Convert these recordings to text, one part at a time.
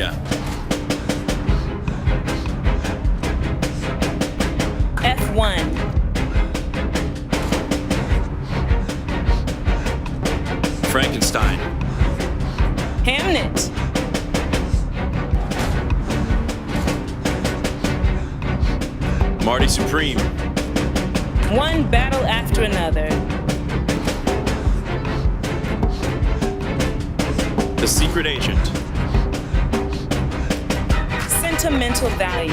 Yeah. F1. Frankenstein. Hamnet. Marty Supreme. One battle after another. The Secret Agent. Sentimental value.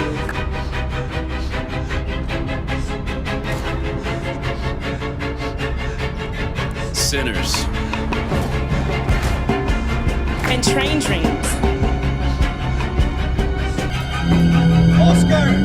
Sinners. And train dreams. Oscar!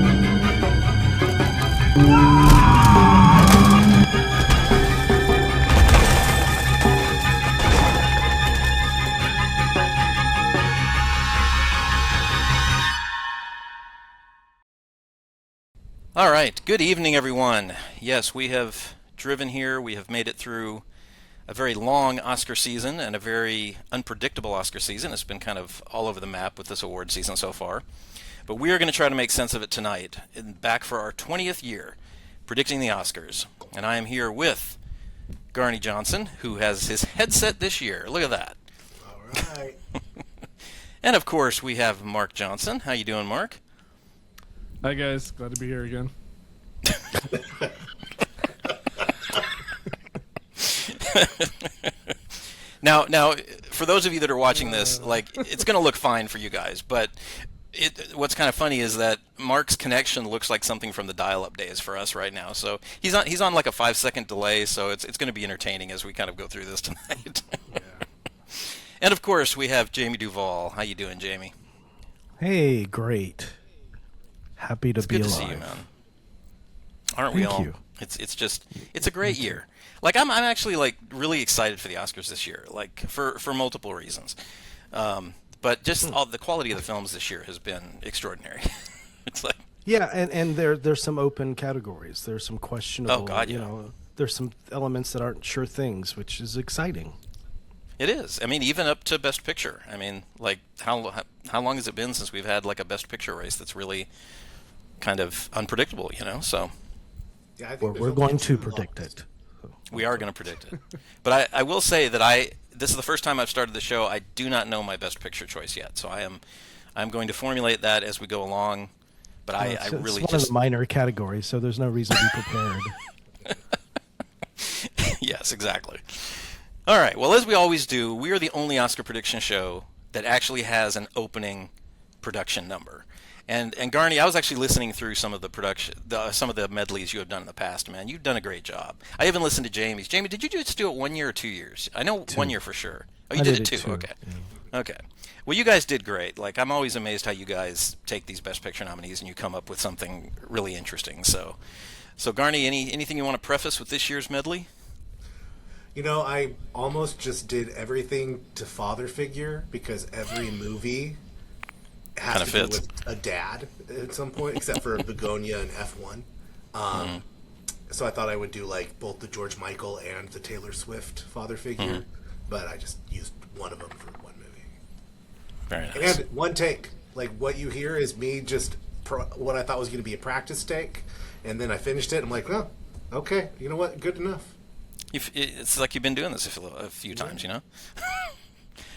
All right. Good evening, everyone. Yes, we have driven here. We have made it through a very long Oscar season and a very unpredictable Oscar season. It's been kind of all over the map with this award season so far. But we are going to try to make sense of it tonight, back for our 20th year, predicting the Oscars. And I am here with Garney Johnson, who has his headset this year. Look at that. All right. And of course, we have Mark Johnson. How you doing, Mark? Hi guys, glad to be here again. Now, for those of you that are watching this, like, it's going to look fine for you guys, but what's kind of funny is that Mark's connection looks like something from the dial-up days for us right now. So he's on like a 5-second delay, so it's going to be entertaining as we kind of go through this tonight. Yeah. And of course, we have Jamey Duvall. How you doing, Jamey? Hey, great. Happy to It's be good alive. to see you, man. Aren't we all? Thank you. It's a great year. Like I'm actually like really excited for the Oscars this year, like for multiple reasons. But just all the quality of the films this year has been extraordinary. It's like Yeah, and there's some open categories. There's some questionable. Oh, God, yeah. You know, there's some elements that aren't sure things, which is exciting. it is. I mean, even up to Best Picture. I mean, like how long has it been since we've had like a Best Picture race that's really kind of unpredictable? You know, so. Yeah, I think We're going to predict it. We are going to predict it. But I will say that this is the first time I've started the show. I do not know my Best Picture choice yet. So I'm going to formulate that as we go along. But I It's really one just... of the minor categories, so there's no reason to be prepared. Yes, exactly. All right. Well, as we always do, we are the only Oscar prediction show that actually has an opening production number. And Garney, I was actually listening through some of the medleys you have done in the past, man. You've done a great job. I even listened to Jamey's. Jamey, did you just do it 1 year or 2 years? I know 1 year for sure. Oh, you I did did it it too. too, Okay. yeah. Okay. Well, you guys did great. Like, I'm always amazed how you guys take these Best Picture nominees and you come up with something really interesting. So Garney, anything you want to preface with this year's medley? You know, I almost just did everything to father figure because every movie has Kinda to do fits. with a dad at some point, except for Begonia and F1. So I thought I would do like both the George Michael and the Taylor Swift father figure, but I just used one of them for one movie. Very nice. And one take. Like what you hear is me just what I thought was going to be a practice take, and then I finished it. And I'm like, oh, okay, you know what? Good enough. It's like you've been doing this a few times, you know?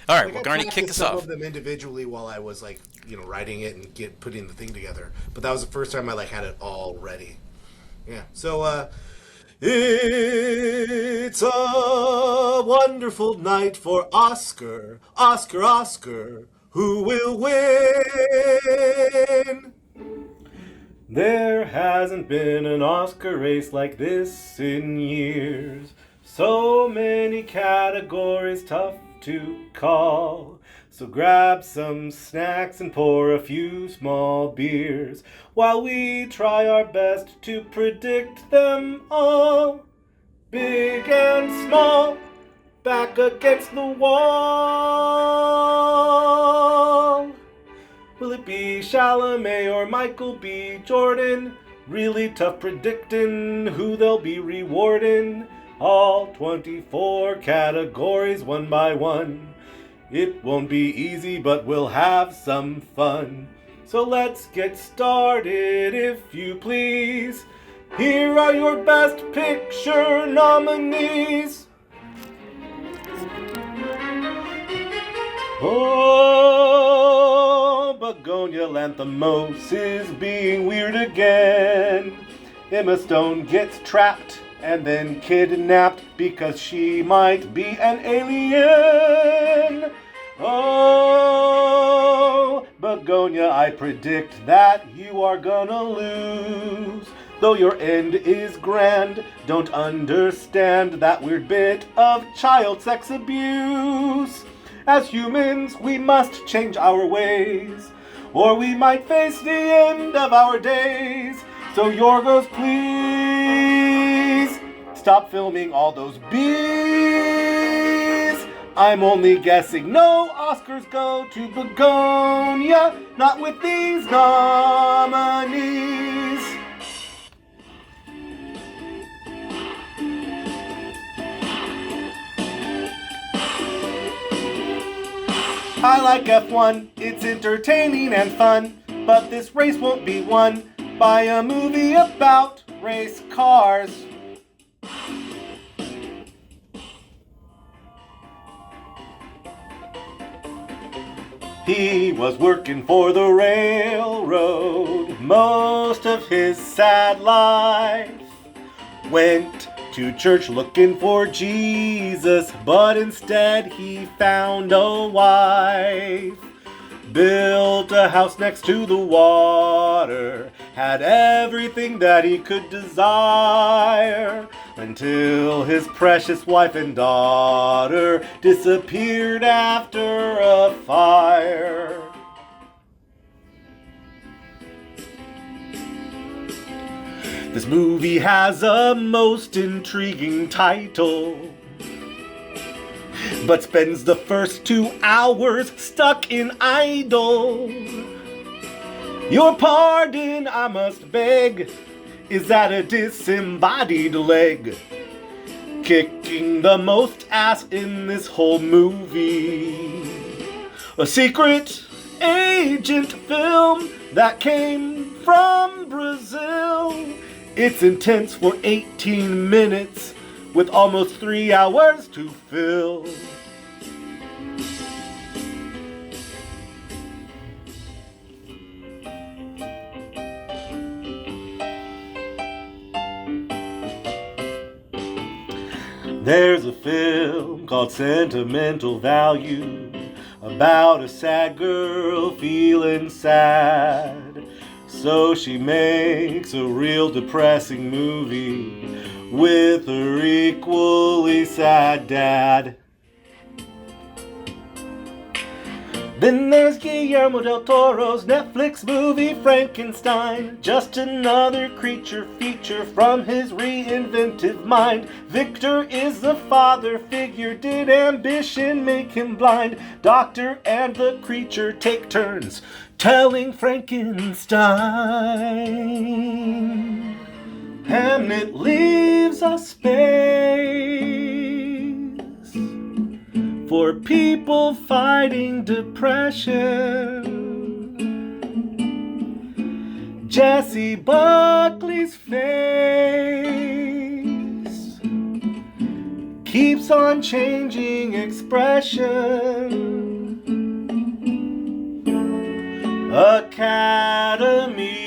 All right, well, Garney, kick us some off. of them individually while I was like, writing it and putting the thing together. But that was the first time I like had it all ready. Yeah. So it's a wonderful night for Oscar, Oscar, Oscar. Who will win? There hasn't been an Oscar race like this in years. So many categories, tough to call. So grab some snacks and pour a few small beers while we try our best to predict them all. Big and small, back against the wall. Will it be Chalamet or Michael B. Jordan? Really tough predicting who they'll be rewarding. All 24 categories one by one. It won't be easy, but we'll have some fun. So let's get started, if you please. Here are your Best Picture nominees. Oh, Begonia Lanthimos is being weird again. Emma Stone gets trapped and then kidnapped because she might be an alien. Oh, Begonia, I predict that you are gonna lose. Though your end is grand, don't understand that weird bit of child sex abuse. As humans, we must change our ways, or we might face the end of our days. So Yorgos, please stop filming all those bees. I'm only guessing. No Oscars go to Begonia, not with these nominees. I like F1, it's entertaining and fun, but this race won't be won by a movie about race cars. He was working for the railroad most of his sad life. Went to church looking for Jesus, but instead he found a wife. Built a house next to the water, had everything that he could desire, until his precious wife and daughter disappeared after a fire. This movie has a most intriguing title, but spends the first 2 hours stuck in idle. Your pardon, I must beg, is that a disembodied leg? Kicking the most ass in this whole movie. A secret agent film that came from Brazil. It's intense for 18 minutes with almost 3 hours to fill. There's a film called Sentimental Value about a sad girl feeling sad. So she makes a real depressing movie with her equally sad dad. Then there's Guillermo del Toro's Netflix movie Frankenstein, just another creature feature from his reinventive mind. Victor is the father figure, did ambition make him blind? Doctor and the creature take turns telling Frankenstein. Hamnet leaves a space for people fighting depression. Jesse Buckley's face keeps on changing expression. Academy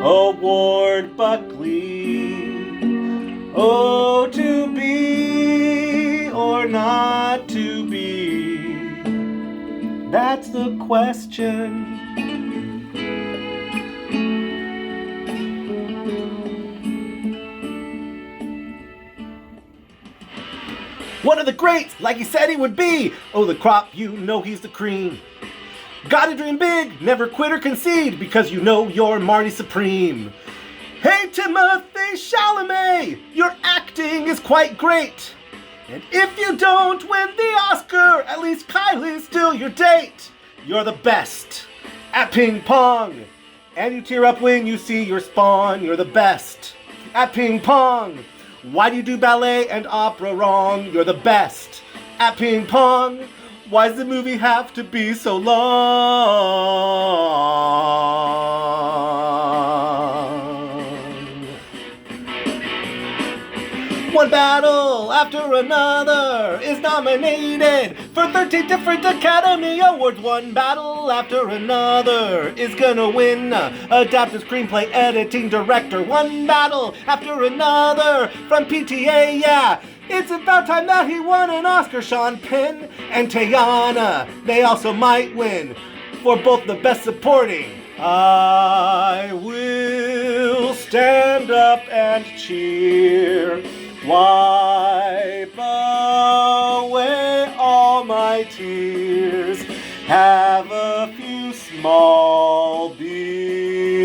Award Buckley. Oh, to be or not to be, that's the question. One of the greats, like he said he would be. Oh, the crop, you know he's the cream. Gotta dream big, never quit or concede, because you know you're Marty Supreme. Hey, Timothée Chalamet, your acting is quite great. And if you don't win the Oscar, at least Kylie's still your date. You're the best at ping pong. And you tear up when you see your spawn. You're the best at ping pong. Why do you do ballet and opera wrong? You're the best at ping pong. Why does the movie have to be so long? One battle after another is nominated for 13 different Academy Awards. One battle after another is gonna win Adapted Screenplay Editing Director. One battle after another from PTA, yeah. It's about time that he won an Oscar. Sean Penn and Teyana, they also might win for both the Best Supporting. I will stand up and cheer, wipe away all my tears, have a few small beers.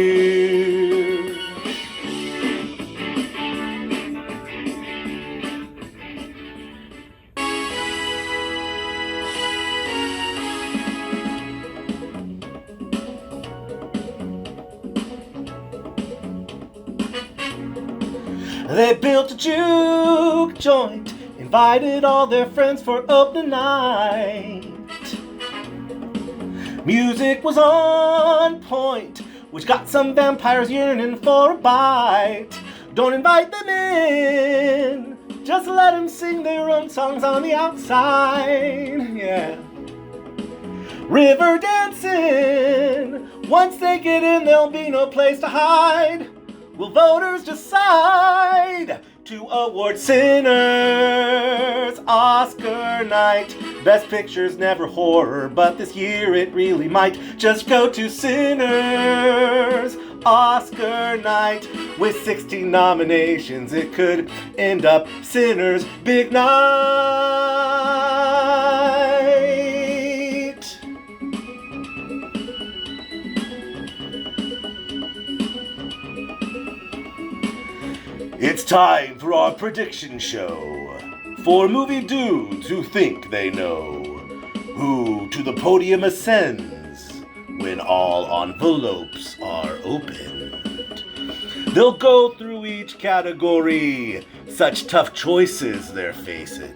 They built a juke joint, invited all their friends for opening night. Music was on point, which got some vampires yearning for a bite. Don't invite them in, just let them sing their own songs on the outside, yeah. River dancing, once they get in there'll be no place to hide. Will voters decide to award Sinners Oscar night? Best Picture's never horror, but this year it really might. Just go to Sinners Oscar night. With 16 nominations, it could end up Sinners Big Night. It's time for our prediction show. For movie dudes who think they know who to the podium ascends when all envelopes are opened. They'll go through each category, such tough choices they're facing.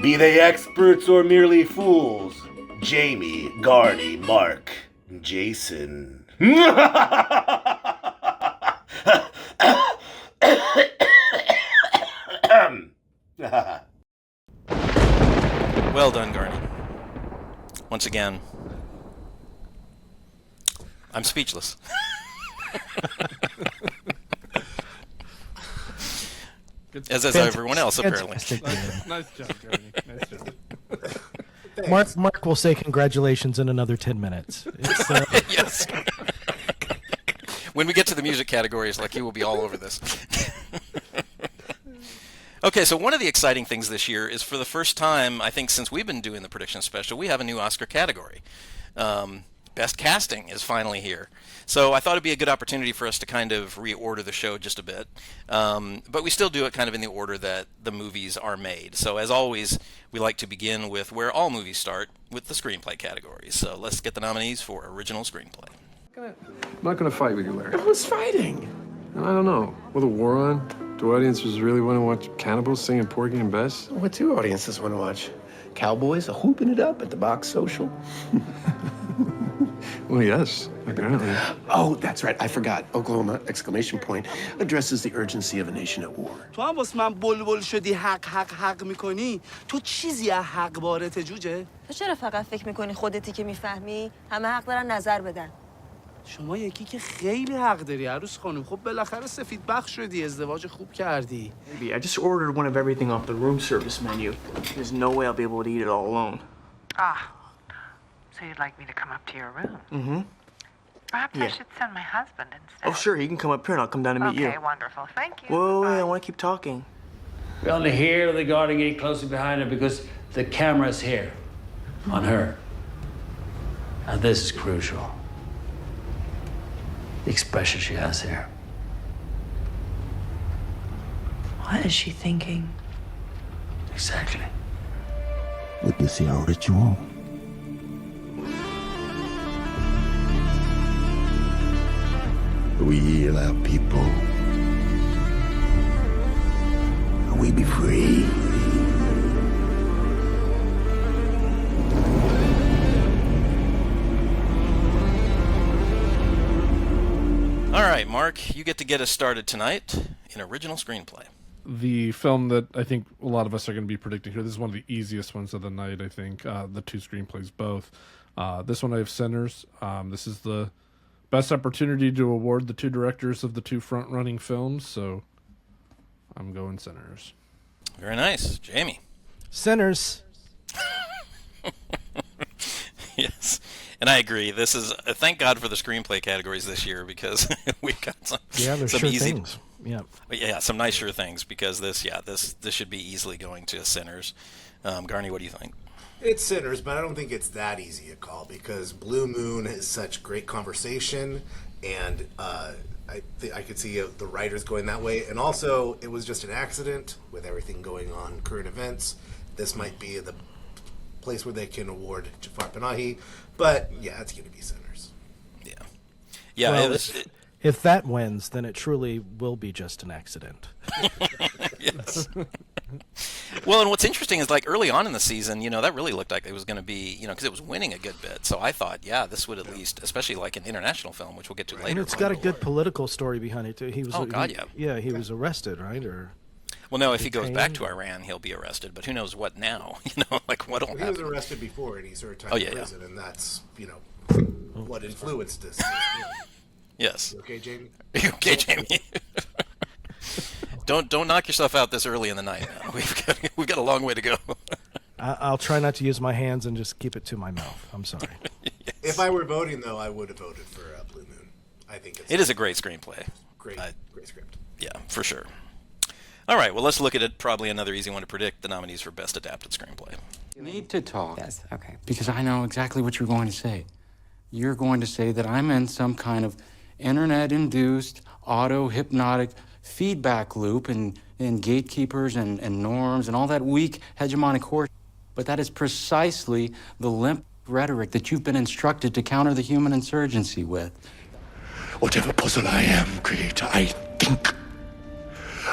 Be they experts or merely fools, Jamey, Garney, Mark, Jason. Well done, Garney. Once again, I'm speechless. As is everyone else, apparently. Nice job, Garney. Nice job. Mark will say congratulations in another 10 minutes. It's, Yes. When we get to the music categories, like, he will be all over this. Okay, so one of the exciting things this year is, for the first time, I think since we've been doing the prediction special, we have a new Oscar category. Best Casting is finally here. So I thought it'd be a good opportunity for us to kind of reorder the show just a bit. But we still do it kind of in the order that the movies are made. So as always, we like to begin with where all movies start, with the screenplay category. So let's get the nominees for original screenplay. I'm not going to fight with you, Larry. Who's fighting? I don't know. With a war on, do audiences really want to watch cannibals singing Porgy and Bess? What do audiences want to watch? Cowboys are hooping it up at the box social. Well, yes, apparently. Oh, that's right. I forgot. Oklahoma, exclamation point, addresses the urgency of a nation at war. تو هم واسه من بلبل شدی حق میکنی تو چیزی از حق بارت جوجه تو چرا فقط فکر میکنی خودتی که میفهمی همه حق دارن نظر بدن شما یکی که خیلی حق داری عروس خانم خب بالاخره سفید بخش شدی ازدواج خوب کردی Maybe I just ordered one of everything off the room service menu. There's no way I'll be able to eat it all alone. Ah, so you'd like me to come up to your room? Mm-hmm. Perhaps I should send my husband instead. Oh, sure, he can come up here and I'll come down to meet you. Okay, wonderful. Thank you. Whoa, wait, Bye. I want to keep talking. We're only here the guarding gate closely behind her because the camera's here, on her. Now this is crucial. The expression she has here. What is she thinking? Exactly. Witnessing our ritual. We heal our people. we be free? All right, Mark, you get to get us started tonight in original screenplay. The film that I think a lot of us are going to be predicting here, this is one of the easiest ones of the night, I think. The two screenplays both. This one I have Sinners. This is the best opportunity to award the two directors of the two front-running films, so I'm going Sinners. Very nice. Jamey. Sinners. Yes. And I agree. This is thank God for the screenplay categories this year because we've got some there's some sure easy things. Yeah, some nice sure things because this should be easily going to Sinners. Garney, what do you think? It's Sinners, but I don't think it's that easy a call because Blue Moon is such great conversation, and I could see the writers going that way. And also, it was just an accident with everything going on, current events. This might be the place where they can award Jafar Panahi, but yeah, it's going to be Sinners. Yeah. Well, if that wins, then it truly will be just an accident. Yes. Well, and what's interesting is like early on in the season, that really looked like it was going to be, because it was winning a good bit. So I thought, this would at least, especially like an international film, which we'll get to later. And it's got a good political story behind it too. He was. Oh God, yeah. He was arrested, right? Or. Well, no, if he goes back to Iran, he'll be arrested. But who knows what now? Like what'll happen? He was arrested before, and he served time in prison, and that's what influenced this. Yes. You okay, Jamey? You okay, Jamey? Don't knock yourself out this early in the night. Now. We've got a long way to go. I'll try not to use my hands and just keep it to my mouth. I'm sorry. Yes. If I were voting, though, I would have voted for Blue Moon. I think it is a great screenplay. Great script. Yeah, for sure. All right, well, let's look at it. Probably another easy one to predict. The nominees for Best Adapted Screenplay. You need to talk. Yes, okay. Because I know exactly what you're going to say. You're going to say that I'm in some kind of internet-induced, auto-hypnotic feedback loop and gatekeepers and norms and all that weak hegemonic horse. But that is precisely the limp rhetoric that you've been instructed to counter the human insurgency with. Whatever puzzle I am, Creator, I think,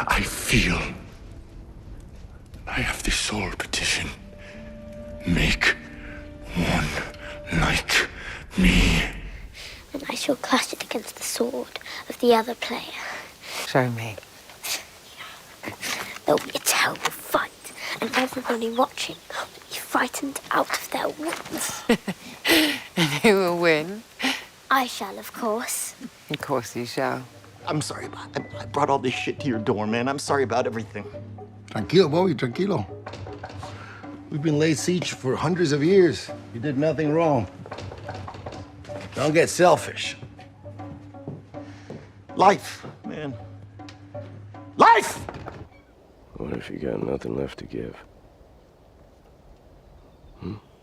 I feel. I have the sole petition. Make one like me. And I shall cast it against the sword of the other player. Show me. There'll be a terrible fight, and everybody watching will be frightened out of their wits. And who will win? I shall, of course. Of course you shall. I'm sorry. I brought all this shit to your door, man. I'm sorry about everything. Tranquilo, Bobby, tranquilo. We've been laid siege for hundreds of years. You did nothing wrong. Don't get selfish. Life, man. Life! What if you got nothing left to give?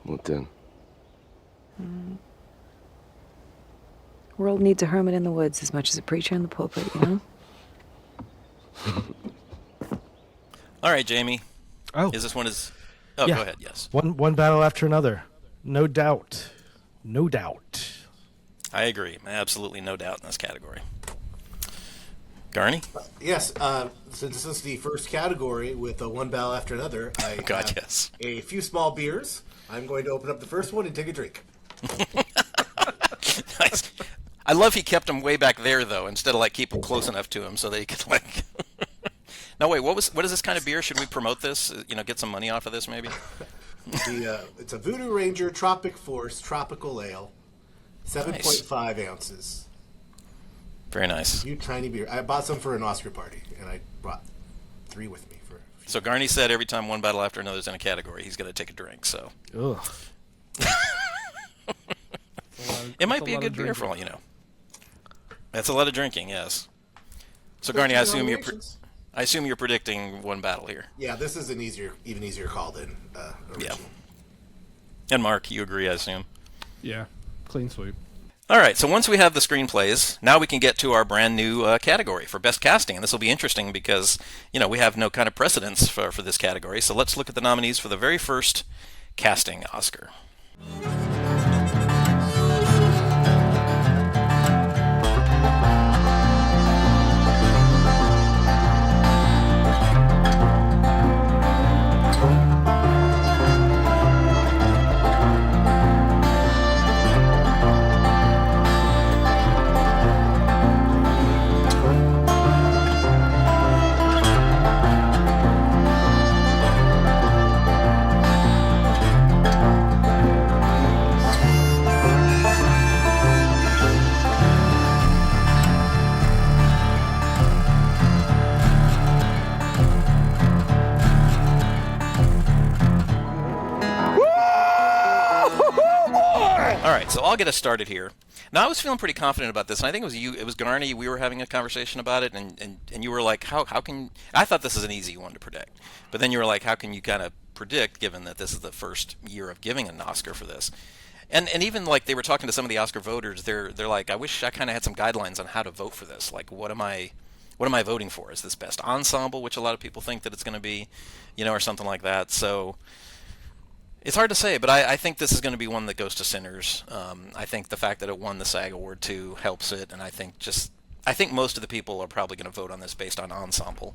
What then? World needs a hermit in the woods as much as a preacher in the pulpit, you know? All right, Jamey. Oh. Is this one Oh, yeah. Go ahead, yes. One battle after another. No doubt. No doubt. I agree. Absolutely no doubt in this category. Garney? Yes, since this is the first category with one battle after another, I have yes. a few small beers. I'm going to open up the first one and take a drink. Nice. I love he kept them way back there, though, instead of, keep them close enough to him so they could, No, wait, what is this kind of beer? Should we promote this? Get some money off of this, maybe? It's a Voodoo Ranger Tropic Force Tropical Ale, 7.5 ounces. Very nice. A tiny beer. I bought some for an Oscar party, and I brought 3 with me. So Garney said every time one battle after another is in a category, he's going to take a drink, so... Ugh. It might be a good beer for all you know. That's a lot of drinking, yes. So Garney, I assume you're predicting one battle here. Yeah, this is an even easier call than original. Yeah. And Mark, you agree, I assume? Yeah, clean sweep. All right, so once we have the screenplays, now we can get to our brand new category for best casting, and this will be interesting because we have no kind of precedence for this category. So let's look at the nominees for the very first casting Oscar. All right, so I'll get us started here. Now, I was feeling pretty confident about this, and I think it was you, it was Garney, we were having a conversation about it, and you were like, how can, I thought this is an easy one to predict, but then you were like, how can you kind of predict, given that this is the first year of giving an Oscar for this? And even like they were talking to some of the Oscar voters, they're like, I wish I kind of had some guidelines on how to vote for this. Like, what am I voting for? Is this best ensemble, which a lot of people think that it's going to be, or something like that. So it's hard to say, but I think this is going to be one that goes to Sinners. I think the fact that it won the SAG Award too helps it, and I think most of the people are probably going to vote on this based on ensemble.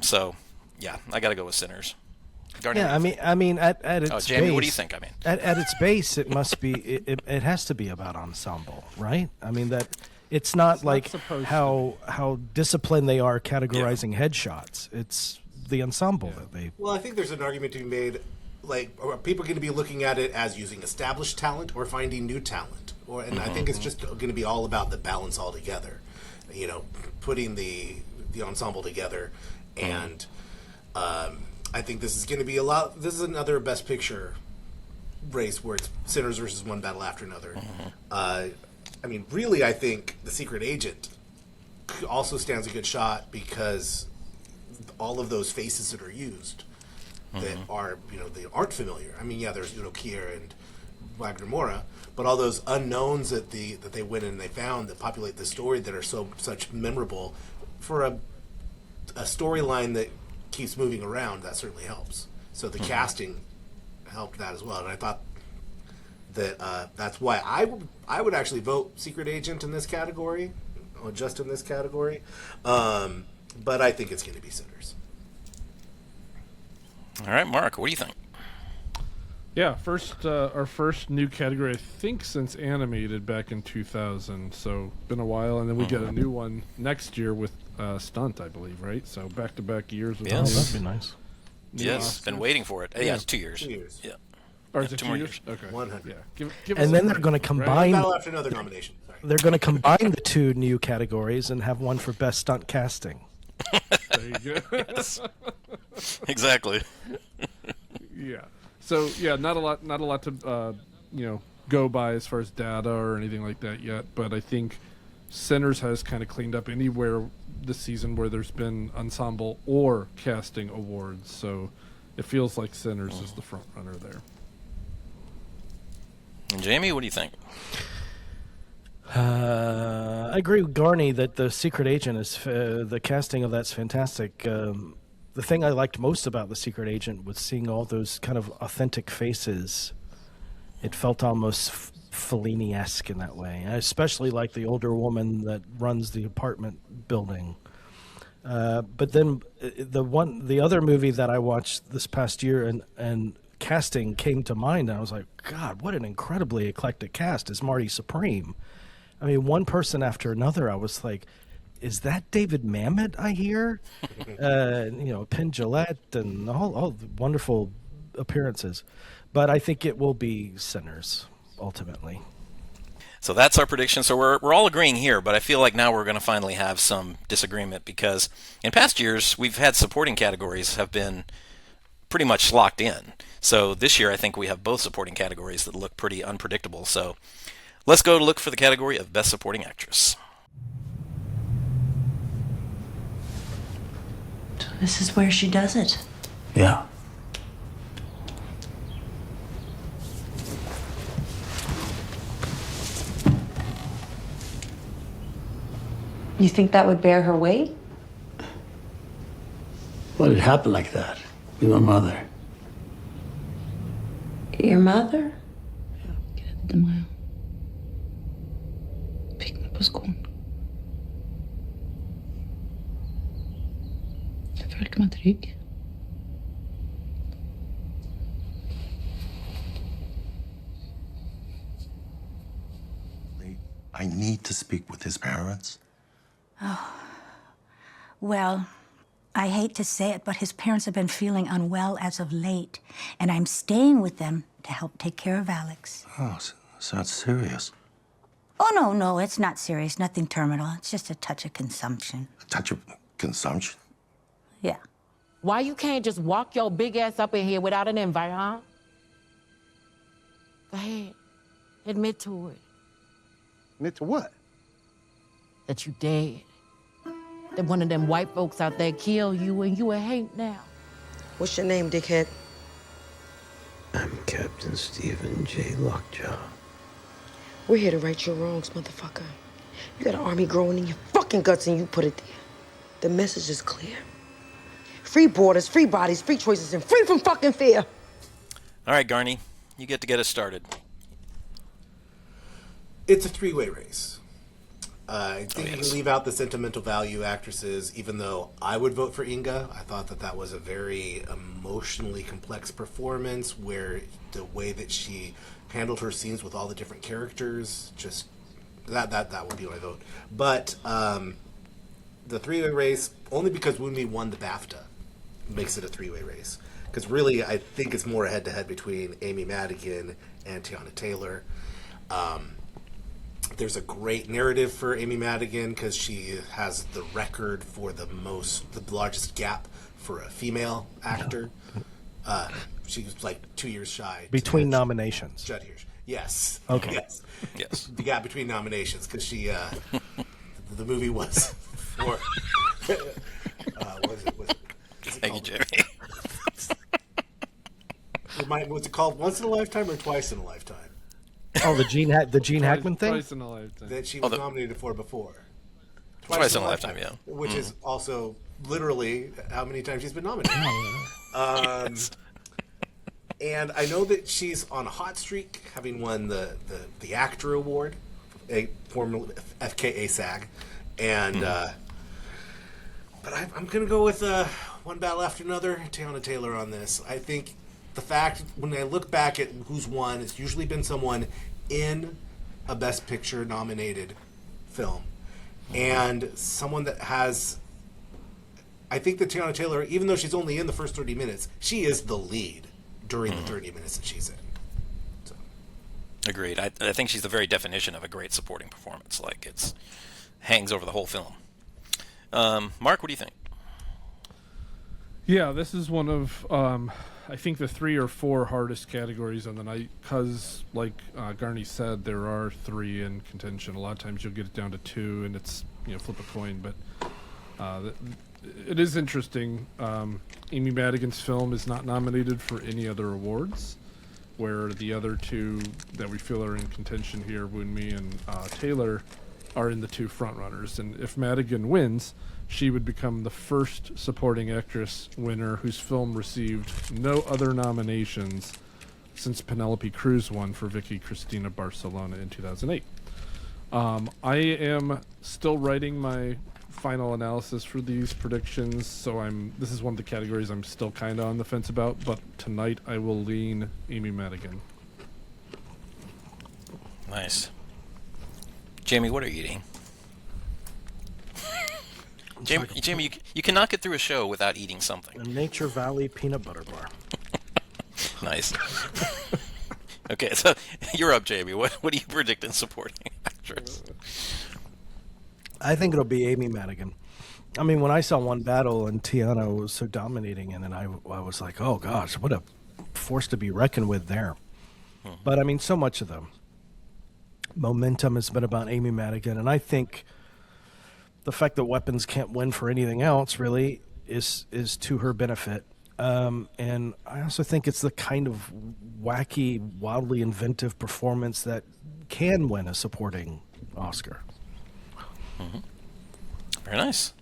So yeah, I got to go with Sinners. Garney, yeah, I mean, at its base. Jamey, what do you think? I mean, at its base, it must be. It has to be about ensemble, right? I mean that it's not like how disciplined they are categorizing headshots. It's the ensemble that they. Well, I think there's an argument to be made. Like, are people going to be looking at it as using established talent or finding new talent? I think it's just going to be all about the balance altogether. Putting the ensemble together, and I think this is going to be a lot. This is another Best Picture race where it's Sinners versus One Battle After Another. I mean, really, I think The Secret Agent also stands a good shot because all of those faces that are used that are, they aren't familiar. I mean, yeah, there's Udo Kier and Wagner Moura, but all those unknowns that they went in and they found that populate the story that are such memorable for a storyline that keeps moving around, that certainly helps. So the casting helped that as well, and I thought that that's why I would actually vote Secret Agent in this category, or just in this category, but I think it's going to be Sinners. All right, Mark, what do you think? Yeah, our first new category, I think, since animated back in 2000. So been a while, and then we get a new one next year with stunt, I believe, right? So back-to-back years. With that'd be nice. Yes, been waiting for it. Yeah, it's 2 years. 2 years. Yeah. Or is it 2 2 more years? Okay. 100. Yeah. Give And then they're going to combine. Battle after another nomination. Sorry. They're going to combine the two new categories and have one for best stunt casting. There you go. Yes. Exactly. Yeah. So yeah, not a lot to go by as far as data or anything like that yet. But I think Sinners has kind of cleaned up anywhere this season where there's been ensemble or casting awards. So it feels like Sinners is the front runner there. And Jamey, what do you think? I agree with Garney that The Secret Agent is the casting of that's fantastic. The thing I liked most about The Secret Agent was seeing all those kind of authentic faces. It felt almost Fellini-esque in that way. I especially like the older woman that runs the apartment building. But then the other movie that I watched this past year and casting came to mind, and I was like, God, what an incredibly eclectic cast is Marty Supreme. I mean, one person after another, I was like, is that David Mamet I hear? Penn Jillette and all the wonderful appearances. But I think it will be Sinners, ultimately. So that's our prediction. So we're all agreeing here, but I feel like now we're going to finally have some disagreement because in past years, we've had supporting categories have been pretty much locked in. So this year, I think we have both supporting categories that look pretty unpredictable. So let's go to look for the category of Best Supporting Actress. So this is where she does it. Yeah. You think that would bear her weight? Well, it happened like that with my mother. Your mother? Fick mig på skon. Jag følte meg trygg. I need to speak with his parents. Oh. Well, I hate to say it, but his parents have been feeling unwell as of late, and I'm staying with them to help take care of Alex. Oh, so that's serious. Oh, no, it's not serious. Nothing terminal. It's just a touch of consumption. A touch of consumption? Yeah. Why you can't just walk your big ass up in here without an invite, huh? Go ahead. Admit to it. Admit to what? That you dead. That one of them white folks out there killed you and you a hate now. What's your name, dickhead? I'm Captain Stephen J. Lockjaw. We're here to right your wrongs, motherfucker. You got an army growing in your fucking guts and you put it there. The message is clear. Free borders, free bodies, free choices, and free from fucking fear. All right, Garney, you get to get us started. It's a three-way race. I think you can leave out the sentimental value actresses, even though I would vote for Inga. I thought that was a very emotionally complex performance where the way that she handled her scenes with all the different characters, just that would be my vote. But the three-way race, only because Woonmi won the BAFTA, makes it a three-way race. Because really, I think it's more head-to-head between Amy Madigan and Tiana Taylor. There's a great narrative for Amy Madigan because she has the record for the largest gap for a female actor. She was like 2 years shy. Between nominations. Judd Hirsch. Yes. Okay. Yes. The gap between nominations because she, the movie was for. What is it? Thank you, Jamey. Was it called Once in a Lifetime or Twice in a Lifetime? Oh, the Gene Hackman thing? Twice in a Lifetime. That she was nominated for before. Twice in a Lifetime, yeah. Which is also literally how many times she's been nominated. And I know that she's on a hot streak, having won the actor award, formerly FKA SAG. And but I'm going to go with one battle after another, Tiana Taylor on this. I think the fact, when I look back at who's won, it's usually been someone in a Best Picture nominated film. And someone that has... I think that Tiana Taylor, even though she's only in the first 30 minutes, she is the lead during the 30 minutes that she's in. So. Agreed. I think she's the very definition of a great supporting performance. Like, it's hangs over the whole film. Mark, what do you think? Yeah, this is one of, I think, the 3 or 4 hardest categories on the night because, like Garney said, there are 3 in contention. A lot of times you'll get it down to 2 and it's, flip a coin. But it is interesting. Amy Madigan's film is not nominated for any other awards, where the other 2 that we feel are in contention here, Woonmi and Taylor, are in the 2 frontrunners. And if Madigan wins, she would become the first supporting actress winner whose film received no other nominations since Penelope Cruz won for Vicky Cristina Barcelona in 2008. I am still writing my final analysis for these predictions, so this is one of the categories I'm still kind of on the fence about, but tonight I will lean Amy Madigan. Nice. Jamey, what are you eating? Jamey, you cannot get through a show without eating something. A Nature Valley peanut butter bar. Nice. Okay, so you're up, Jamey. What do you predict in supporting actress? I think it'll be Amy Madigan. I mean, when I saw One Battle and Tiana was so dominating, and then I was like, oh gosh, what a force to be reckoned with there. But I mean, so much of the momentum has been about Amy Madigan, and I think the fact that Weapons can't win for anything else really is to her benefit. And I also think it's the kind of wacky, wildly inventive performance that can win a supporting Oscar. Very nice.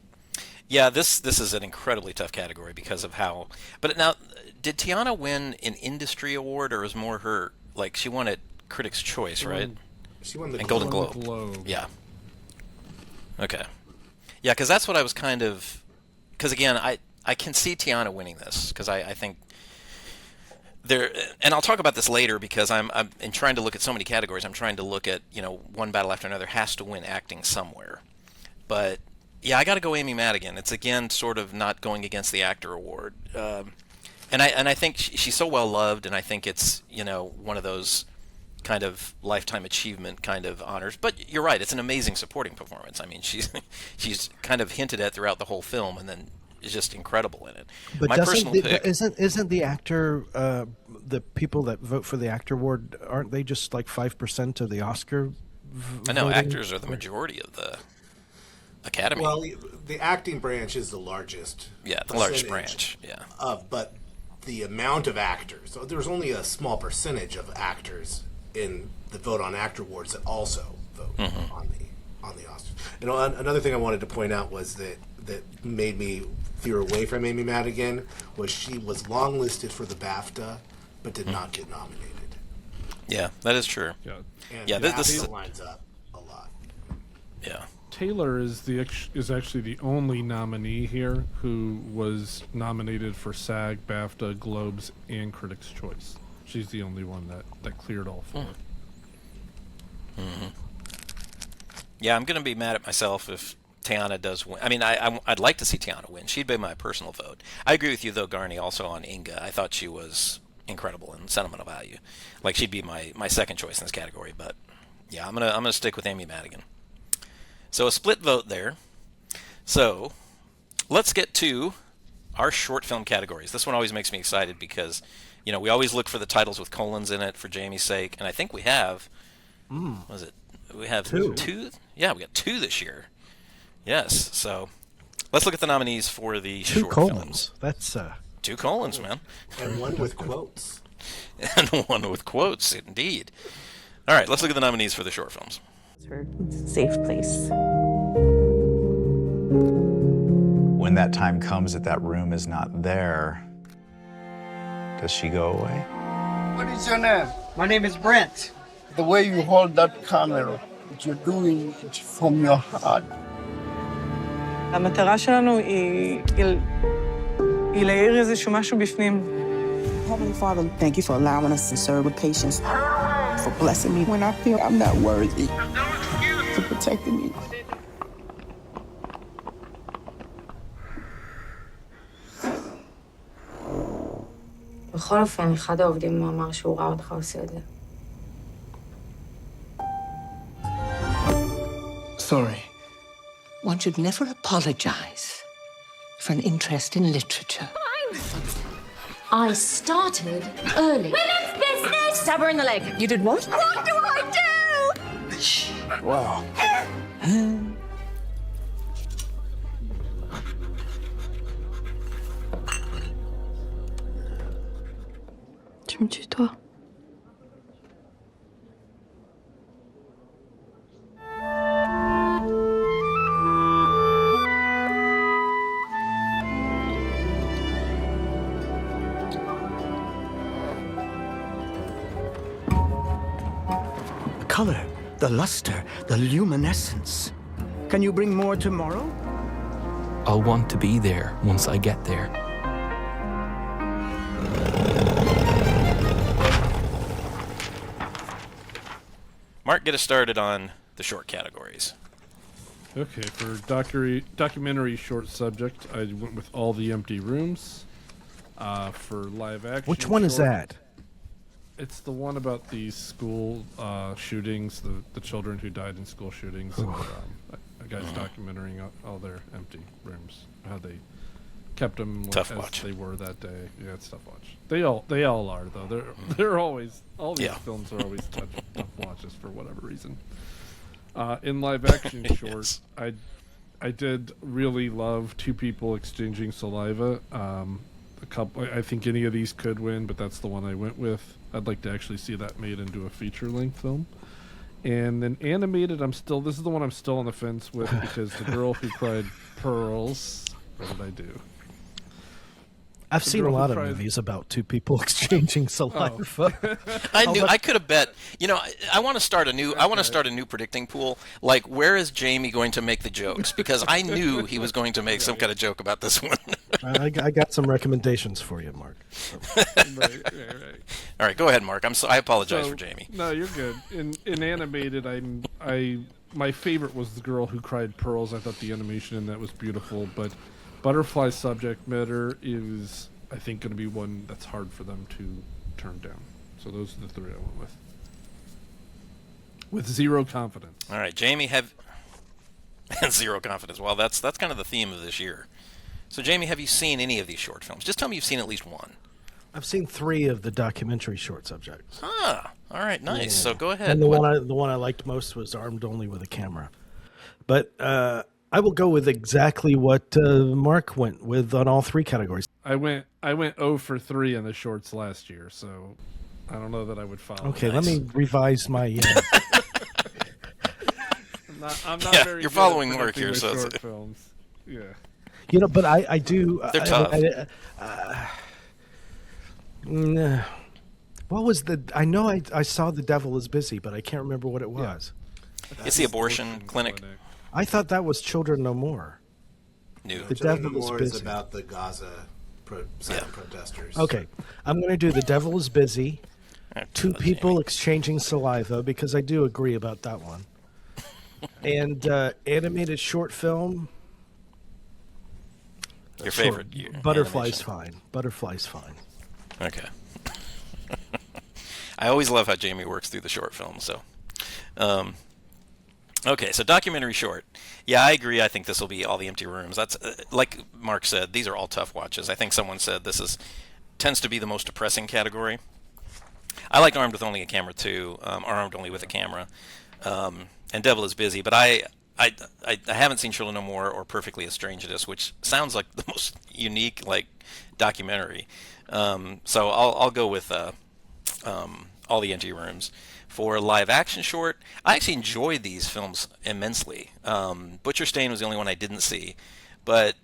Yeah, this is an incredibly tough category because of how... But now, did Tiana win an industry award, or is more her... Like, she won at Critics' Choice, right? She won the Golden Globe. Yeah. Okay. Yeah, because that's what I was kind of... Because, again, I can see Tiana winning this, because I think... There, and I'll talk about this later, because I'm in trying to look at so many categories, I'm trying to look at, One Battle After Another has to win acting somewhere. But, yeah, I got to go Amy Madigan. It's, again, sort of not going against the actor award. And I think she's so well loved, and I think it's, one of those kind of lifetime achievement kind of honors. But you're right, it's an amazing supporting performance. I mean, she's kind of hinted at throughout the whole film, and then is just incredible in it. But My personal pick isn't the actor the people that vote for the actor award, aren't they just like 5% of the Oscar? I know voting? actors are the majority of the Academy. Well, the acting branch is the largest. Yeah, the largest branch. Yeah. But the amount of actors, so there's only a small percentage of actors in the Vote on Actor Awards that also vote on the Oscars. And another thing I wanted to point out was that made me veer away from Amy Madigan was she was longlisted for the BAFTA, but did not get nominated. Yeah, that is true. And this lines up a lot. Yeah. Taylor is actually the only nominee here who was nominated for SAG, BAFTA, Globes, and Critics' Choice. She's the only one that cleared all four. Yeah, I'm going to be mad at myself if Tiana does win. I mean, I'd like to see Tiana win. She'd be my personal vote. I agree with you, though, Garney, also on Inga. I thought she was incredible in sentimental value. Like, she'd be my second choice in this category. But, yeah, I'm gonna stick with Amy Madigan. So a split vote there. So let's get to our short film categories. This one always makes me excited because, you know, we always look for the titles with colons in it for Jamie's sake. And I think we have... Was it? We have two? Yeah, we got 2 this year. Yes. So let's look at the nominees for the short films. That's 2 colons, man. And one with quotes. And one with quotes, indeed. All right, let's look at the nominees for the short films. Safe place. When that time comes that room is not there, does she go away? What is your name? My name is Brent. The way you hold that camera, you're doing it from your heart. המטרה שלנו היא להעיר איזשהו משהו בפנים. Heavenly Father, thank you for allowing us to serve with patience, for blessing me when I feel I'm not worthy, for protecting me. בכל אופן, אחד העובדים אמר שהוא ראה אותך עושה את זה. Sorry. One should never apologize for an interest in literature. I started early. Women's business! Stab her in the leg. You did what? What do I do? Shh. Wow. Tu me tutoies. Color, the luster, the luminescence. Can you bring more tomorrow? I'll want to be there once I get there. Mark, get us started on the short categories. Okay, for documentary short subject, I went with All the Empty Rooms. For live action, Which one is that? It's the one about the school shootings, the children who died in school shootings, and a guy's documenting all their empty rooms, how they kept them Tough as watch. they were that day. Yeah, it's tough watch. They all are though. They're always all these films are always tough watches for whatever reason. In live action short, I did really love Two People Exchanging Saliva. A couple, I think any of these could win, but that's the one I went with. I'd like to actually see that made into a feature-length film. And then animated, this is the one I'm still on the fence with because The Girl Who Cried Pearls. What did I do? I've seen a lot of movies about two people exchanging saliva. I could have bet. You know, I want to start a new. I want to start a new predicting pool. Like, where is Jamie going to make the jokes? Because I knew he was going to make some kind of joke about this one. I got some recommendations for you, Mark. So. Right. All right, go ahead, Mark. I apologize for Jamie. No, you're good. In animated, my favorite was The Girl Who Cried Pearls. I thought the animation in that was beautiful, but Butterfly Subject Matter is, I think, going to be one that's hard for them to turn down. So those are the 3 I went with zero confidence. All right, Jamie, have zero confidence. Well, that's kind of the theme of this year. So, Jamey, have you seen any of these short films? Just tell me you've seen at least one. I've seen 3 of the documentary short subjects. Ah, all right, nice. Yeah. So go ahead. And the one I liked most was Armed Only with a Camera. But I will go with exactly what Mark went with on all 3 categories. I went 0 for 3 in the shorts last year, so I don't know that I would follow. Okay, let me revise my. I'm not very. You're good following at Mark here, so short films. Yeah. You know, but I do. They're tough. What was the? I know I saw The Devil Is Busy, but I can't remember what it was. It's the abortion clinic. I thought that was Children No More. No. The Children Devil No Is More Busy. is about the Gaza silent protesters. Okay, I'm going to do The Devil Is Busy. 2 people exchanging saliva, because I do agree about that one. And animated short film. Your favorite? Butterfly's fine. Butterfly's fine. Okay. I always love how Jamey works through the short film. So, okay, so documentary short. Yeah, I agree. I think this will be All the Empty Rooms. That's like Mark said. These are all tough watches. I think someone said this tends to be the most depressing category. I like Armed with Only a Camera too. Armed Only with a Camera, and Devil Is Busy. But I haven't seen Children No More or Perfectly Estranged, which sounds like the most unique documentary. So I'll go with All the Empty Rooms. For live action short, I actually enjoyed these films immensely. Butcher Stain was the only one I didn't see, but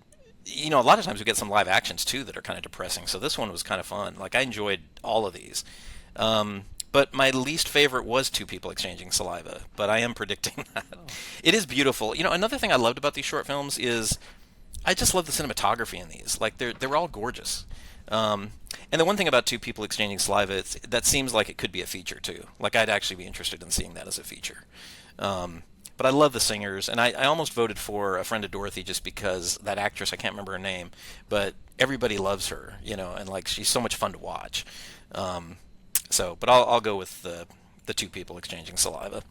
a lot of times we get some live actions too that are kind of depressing. So this one was kind of fun. I enjoyed all of these. But my least favorite was 2 people exchanging saliva, but I am predicting that. It is beautiful. Another thing I loved about these short films is I just love the cinematography in these. They're all gorgeous. And the one thing about 2 people exchanging saliva, that seems like it could be a feature too. I'd actually be interested in seeing that as a feature. But I love the singers, and I almost voted for A Friend of Dorothy just because that actress, I can't remember her name, but everybody loves her, and she's so much fun to watch. But I'll go with the 2 people exchanging saliva.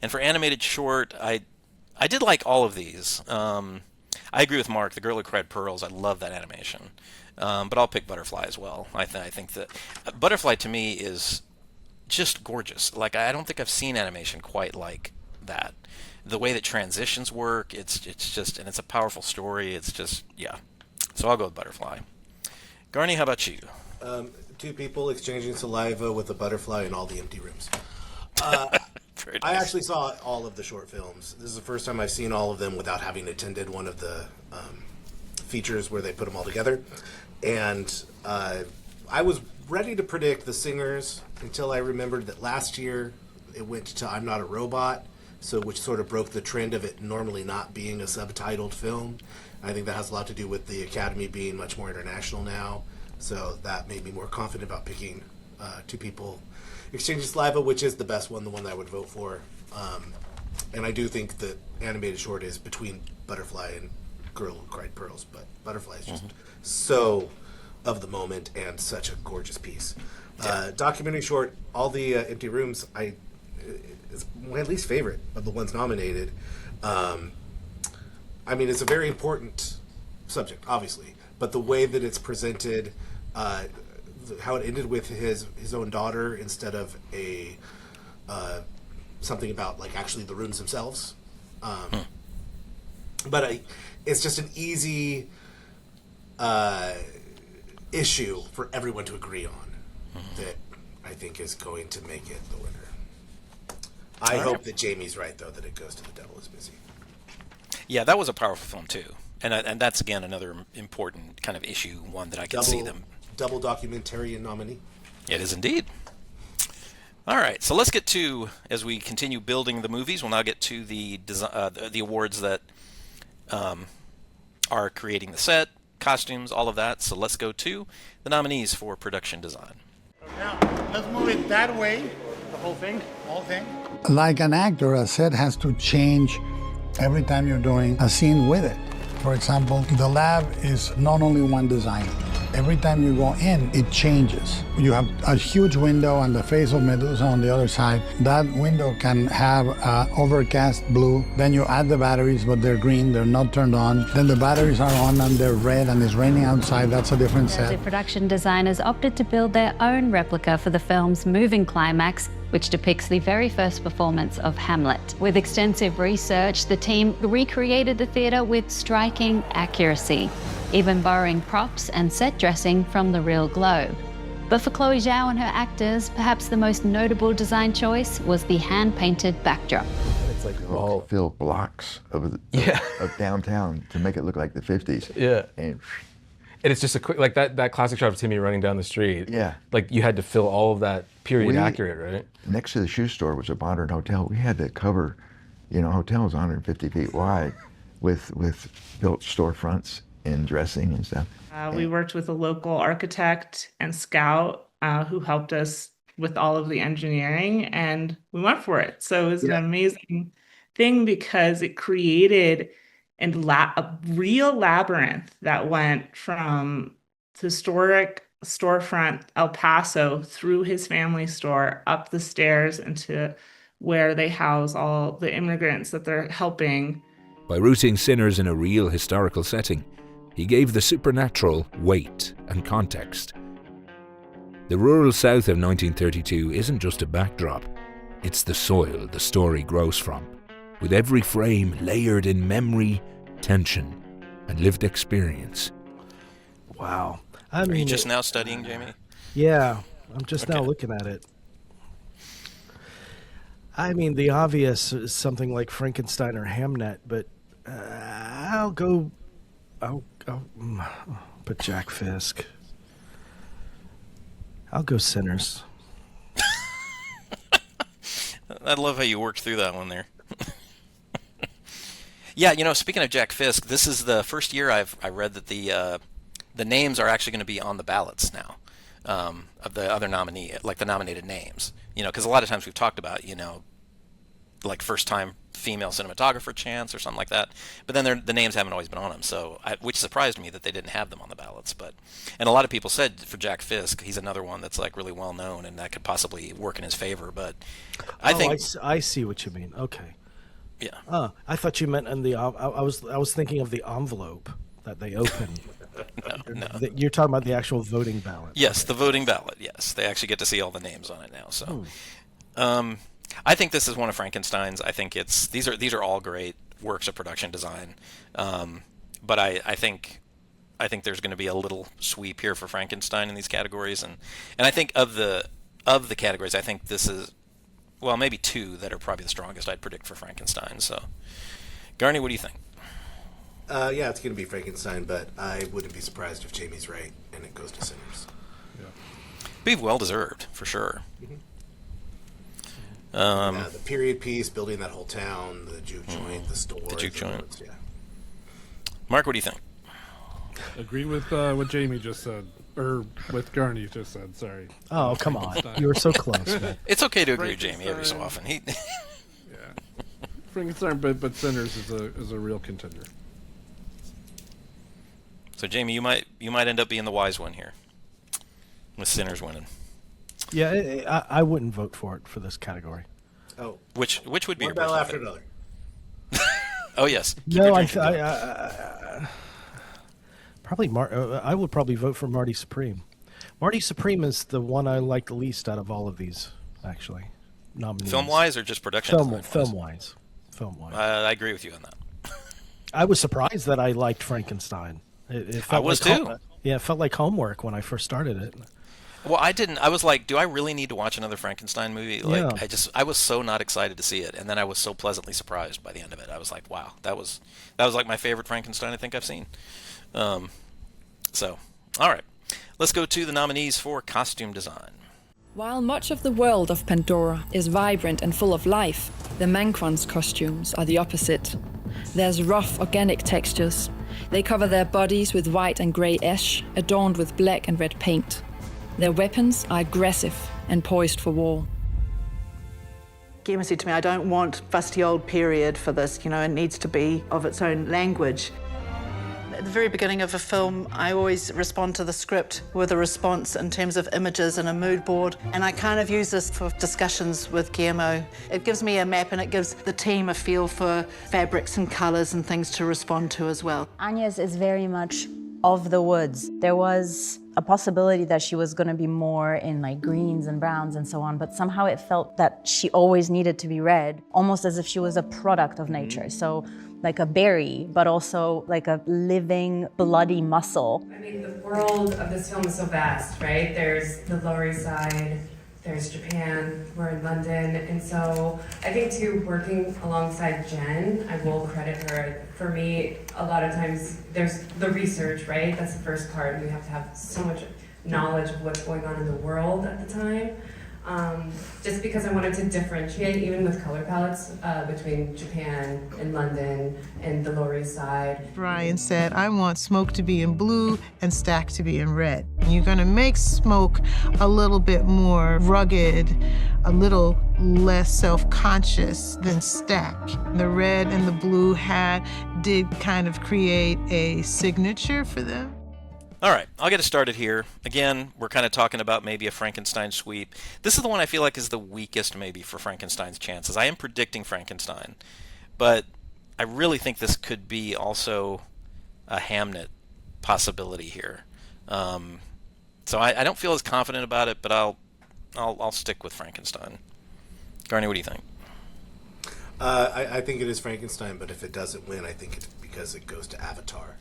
And for animated short, I did like all of these. I agree with Mark. The Girl Who Cried Pearls, I love that animation. But I'll pick Butterfly as well. I think that Butterfly to me is just gorgeous. I don't think I've seen animation quite like that. The way that transitions work, it's just, and it's a powerful story. It's just, yeah. So I'll go with Butterfly. Garney, how about you? 2 people exchanging saliva with a butterfly in All the Empty Rooms. I actually saw all of the short films. This is the first time I've seen all of them without having attended one of the features where they put them all together. And I was ready to predict the singers until I remembered that last year it went to I'm Not a Robot, which sort of broke the trend of it normally not being a subtitled film. I think that has a lot to do with the Academy being much more international now. So that made me more confident about picking 2 people exchanging saliva, which is the best one, the one that I would vote for. And I do think that animated short is between Butterfly and Girl Who Cried Pearls, but Butterfly is just so of the moment and such a gorgeous piece. Documentary short, All the Empty Rooms, is my least favorite of the ones nominated. It's a very important subject, obviously, but the way that it's presented, how it ended with his own daughter instead of a something about actually the rooms themselves. But it's just an easy issue for everyone to agree on that I think is going to make it the winner. I hope that Jamey's right, though, that it goes to The Devil Is Busy. Yeah, that was a powerful film too, and that's again another important kind of issue, one that I can see them. Double documentarian nominee. It is indeed. All right, so let's get to, as we continue building the movies, we'll now get to the awards that are creating the set, costumes, all of that. So let's go to the nominees for production design. Now, let's move it that way. The whole thing? Whole thing. Like an actor, a set has to change every time you're doing a scene with it. For example, the lab is not only one design. Every time you go in, it changes. You have a huge window on the face of Medusa on the other side. That window can have overcast blue. Then you add the batteries, but they're green, they're not turned on. Then the batteries are on and they're red and it's raining outside. That's a different set. The production designers opted to build their own replica for the film's moving climax, which depicts the very first performance of Hamlet. With extensive research, the team recreated the theatre with striking accuracy, even borrowing props and set dressing from the real globe. But for Chloe Zhao and her actors, perhaps the most notable design choice was the hand-painted backdrop. It's like all fill blocks of downtown to make it look like the 50s. Yeah. And it's just a quick, like that classic shot of Timmy running down the street. Yeah. Like you had to fill all of that period accurate, right? Next to the shoe store was a modern hotel. We had to cover, hotels 150 feet wide with built storefronts and dressing and stuff. We worked with a local architect and scout who helped us with all of the engineering, and we went for it. So it was an amazing thing because it created a real labyrinth that went from historic storefront El Paso through his family store, up the stairs into where they house all the immigrants that they're helping. By rooting Sinners in a real historical setting, he gave the supernatural weight and context. The rural South of 1932 isn't just a backdrop, it's the soil the story grows from, with every frame layered in memory, tension, and lived experience. Wow. Are you just now studying, Jamie? Yeah, I'm just now looking at it. I mean, the obvious is something like Frankenstein or Hamnet, but I'll put Jack Fisk. I'll go Sinners. I love how you worked through that one there. Yeah, speaking of Jack Fisk, this is the first year I read that the names are actually going to be on the ballots now of the other nominee, like the nominated names. Because a lot of times we've talked about, like first-time female cinematographer chance or something like that, but then the names haven't always been on them. So, which surprised me that they didn't have them on the ballots. And a lot of people said for Jack Fisk, he's another one that's like really well known, and that could possibly work in his favor. But I think I see what you mean. Okay. Yeah. I thought you meant in the. I was thinking of the envelope that they open. No. You're talking about the actual voting ballot. Yes, the voting ballot. Yes, they actually get to see all the names on it now. So, I think this is one of Frankenstein's. I think these are all great works of production design. But I think there's going to be a little sweep here for Frankenstein in these categories, and I think of the categories, I think this is, well, maybe two that are probably the strongest I'd predict for Frankenstein. So, Garney, what do you think? Yeah, it's going to be Frankenstein, but I wouldn't be surprised if Jamie's right and it goes to Sinners. Be well deserved for sure. The period piece, building that whole town, the juke joint, the store, the juke joint. Roads, yeah. Mark, what do you think? Agree with what Jamie just said, or with Garney just said. Sorry. Oh, come on! You were so close, man. It's okay to agree with Jamie every so often. Yeah, Frankenstein, but Sinners is a real contender. So, Jamie, you might end up being the wise one here, with Sinners winning. Yeah, I wouldn't vote for it for this category. Oh, which would be one your battle after favorite? another. Oh yes. No, probably I would probably vote for Marty Supreme. Marty Supreme is the one I like the least out of all of these, actually. Nominees. Film-wise or just production design-wise? Film-wise. I agree with you on that. I was surprised that I liked Frankenstein. It felt I was too. It felt like homework when I first started it. Well, I didn't. I was like, do I really need to watch another Frankenstein movie? Like, Yeah. I was so not excited to see it, and then I was so pleasantly surprised by the end of it. I was like, wow, that was like my favorite Frankenstein I think I've seen. So, all right, let's go to the nominees for costume design. While much of the world of Pandora is vibrant and full of life, the Manquans' costumes are the opposite. There's rough, organic textures. They cover their bodies with white and grey ash, adorned with black and red paint. Their weapons are aggressive and poised for war. Gemma said to me, I don't want fusty old period for this, it needs to be of its own language. At the very beginning of a film, I always respond to the script with a response in terms of images and a mood board. And I kind of use this for discussions with Guillermo. It gives me a map and it gives the team a feel for fabrics and colours and things to respond to as well. Agnes is very much of the woods. There was a possibility that she was going to be more in like greens and browns and so on, but somehow it felt that she always needed to be red, almost as if she was a product of nature. So like a berry, but also like a living, bloody muscle. I mean, the world of this film is so vast, right? There's the Lower East Side, there's Japan, we're in London, and so I think too, working alongside Jen, I will credit her. For me, a lot of times there's the research, right? That's the first part. You have to have so much knowledge of what's going on in the world at the time. Just because I wanted to differentiate, even with color palettes, between Japan and London and the Lower East Side. Brian said, I want Smoke to be in blue and Stack to be in red. You're gonna make Smoke a little bit more rugged, a little less self-conscious than Stack. The red and the blue did kind of create a signature for them. All right, I'll get us started here. Again, we're kind of talking about maybe a Frankenstein sweep. This is the one I feel like is the weakest maybe for Frankenstein's chances. I am predicting Frankenstein, but I really think this could be also a Hamnet possibility here. So I don't feel as confident about it, but I'll stick with Frankenstein. Garney, what do you think? I think it is Frankenstein, but if it doesn't win, I think it's because it goes to Avatar.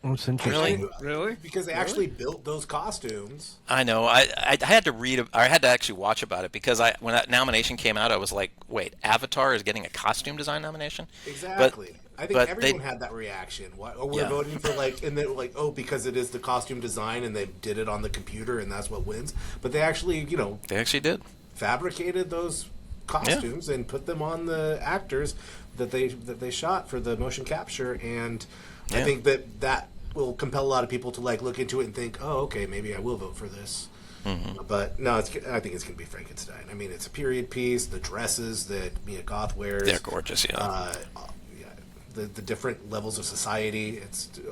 That's interesting. Really? Because they actually built those costumes. I know. I had to read. I had to actually watch about it because when that nomination came out, I was like, "Wait, Avatar is getting a costume design nomination?" Exactly. I think everyone they had that reaction. We're voting for and they're like, "Oh, because it is the costume design, and they did it on the computer, and that's what wins." But they actually, they actually did fabricated those costumes and put them on the actors that they shot for the motion capture, and I think that will compel a lot of people to look into it and think, oh, okay, maybe I will vote for this. Mm-hmm. But no, I think it's going to be Frankenstein. I mean, it's a period piece. The dresses that Mia Goth wears, they're gorgeous. Yeah, the different levels of society.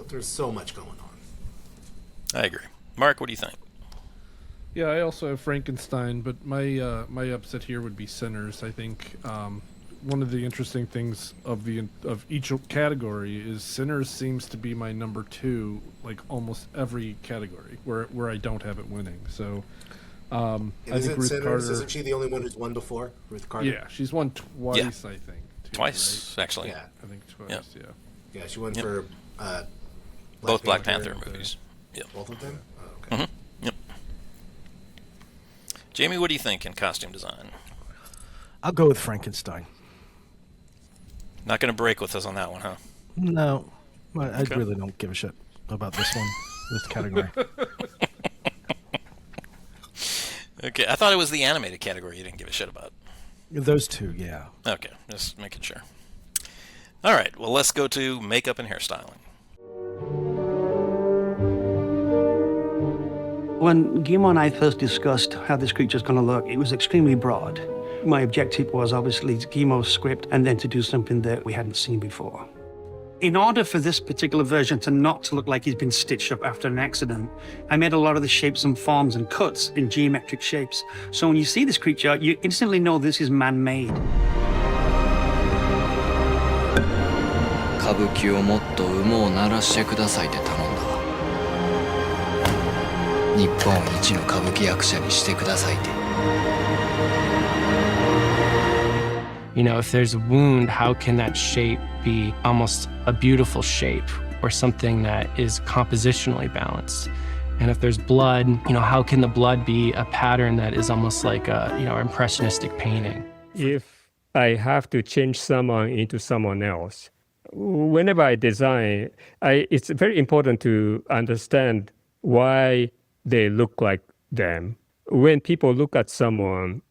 There's so much going on. I agree. Mark, what do you think? Yeah, I also have Frankenstein, but my my upset here would be Sinners. I think one of the interesting things of each category is Sinners seems to be my number 2, like almost every category where I don't have it winning. So I think Ruth Sinners, Carter. Isn't she the only one who's won before? Ruth Carter. Yeah, she's won twice, I think. Twice, right? actually. Yeah, I think twice. Yeah, she won for both Black Panther movies. Yep. Both of them. Oh, okay. Mm-hmm. Yep. Jamie, what do you think in costume design? I'll go with Frankenstein. Not going to break with us on that one, huh? No, I really don't give a shit about this one, this category. Okay, I thought it was the animated category you didn't give a shit about. Those two, yeah. Okay, just making sure. All right, well, let's go to makeup and hairstyling. When Guillermo and I first discussed how this creature's going to look, it was extremely broad. My objective was obviously Guillermo's script and then to do something that we hadn't seen before. In order for this particular version to not look like he's been stitched up after an accident, I made a lot of the shapes and forms and cuts in geometric shapes. So when you see this creature, you instantly know this is man-made. 歌舞伎をもっと馬を鳴らしてくださいって頼んだわ。日本一の歌舞伎役者にしてくださいって。If there's a wound, how can that shape be almost a beautiful shape or something that is compositionally balanced? And if there's blood, how can the blood be a pattern that is almost like a, impressionistic painting? If I have to change someone into someone else, whenever I design, it's very important to understand why they look like them. When people look at someone,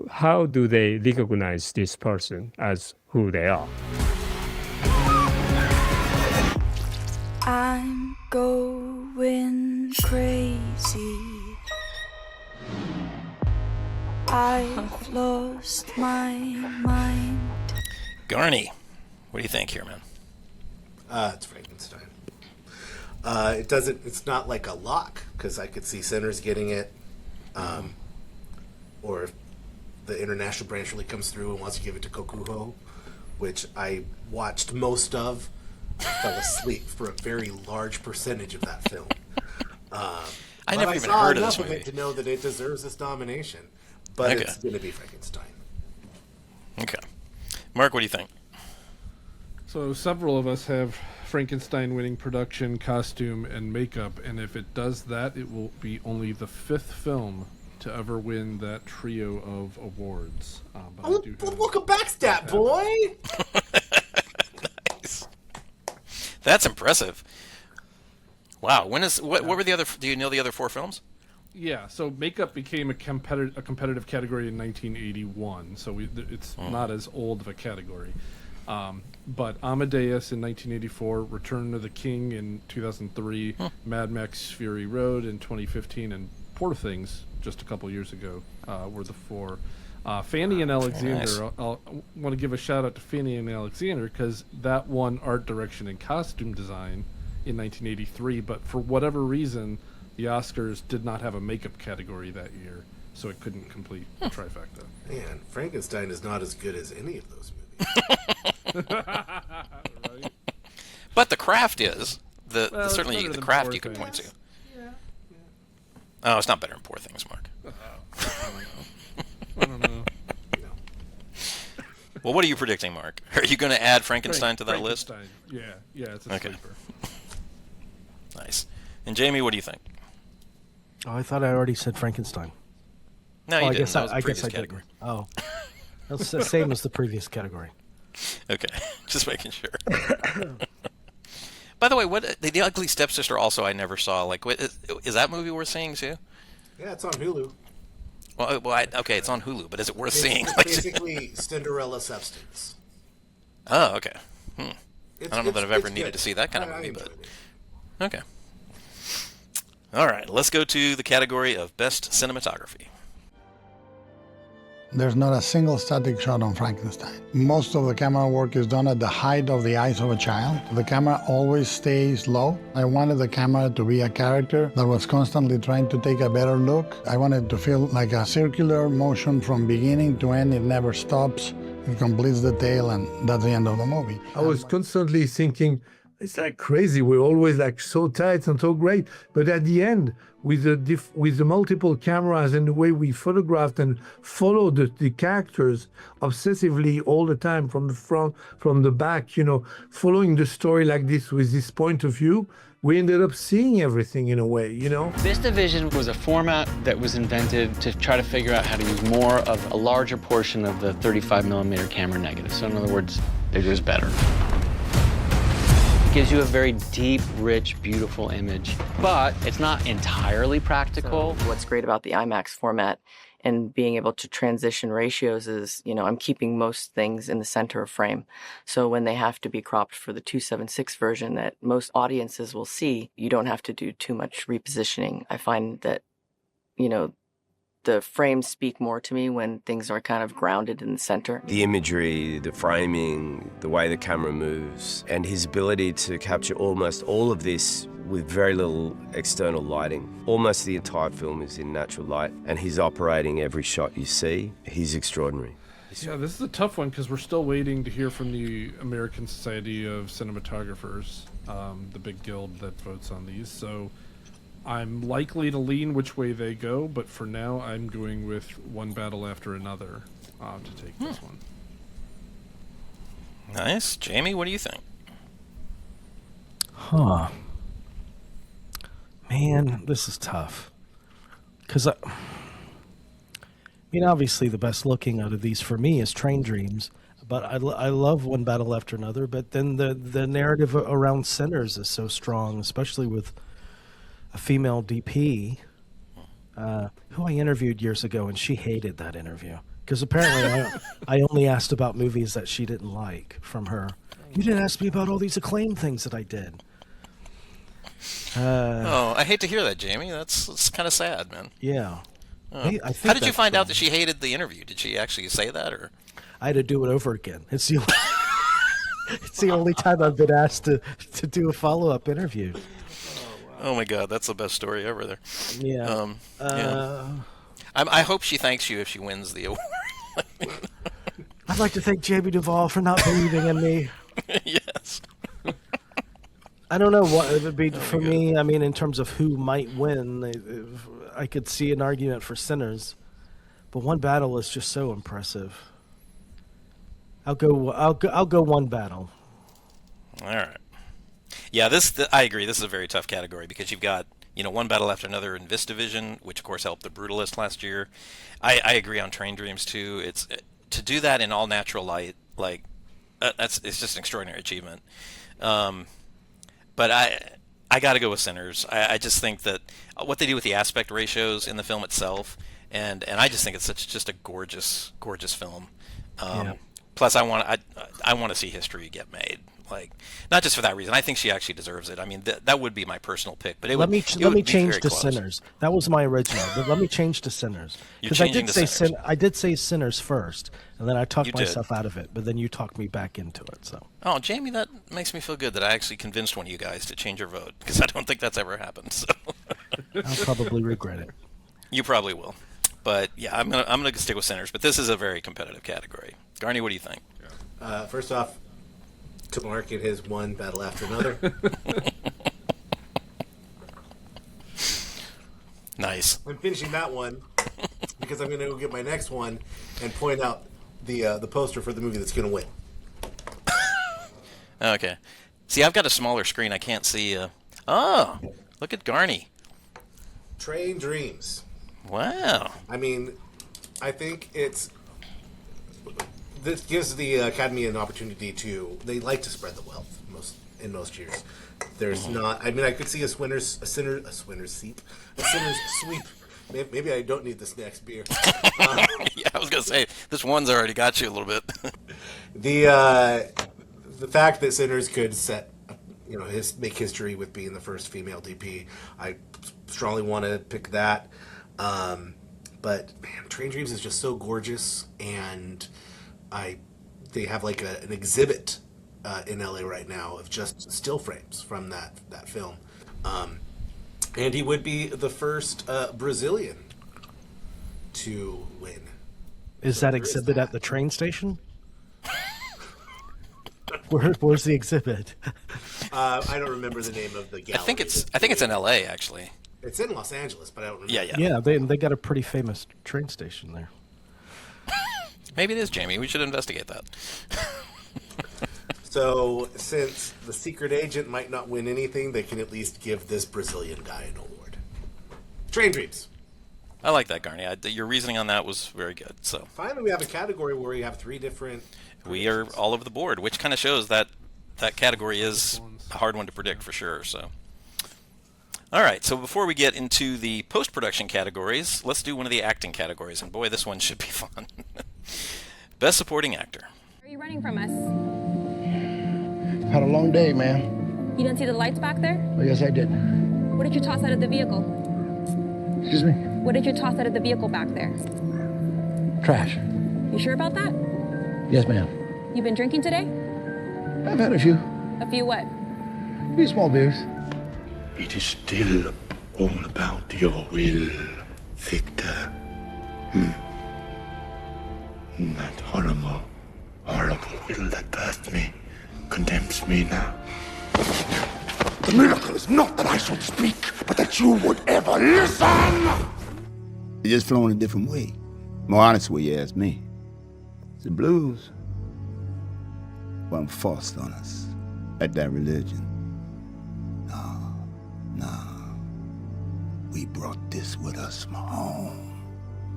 how do they recognize this person as who they are? I'm going crazy. I've lost my mind. Garney, what do you think here, man? It's Frankenstein. It doesn't. It's not like a lock because I could see Sinners getting it, or if the international branch really comes through and wants to give it to Kokuho, which I watched most of. I fell asleep for a very large percentage of that film. I never even heard of this movie. I saw enough of it to know that it deserves this nomination, but it's going to be Frankenstein. Okay, Mark, what do you think? So several of us have Frankenstein winning production, costume, and makeup, and if it does that, it will be only the 5th film to ever win that trio of awards. Look a backstat, boy! Nice. That's impressive. Wow. What were the other? Do you know the other 4 films? Yeah. So makeup became a competitive category in 1981. So it's not as old of a category. But Amadeus in 1984, Return of the King in 2003, Mad Max Fury Road in 2015, and Poor Things just a couple years ago were the 4. Fanny and Alexander, nice. I want to give a shout out to Fanny and Alexander because that won art direction and costume design in 1983, but for whatever reason, the Oscars did not have a makeup category that year, so it couldn't complete the trifecta. Man, Frankenstein is not as good as any of those movies. Right? But The Craft is. Well, certainly The Craft you could point to. Yeah. Oh, it's not better than Poor Things, Mark. I don't know. Well, what are you predicting, Mark? Are you going to add Frankenstein to that list? Yeah, it's a sleeper. Nice. And Jamie, what do you think? Oh, I thought I already said Frankenstein. No, you I didn't. guess That was the I guess previous I did. category. Oh, that's the same as the previous category. Okay, just making sure. By the way, what the Ugly Stepsister also I never saw. Like, is that movie worth seeing too? Yeah, it's on Hulu. Well, okay, it's on Hulu, but is it worth seeing? It's basically Cinderella substance. Oh, okay. I don't know that I've ever it's needed good. to see that kind of I movie, enjoyed but it. okay. All right, let's go to the category of Best Cinematography. There's not a single static shot on Frankenstein. Most of the camera work is done at the height of the eyes of a child. The camera always stays low. I wanted the camera to be a character that was constantly trying to take a better look. I wanted to feel like a circular motion from beginning to end. It never stops. It completes the tale, and that's the end of the movie. I was constantly thinking, it's like crazy. We're always like so tight and so great. But at the end, with the multiple cameras and the way we photographed and followed the characters obsessively all the time from the front, from the back, following the story like this with this point of view, we ended up seeing everything in a way, VistaVision was a format that was invented to try to figure out how to use more of a larger portion of the 35mm camera negative. So in other words, bigger is better. It gives you a very deep, rich, beautiful image, but it's not entirely practical. So what's great about the IMAX format and being able to transition ratios is, I'm keeping most things in the center of frame. So when they have to be cropped for the 276 version that most audiences will see, you don't have to do too much repositioning. I find that, the frames speak more to me when things are kind of grounded in the center. The imagery, the framing, the way the camera moves, and his ability to capture almost all of this with very little external lighting. Almost the entire film is in natural light, and he's operating every shot you see. He's extraordinary. Yeah, this is a tough one because we're still waiting to hear from the American Society of Cinematographers, the big guild that votes on these. So I'm likely to lean which way they go, but for now I'm going with One Battle After Another to take this one. Nice. Jamie, what do you think? Man, this is tough. Because, obviously the best looking out of these for me is Train Dreams, but I love One Battle After Another, but then the narrative around Sinners is so strong, especially with a female DP who I interviewed years ago, and she hated that interview because apparently I only asked about movies that she didn't like from her. You didn't ask me about all these acclaimed things that I did. I hate to hear that, Jamie. That's kind of sad, man. Yeah. I think how did you find out that she hated the interview? Did she actually say that, or? I had to do it over again. It's the It's the only time I've been asked to do a follow-up interview. Oh my God, that's the best story ever there. Yeah. I hope she thanks you if she wins the award. I'd like to thank Jamey Duvall for not believing in me. Yes. I don't know what it would be for me. I mean, in terms of who might win, I could see an argument for Sinners, but One Battle is just so impressive. I'll go One Battle. All right. Yeah, I agree. This is a very tough category because you've got One Battle After Another in this division, which of course helped The Brutalist last year. I agree on Train Dreams too. It's to do that in all natural light, like it's just an extraordinary achievement. But I got to go with Sinners. I just think that what they do with the aspect ratios in the film itself, and I just think it's just a gorgeous film. Plus, I want to see history get made. Like, not just for that reason. I think she actually deserves it. I mean, that would be my personal pick. But let me change to Sinners. That was my original. But let me change to Sinners because I did say Sinners first, and then I talked myself out of it. But then you talked me back into it. So. Oh, Jamey, that makes me feel good that I actually convinced one of you guys to change your vote because I don't think that's ever happened. So. I'll probably regret it. You probably will. But yeah, I'm gonna stick with Sinners. But this is a very competitive category. Garney, what do you think? First off, to Mark in his One Battle After Another. Nice. I'm finishing that one because I'm going to go get my next one and point out the poster for the movie that's going to win. Okay. See, I've got a smaller screen. I can't see. Oh, look at Garney. Train Dreams. Wow. I mean, I think this gives the Academy an opportunity they like to spread the wealth in most years. There's not. I mean, I could see a sinner's sweep. Maybe I don't need this next beer. Yeah, I was gonna say this one's already got you a little bit. The fact that Sinners could make history with being the first female DP, I strongly want to pick that. But man, Train Dreams is just so gorgeous, and they have like an exhibit in LA right now of just still frames from that film. And he would be the first Brazilian to win. Is that exhibit at the train station? Where's the exhibit? I don't remember the name of the gallery. I think it's in LA actually. It's in Los Angeles, but I don't remember. Yeah. Yeah, they got a pretty famous train station there. Maybe it is, Jamey. We should investigate that. So, since the secret agent might not win anything, they can at least give this Brazilian guy an award. Train Dreams. I like that, Garney. Your reasoning on that was very good. So finally, we have a category where we have three different. We are all over the board, which kind of shows that category is a hard one to predict for sure. So, all right. So before we get into the post-production categories, let's do one of the acting categories. And boy, this one should be fun. Best Supporting Actor. Are you running from us? Had a long day, man. You didn't see the lights back there? Oh, yes, I did. What did you toss out of the vehicle? Excuse me? What did you toss out of the vehicle back there? Trash. You sure about that? Yes, ma'am. You been drinking today? I've had a few. A few what? A few small beers. It is still all about your will, Victor. That horrible, horrible will that birthed me condemns me now. The miracle is not that I should speak, but that you would ever listen! It just flow in a different way. More honest way, you ask me. The blues weren't forced on us, like that religion. No. We brought this with us from home.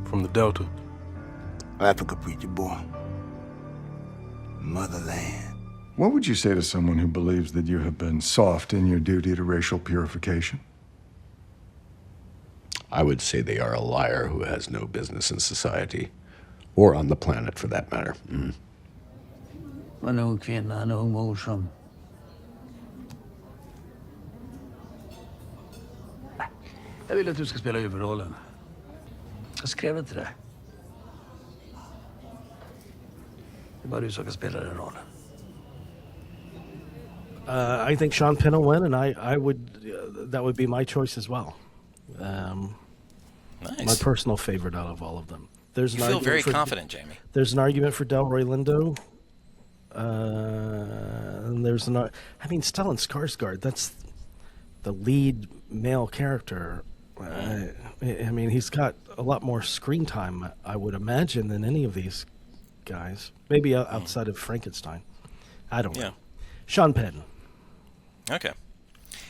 From the Delta? Africa, preacher boy. Motherland. What would you say to someone who believes that you have been soft in your duty to racial purification? I would say they are a liar who has no business in society, or on the planet for that matter. Vad nog kvinna, nog mor som... Jag vill att du ska spela huvudrollen. Jag skrev det till dig. Det är bara du som kan spela den rollen. I think Sean Penn will win, and I would that would be my choice as well. Nice. My personal favorite out of all of them. There's You an feel argument very for- confident, Jamey. There's an argument for Delroy Lindo. And there's an. I mean, Stellan Skarsgård. That's the lead male character. I mean, he's got a lot more screen time, I would imagine, than any of these guys. Maybe outside of Frankenstein. I don't know. Sean Penn. Okay.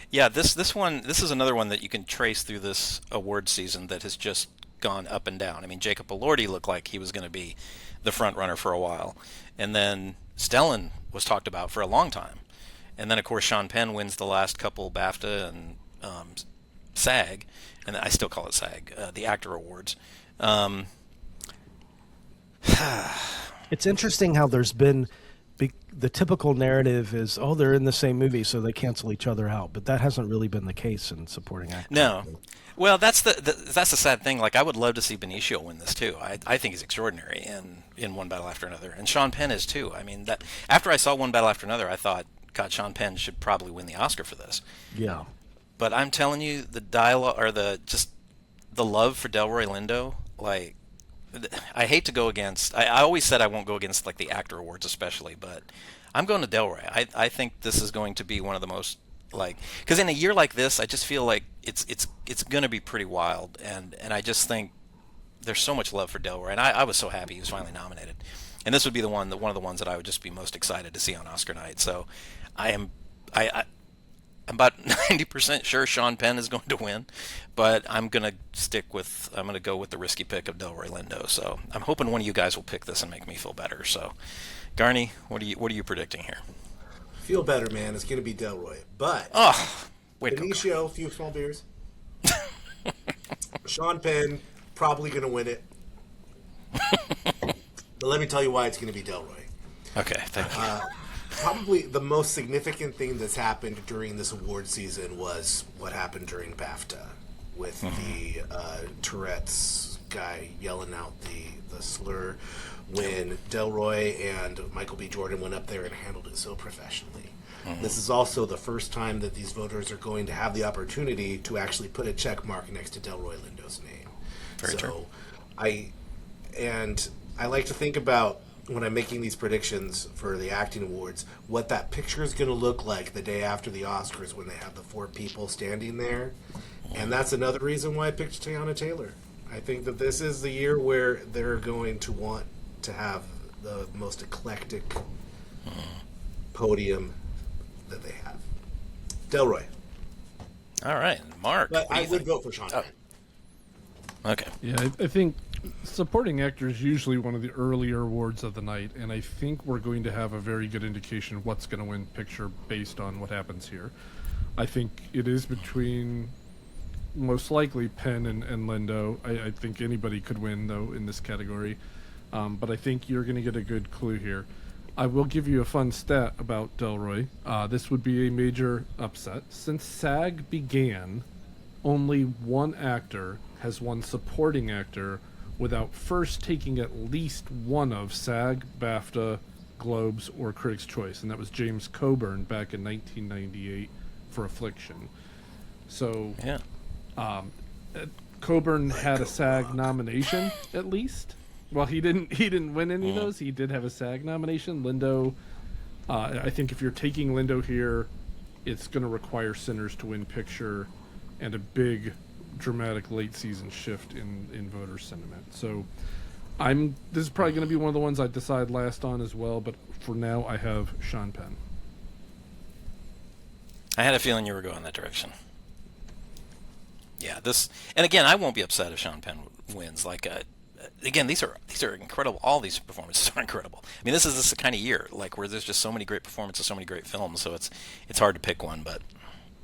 Yeah, this is another one that you can trace through this award season that has just gone up and down. I mean, Jacob Elordi looked like he was going to be the front runner for a while, and then Stellan was talked about for a long time, and then of course Sean Penn wins the last couple BAFTA and SAG, and I still call it SAG, the actor awards. It's interesting how there's been the typical narrative is, oh, they're in the same movie, so they cancel each other out. But that hasn't really been the case in supporting actors. No. Well, that's the sad thing. Like, I would love to see Benicio win this too. I think he's extraordinary in One Battle After Another, and Sean Penn is too. I mean, that after I saw One Battle After Another, I thought, God, Sean Penn should probably win the Oscar for this. Yeah. But I'm telling you, the dialogue or the love for Delroy Lindo, like, I hate to go against. I always said I won't go against like the actor awards, especially, but I'm going to Delroy. I think this is going to be one of the most, like, because in a year like this, I just feel like it's going to be pretty wild, and I just think there's so much love for Delroy, and I was so happy he was finally nominated, and this would be one of the ones that I would just be most excited to see on Oscar night. So I'm about 90% sure Sean Penn is going to win, but I'm going to go with the risky pick of Delroy Lindo. So I'm hoping one of you guys will pick this and make me feel better. So, Garney, what are you predicting here? Feel better, man. It's going to be Delroy. But Benicio, a few small beers. Sean Penn, probably going to win it. But let me tell you why it's going to be Delroy. Okay, thank you. Probably the most significant thing that's happened during this award season was what happened during BAFTA with the Tourette's guy yelling out the slur when Delroy and Michael B. Jordan went up there and handled it so professionally. This is also the first time that these voters are going to have the opportunity to actually put a check mark next to Delroy Lindo's name. Very true. I like to think about, when I'm making these predictions for the acting awards, what that picture is going to look like the day after the Oscars when they have the 4 people standing there. And that's another reason why I picked Teyana Taylor. I think that this is the year where they're going to want to have the most eclectic podium that they have. Delroy. All right, Mark. But I would vote for Sean Penn. Okay. Yeah, I think supporting actor is usually one of the earlier awards of the night, and I think we're going to have a very good indication of what's going to win picture based on what happens here. I think it is between most likely Penn and Lindo. I think anybody could win, though, in this category, but I think you're going to get a good clue here. I will give you a fun stat about Delroy. This would be a major upset. Since SAG began, only one actor has won supporting actor without first taking at least one of SAG, BAFTA, Globes, or Critics' Choice, and that was James Coburn back in 1998 for Affliction. So, Coburn had a SAG nomination at least. Well, he didn't win any of those. He did have a SAG nomination. Lindo, I think if you're taking Lindo here, it's going to require Sinners to win picture and a big dramatic late season shift in voter sentiment. So this is probably going to be one of the ones I decide last on as well, but for now I have Sean Penn. I had a feeling you were going that direction. Yeah, and again, I won't be upset if Sean Penn wins. Like, again, these are incredible. All these performances are incredible. I mean, this is the kind of year like where there's just so many great performances, so many great films. So it's hard to pick one, but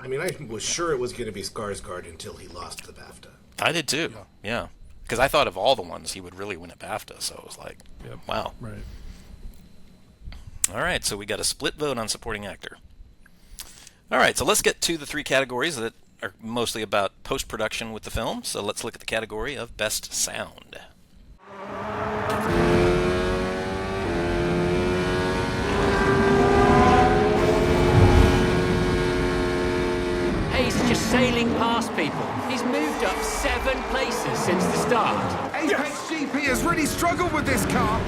I mean, I was sure it was going to be Skarsgård until he lost the BAFTA. I did too. Yeah, because I thought of all the ones he would really win at BAFTA. So it was like, wow. Right. All right, so we got a split vote on supporting actor. All right, so let's get to the 3 categories that are mostly about post-production with the film. So let's look at the category of Best Sound. sailing past people. He's moved up 7 places since the start. Apex GP has really struggled with this car.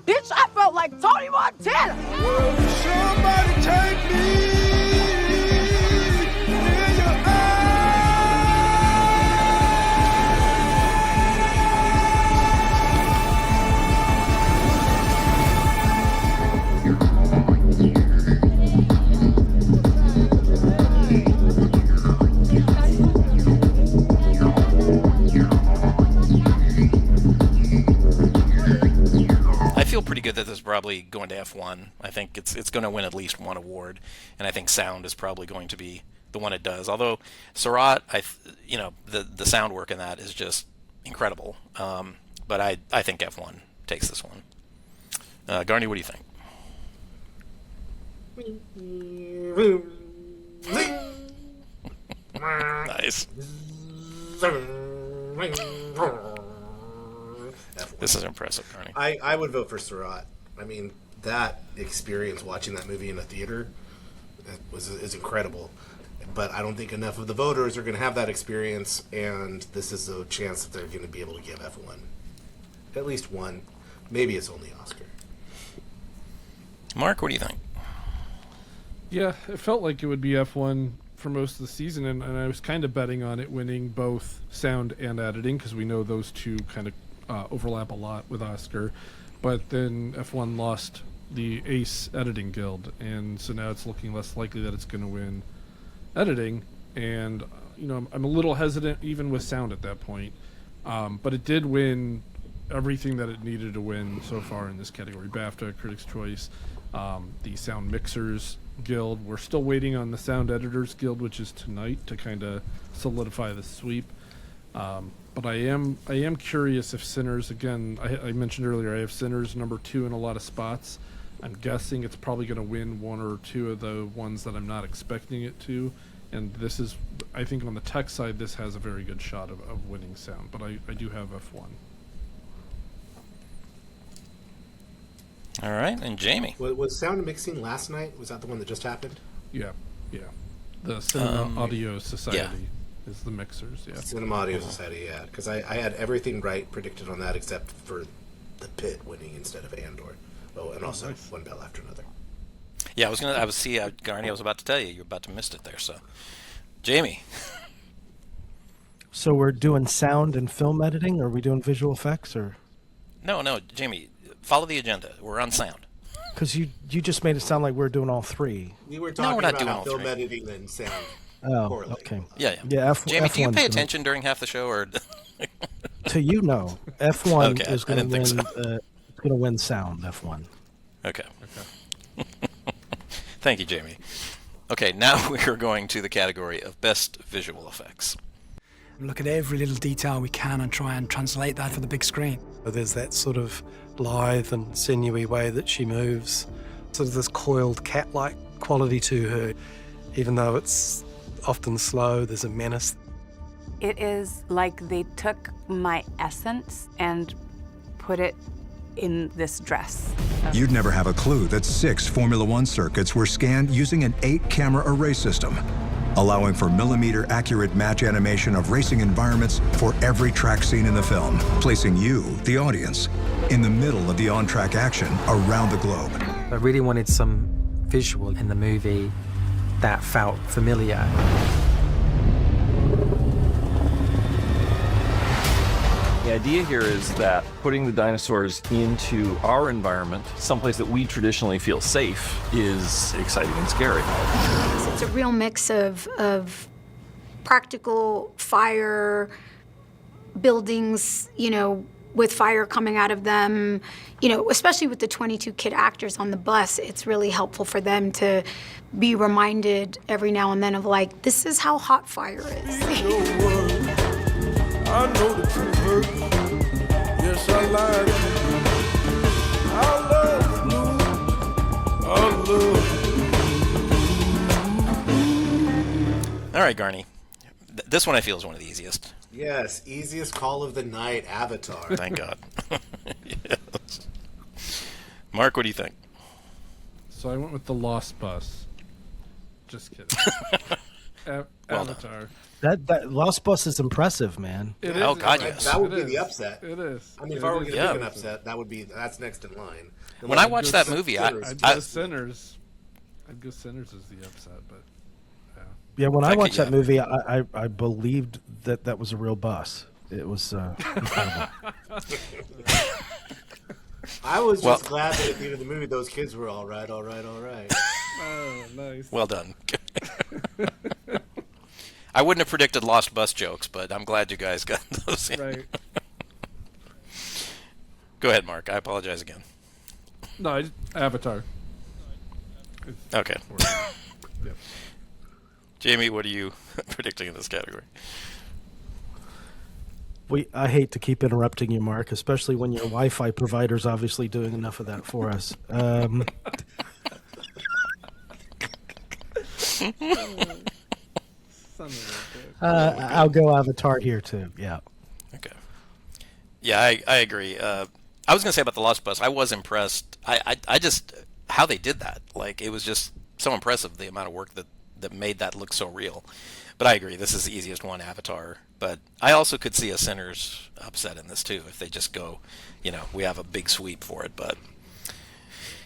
Bitch, I felt like Tony Montana! Somebody take me! I feel pretty good that this is probably going to F1. I think it's going to win at least one award, and I think sound is probably going to be the one it does. Although Surratt, the sound work in that is just incredible. But I think F1 takes this one. Garney, what do you think? Nice. This is impressive, Garney. I would vote for Surratt. I mean, that experience watching that movie in a theater is incredible. But I don't think enough of the voters are going to have that experience, and this is a chance that they're going to be able to give F1 at least one. Maybe it's only Oscar. Mark, what do you think? Yeah, it felt like it would be F1 for most of the season, and I was kind of betting on it winning both sound and editing, because we know those two kind of overlap a lot with Oscar. But then F1 lost the Ace Editing Guild, and so now it's looking less likely that it's going to win editing. And I'm a little hesitant even with sound at that point, but it did win everything that it needed to win so far in this category: BAFTA, Critics' Choice, the Sound Mixers Guild. We're still waiting on the Sound Editors Guild, which is tonight, to kind of solidify the sweep. But I am curious if Sinners, again, I mentioned earlier, I have Sinners number 2 in a lot of spots. I'm guessing it's probably going to win one or two of the ones that I'm not expecting it to. And this is, I think on the tech side, this has a very good shot of winning sound. But I do have F1. All right, and Jamie. Was sound mixing last night? Was that the one that just happened? Yeah. The Cinema Audio Society is the mixers, yeah. Cinema Audio Society, yeah. Because I had everything right predicted on that except for the Pit winning instead of Andor. Oh, and also one bell after another. Yeah, Garney, I was about to tell you. You're about to miss it there, so. Jamie. So we're doing sound and film editing, or are we doing visual effects, or? No, Jamie, follow the agenda. We're on sound. Because you just made it sound like we're doing all three. We were talking about film editing and sound. Oh, correlate. okay. Yeah. Jamie, Jamie, do you pay attention during half the show, or? To no. F1 okay, is going to win. It's going to win sound. F1. Okay. Thank you, Jamie. Okay, now we are going to the category of best visual effects. Look at every little detail we can and try and translate that for the big screen. There's that sort of lithe and sinewy way that she moves, sort of this coiled cat-like quality to her. Even though it's often slow, there's a menace. It is like they took my essence and put it in this dress. You'd never have a clue that 6 Formula One circuits were scanned using an 8-camera array system, allowing for millimeter-accurate match animation of racing environments for every track scene in the film, placing you, the audience, in the middle of the on-track action around the globe. I really wanted some visual in the movie that felt familiar. The idea here is that putting the dinosaurs into our environment, someplace that we traditionally feel safe, is exciting and scary. It's a real mix of practical fire, buildings, with fire coming out of them, especially with the 22 kid actors on the bus. It's really helpful for them to be reminded every now and then of this is how hot fire is. I know the truth hurts. Yes, I lied. I love blue. All right, Garney. This one I feel is one of the easiest. Yes, easiest call of the night, Avatar. Thank God. Yes. Mark, what do you think? So I went with the Lost Bus. Just kidding. Avatar. That Lost Bus is impressive, man. Oh God, yes. That would be the upset. It is. I mean, if I were going to pick an upset, that's next in line. When I watched that movie, I'd go Sinners. I'd go Sinners as the upset, but yeah. When I watched that movie, I believed that was a real bus. It was incredible. I was just glad that at the end of the movie, those kids were all right. Oh, nice. Well done. I wouldn't have predicted Lost Bus jokes, but I'm glad you guys got those in. Right. Go ahead, Mark. I apologize again. No, Avatar. Okay. Yeah. Jamie, what are you predicting in this category? I hate to keep interrupting you, Mark, especially when your Wi-Fi provider's obviously doing enough of that for us. I'll go Avatar here too. Yeah. Okay. Yeah, I agree. I was going to say about the Lost Bus, I was impressed. I just how they did that. Like, it was just so impressive, the amount of work that made that look so real. But I agree, this is the easiest one, Avatar. But I also could see a Sinners upset in this too, if they just go, we have a big sweep for it. But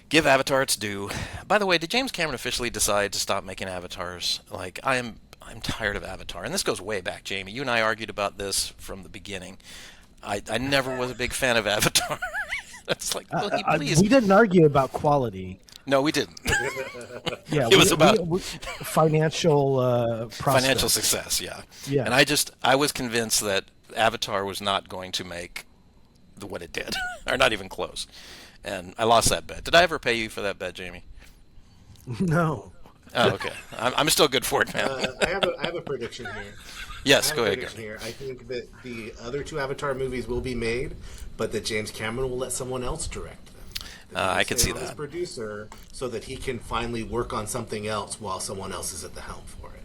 give Avatar its due. By the way, did James Cameron officially decide to stop making Avatars? Like, I'm tired of Avatar. And this goes way back, Jamie. You and I argued about this from the beginning. I never was a big fan of Avatar. It's like, please. We didn't argue about quality. No, we didn't. Yeah, it was about financial financial success. Yeah. Yeah. And I was convinced that Avatar was not going to make what it did, or not even close. And I lost that bet. Did I ever pay you for that bet, Jamie? No. Oh, okay. I'm still good for it, man. I have a prediction here. Yes, go ahead, Garney. I think that the other two Avatar movies will be made, but that James Cameron will let someone else direct them. I could see As that. producer, so that he can finally work on something else while someone else is at the helm for it.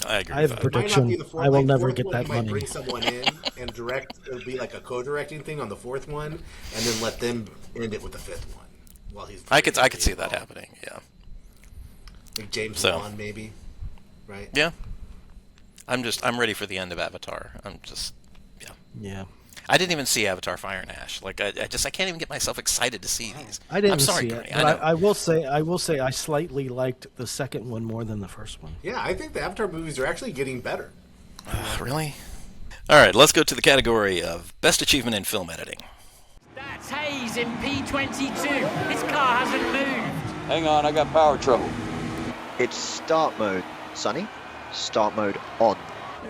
I agree. I have a prediction. I will never get that money. He might bring someone in and direct. It'll be like a co-directing thing on the fourth one, and then let them end it with the fifth one. While he's I could see that happening. Yeah. Like James Wan, maybe. Right. Yeah. I'm ready for the end of Avatar. Yeah. I didn't even see Avatar: Fire and Ash. Like, I can't even get myself excited to see these. I didn't I'm sorry, see Garney. it. But I will say I slightly liked the second one more than the first one. Yeah, I think the Avatar movies are actually getting better. Really? All right, let's go to the category of Best Achievement in Film Editing. That's Hayes in P22. His car hasn't moved. Hang on, I got power trouble. It's start mode, Sonny. Start mode on.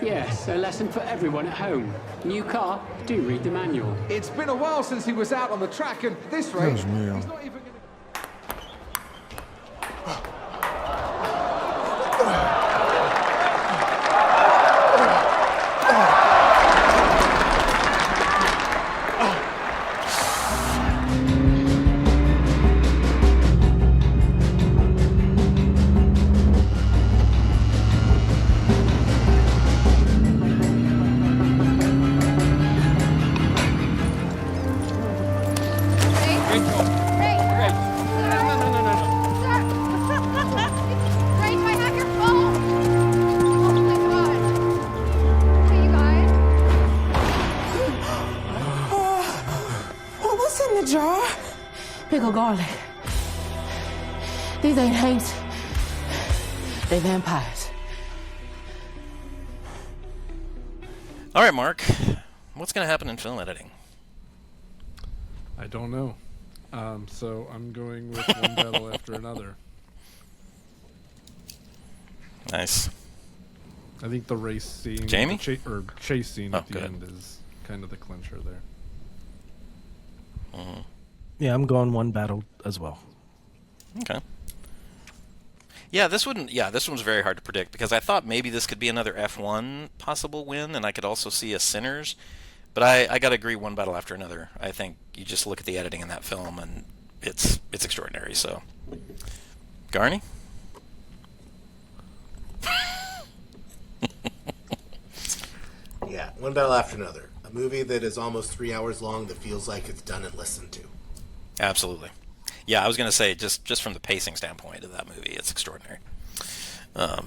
Yes, a lesson for everyone at home. New car, do read the manual. It's been a while since he was out on the track, and this rate, he's not even going to... Pickled garlic. These ain't hates. They vampires. All right, Mark. What's going to happen in film editing? I don't know. So I'm going with one battle after another. Nice. I think the race scene, Jamie? Chase scene at the good. end is kind of the clincher there. Mm-hmm. Yeah, I'm going one battle as well. Okay. Yeah, this one's very hard to predict because I thought maybe this could be another F1 possible win, and I could also see a Sinners. But I got to agree, one battle after another. I think you just look at the editing in that film, and it's extraordinary. So, Garney? Yeah, one battle after another. A movie that is almost 3 hours long that feels like it's done and listened to. Absolutely. Yeah, I was going to say, just from the pacing standpoint of that movie, it's extraordinary. All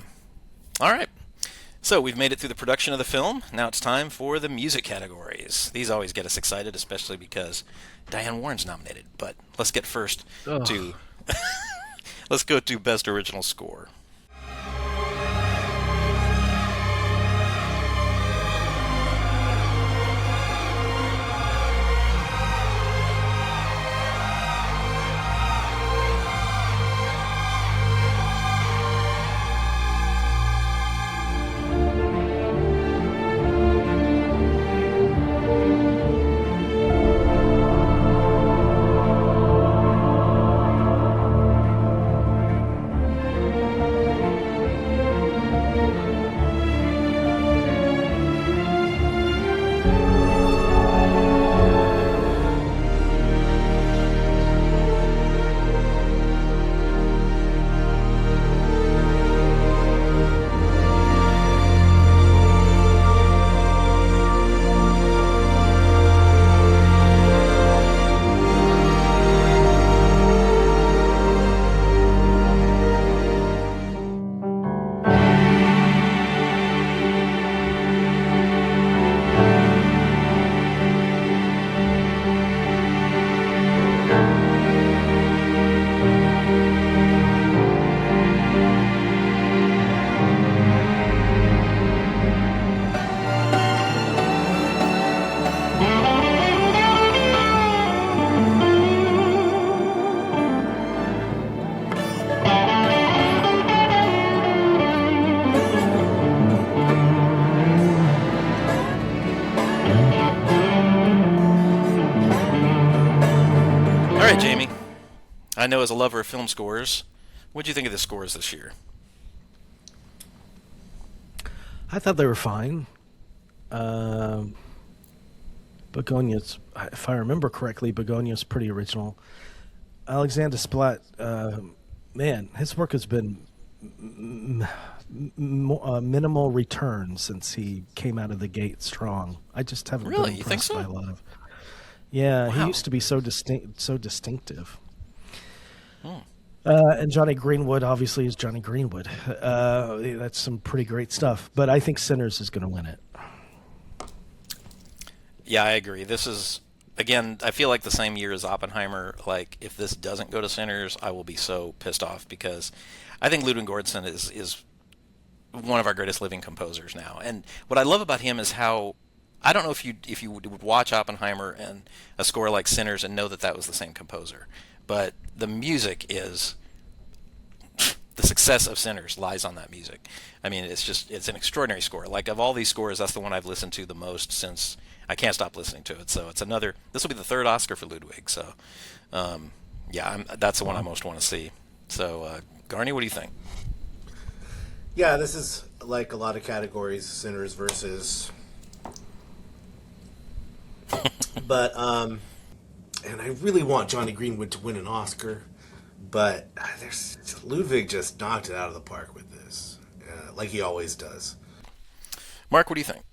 right. So we've made it through the production of the film. Now it's time for the music categories. These always get us excited, especially because Diane Warren's nominated. But let's get first to... let's go to Best Original Score. Jamey, I know as a lover of film scores, what do you think of the scores this year? I thought they were fine. Begonia's, if I remember correctly, Begonia's pretty original. Alexander Splat, man, his work has been minimal return since he came out of the gate strong. I just haven't been You think impressed so? by a lot of. Yeah, Wow. he used to be so distinctive. And Johnny Greenwood obviously is Johnny Greenwood. That's some pretty great stuff. But I think Sinners is going to win it. Yeah, I agree. This is, again, I feel like the same year as Oppenheimer. Like, if this doesn't go to Sinners, I will be so pissed off because I think Ludwig Göransson is one of our greatest living composers now. And what I love about him is how, I don't know if you would watch Oppenheimer and a score like Sinners and know that that was the same composer, but the music is, the success of Sinners lies on that music. I mean, it's an extraordinary score. Like, of all these scores, that's the one I've listened to the most since I can't stop listening to it. So it's another, this will be the third Oscar for Ludwig. So, that's the one I most want to see. So, Garney, what do you think? Yeah, this is like a lot of categories, Sinners versus... But, and I really want Johnny Greenwood to win an Oscar, but Ludwig just knocked it out of the park with this, like he always does. Mark, what do you think?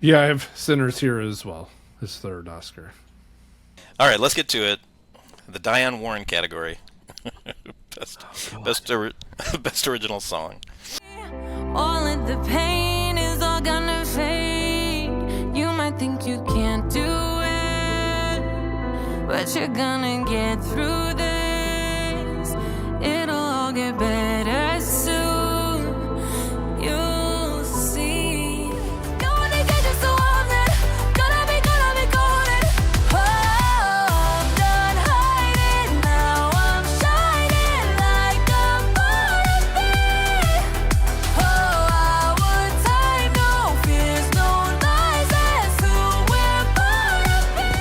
Yeah, I have Sinners here as well, his third Oscar. All right, let's get to it. The Diane Warren category. Best original song. All of the pain is all gonna fade. You might think you can't do it, but you're gonna get through this. It'll all get better soon. You'll see. Gonna get you so warm that gonna be golden. Oh, I'm done hiding now. I'm shining like a butterfly. Oh, our time, no fears, no lies. That's who we're born to be.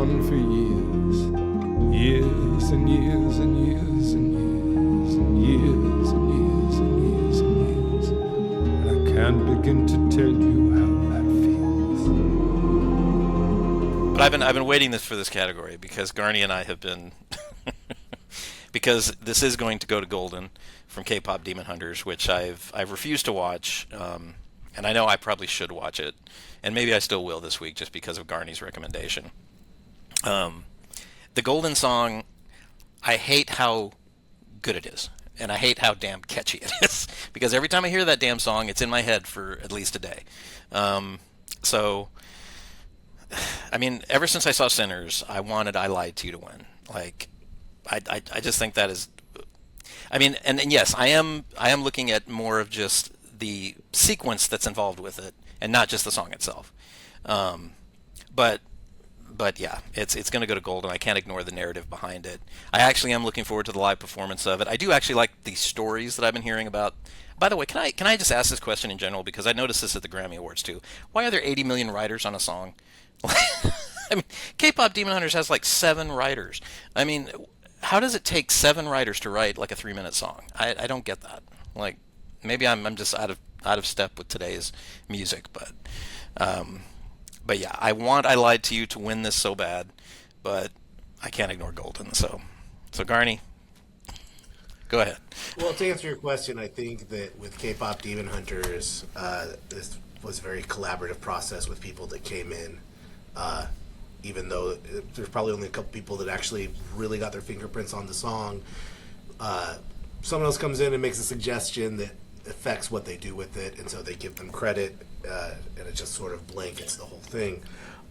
on for years. Years and years and years and years and years and years and years and years. And I can't begin to tell you how that feels. But I've been waiting for this category because Garney and I have been because this is going to go to Golden from K-pop Demon Hunters, which I've refused to watch, and I know I probably should watch it, and maybe I still will this week just because of Garney's recommendation. The Golden song, I hate how good it is, and I hate how damn catchy it is, because every time I hear that damn song, it's in my head for at least a day. So, I mean, ever since I saw Sinners, I wanted I Lied to You to win. Like, I just think that is, I mean, and yes, I am looking at more of just the sequence that's involved with it, and not just the song itself. But yeah, it's going to go to Golden. I can't ignore the narrative behind it. I actually am looking forward to the live performance of it. I do actually like the stories that I've been hearing about. By the way, can I just ask this question in general, because I noticed this at the Grammy Awards too? Why are there 80 million writers on a song? I mean, K-pop Demon Hunters has like 7 writers. I mean, how does it take 7 writers to write like a 3-minute song? I don't get that. Like, maybe I'm just out of step with today's music, but yeah, I want I Lied to You to win this so bad, but I can't ignore Golden. So Garney, go ahead. Well, to answer your question, I think that with K-pop Demon Hunters, this was a very collaborative process with people that came in, even though there's probably only a couple people that actually really got their fingerprints on the song. Someone else comes in and makes a suggestion that affects what they do with it, and so they give them credit, and it just sort of blankets the whole thing.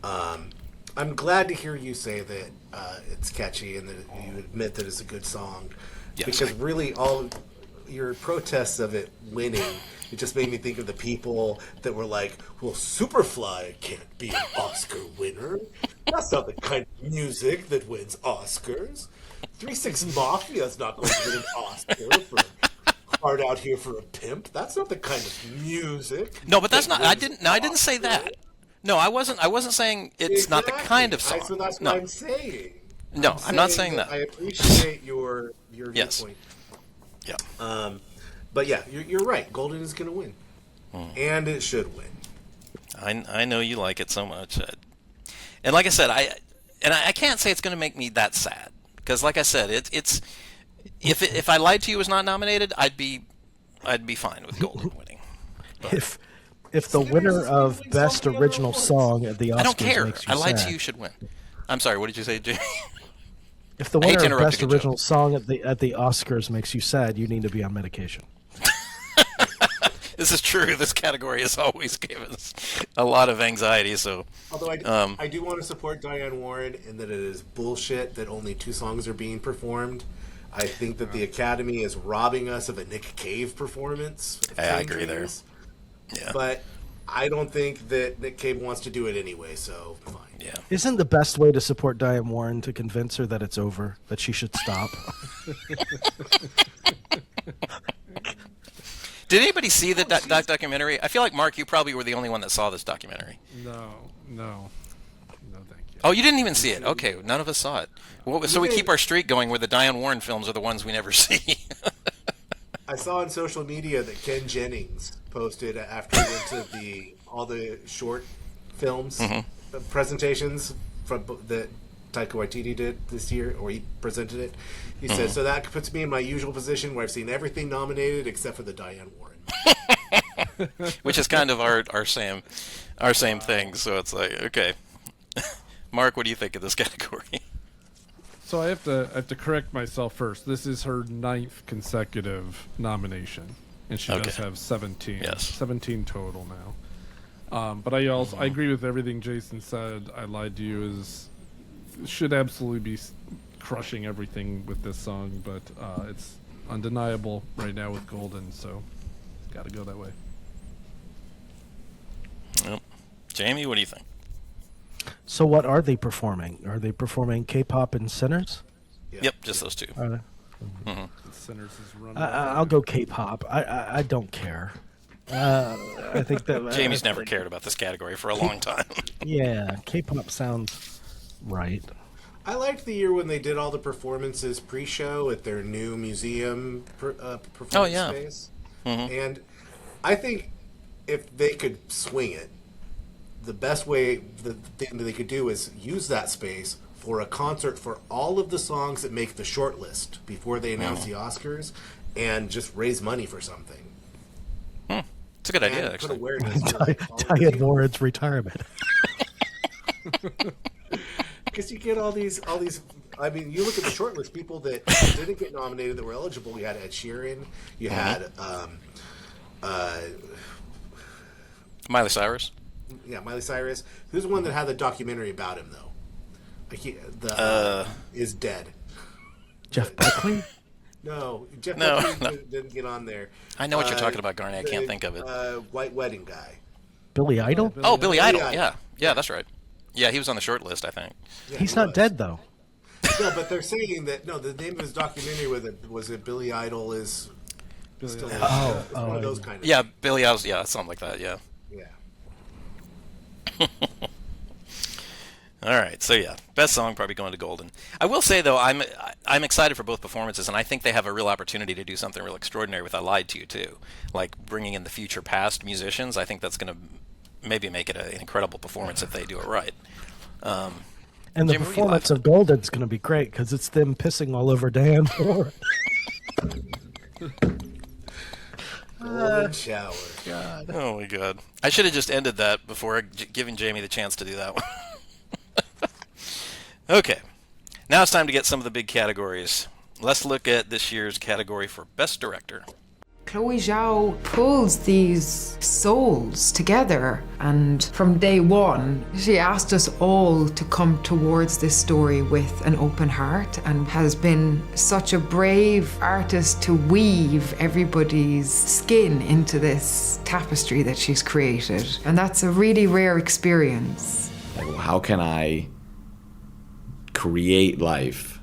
I'm glad to hear you say that it's catchy and that you admit that it's a good song, because really all your protests of it winning, it just made me think of the people that were like, well, Superfly can't be an Oscar winner. That's not the kind of music that wins Oscars. 3 6 Mafia's not going to win an Oscar for Hard Out Here for a Pimp. That's not the kind of music. No, but that's not. I didn't say that. No, I wasn't saying it's not the kind of song. So that's what I'm saying. No, I'm not saying that. I appreciate your viewpoint. Yeah. But yeah, you're right. Golden is going to win, and it should win. I know you like it so much, and like I said, I can't say it's going to make me that sad, because like I said, it's if I Lied to You was not nominated, I'd be fine with Golden winning. But if the winner of Best Original Song at the Oscars I don't care. makes you I Lied sad. to You should win. I'm sorry. What did you say, Jamey? If the winner of Best Original Song at the Oscars makes you sad, you need to be on medication. This is true. This category has always given us a lot of anxiety. So, although I do want to support Diane Warren in that it is bullshit that only 2 songs are being performed. I think that the Academy is robbing us of a Nick Cave performance. I agree there. Yeah. But I don't think that Nick Cave wants to do it anyway, so fine. Yeah. Isn't the best way to support Diane Warren to convince her that it's over, that she should stop? Did anybody see the documentary? I feel like, Mark, you probably were the only one that saw this documentary. No, thank you. Oh, you didn't even see it. Okay, none of us saw it. Well, so we keep our streak going where the Diane Warren films are the ones we never see. I saw on social media that Ken Jennings posted after he went to all the short films presentations that Taika Waititi did this year, or he presented it. He said, so that puts me in my usual position where I've seen everything nominated except for the Diane Warren. Which is kind of our same thing. So it's like, okay. Mark, what do you think of this category? So I have to correct myself first. This is her 9th consecutive nomination, and she does have 17. Yes. 17 total now. But I agree with everything Jason said. I Lied to You should absolutely be crushing everything with this song, but it's undeniable right now with Golden, so got to go that way. Yep. Jamey, what do you think? So what are they performing? Are they performing K-pop and Sinners? Yep, just those 2. Sinners is running. I'll go K-pop. I don't care. I think that Jamie's never cared about this category for a long time. Yeah, K-pop sounds Right. I liked the year when they did all the performances pre-show at their new museum performance space. Mm-hmm. And I think if they could swing it, the best way, the thing that they could do is use that space for a concert for all of the songs that make the short list before they announce the Oscars, and just raise money for something. It's a good idea, actually. Diane Warren's retirement. Because you get all these. I mean, you look at the short list, people that didn't get nominated that were eligible. You had Ed Sheeran. You had Miley Cyrus. Yeah, Miley Cyrus. Who's the one that had the documentary about him, though? Is dead. Jeff Buckley? No, Jeff Buckley didn't get on there. I know what you're talking about, Garney. I can't think of it. White Wedding guy. Billy Idol? Billy Idol. Yeah, that's right. Yeah, he was on the short list, I think. Yeah, He's not dead, though. No, but they're saying that the name of his documentary was it Billy Idol is still one of those kind of. Yeah, Billy Idol. Yeah, something like that. Yeah. Yeah. All right, so yeah, best song probably going to Golden. I will say though, I'm excited for both performances, and I think they have a real opportunity to do something real extraordinary with "I Lied to You" too, like bringing in the future past musicians. I think that's going to maybe make it an incredible performance if they do it right. And the performance of Golden's going to be great because it's them pissing all over Diane Warren. Golden shower. God. Oh my God! I should have just ended that before giving Jamie the chance to do that one. Okay, now it's time to get some of the big categories. Let's look at this year's category for Best Director. Chloe Zhao pulls these souls together, and from day one, she asked us all to come towards this story with an open heart, and has been such a brave artist to weave everybody's skin into this tapestry that she's created. And that's a really rare experience. Like, well, how can I create life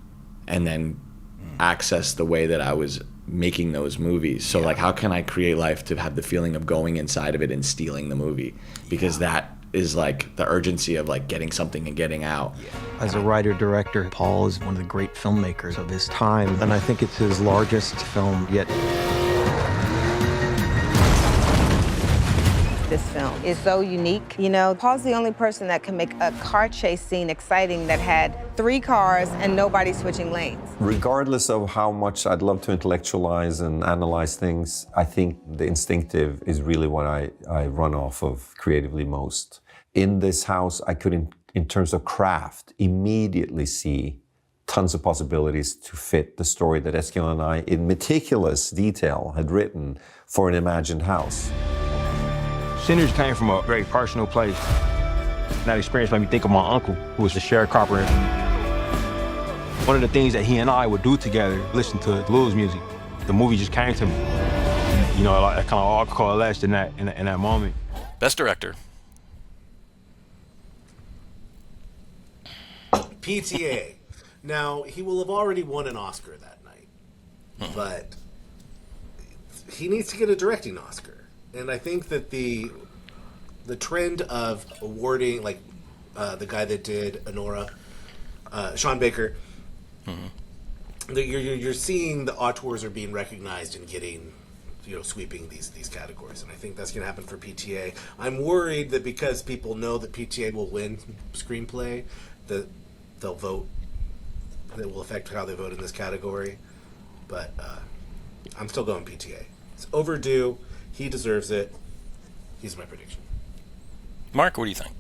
and then access the way that I was making those movies? So like, how can I create life to have the feeling of going inside of it and stealing the movie? Because that is like the urgency of like getting something and getting out. As a writer-director, Paul is one of the great filmmakers of his time, and I think it's his largest film yet. This film is so unique. You know, Paul's the only person that can make a car chase scene exciting that had 3 cars and nobody switching lanes. Regardless of how much I'd love to intellectualize and analyze things, I think the instinctive is really what I run off of creatively most. In this house, I could, in terms of craft, immediately see tons of possibilities to fit the story that Eskil and I, in meticulous detail, had written for an imagined house. Sinners came from a very personal place. That experience made me think of my uncle, who was a sharecropper. One of the things that he and I would do together, listen to blues music. The movie just came to me. You know, like, kind of all coalesced in that moment. Best Director. PTA. Now, he will have already won an Oscar that night, but he needs to get a directing Oscar. And I think that the trend of awarding, like the guy that did Honora, Sean Baker, you're seeing the auteurs are being recognized and getting, sweeping these categories. And I think that's going to happen for PTA. I'm worried that because people know that PTA will win screenplay, that they'll vote. That will affect how they vote in this category. But I'm still going PTA. It's overdue. He deserves it. He's my prediction. Mark, what do you think?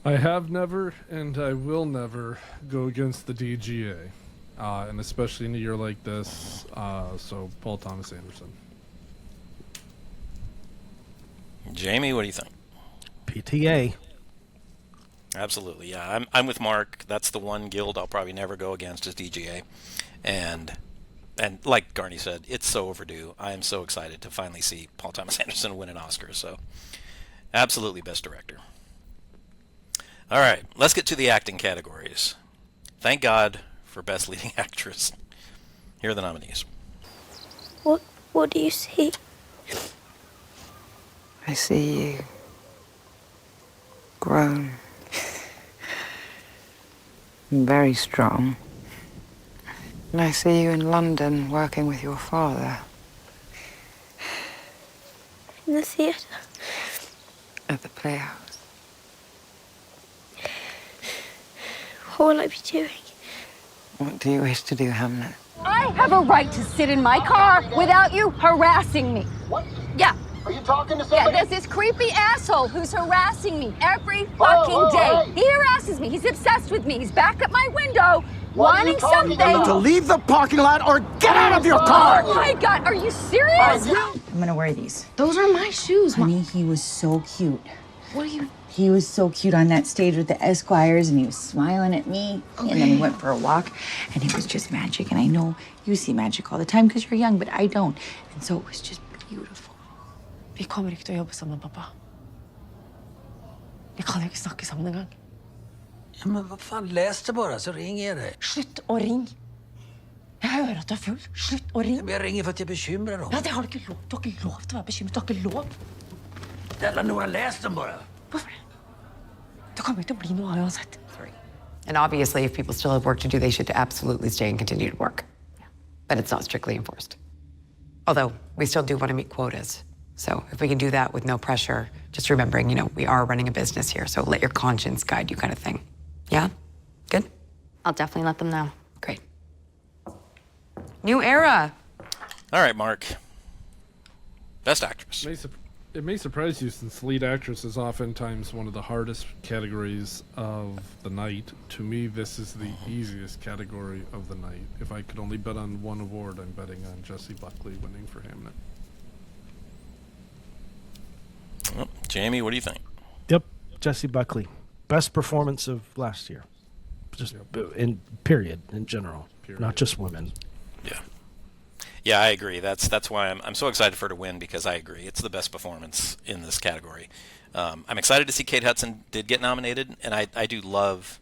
I have never and I will never go against the DGA, and especially in a year like this. So Paul Thomas Anderson. Jamie, what do you think? PTA. Absolutely, yeah. I'm with Mark. That's the one guild I'll probably never go against is DGA, and like Garney said, it's so overdue. I am so excited to finally see Paul Thomas Anderson win an Oscar. So, absolutely Best Director. All right, let's get to the acting categories. Thank God for Best Leading Actress. Here are the nominees. What do you see? I see you grown Very strong. And I see you in London working with your father. In the theatre. At the Playhouse. What will I be doing? What do you wish to do, Hamlet? I have a right to sit in my car without you harassing me. What? Yeah. Are you talking to somebody? Yeah, there's this creepy asshole who's harassing me every fucking day. Hey. He harasses me. He's obsessed with me. He's back at my window wanting something. You need to leave the parking lot or get out of your car! Oh my God, are you serious? I'm gonna wear these. Those are my shoes. Honey, he was so cute. What are you... He was so cute on that stage with the Esquires, and he was smiling at me. Okay. And then we went for a walk, and it was just magic. And I know you see magic all the time because you're young, but I don't. And so it was just beautiful. Vi kommer ikke til å jobbe sammen, pappa. Vi kan jo ikke snakke sammen engang. Ja, men vad fan, läs det bara så ringer jag dig. Slutt å ringe. Jeg hører at du er full. Slutt å ringe. Men jag ringer för att jag är bekymrad om. Ja, det har du ikke lov. Du har ikke lov til å være bekymret. Du har ikke lov. Snälla Nora, läs den bara. Hvorfor det? Det kommer ikke til å bli noe av uansett. And obviously, if people still have work to do, they should absolutely stay and continue to work. But it's not strictly enforced. Although, we still do want to meet quotas. So if we can do that with no pressure, just remembering, we are running a business here, so let your conscience guide you kind of thing. Yeah? Good? I'll definitely let them know. Great. New era. All right, Mark. Best actress. It may surprise you, since lead actress is oftentimes one of the hardest categories of the night. To me, this is the easiest category of the night. If I could only bet on one award, I'm betting on Jessie Buckley winning for Hamnet. Well, Jamey, what do you think? Yep, Jessie Buckley. Best performance of last year. Just in general. Not just women. Yeah. Yeah, I agree. That's why I'm so excited for her to win, because I agree. It's the best performance in this category. I'm excited to see Kate Hudson did get nominated, and I do love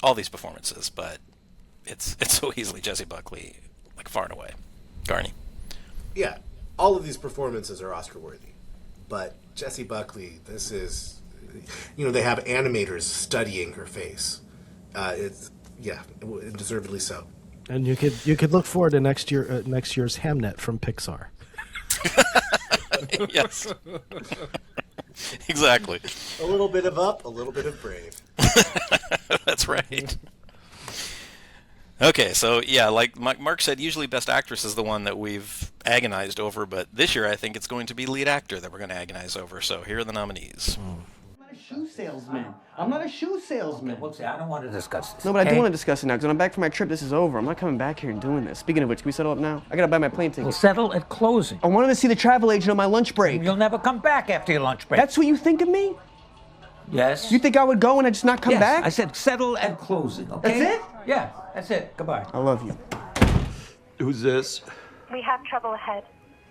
all these performances, but it's so easily Jessie Buckley, like far and away. Garney. Yeah, all of these performances are Oscar worthy. But Jessie Buckley, this is, they have animators studying her face. Deservedly so. And you could look forward to next year's Hamnet from Pixar. Yes. Exactly. A little bit of Up, a little bit of Brave. That's right. Okay, so yeah, like Mark said, usually Best Actress is the one that we've agonized over, but this year I think it's going to be Lead Actor that we're going to agonize over. So here are the nominees. I'm not a shoe salesman. I'm not a shoe salesman. Okay, well, see, I don't want to discuss this. No, but okay? I do want to discuss it now, because when I'm back from my trip, this is over. I'm not coming back here and doing this. Speaking of which, can we settle up now? I gotta buy my plane ticket. We'll settle at closing. I wanted to see the travel agent on my lunch break. You'll never come back after your lunch break. That's what you think of me? Yes. You think I would go and I just not come back? I said settle at closing, okay? That's it? Yeah, that's it. Goodbye. I love you. Who's this? We have trouble ahead,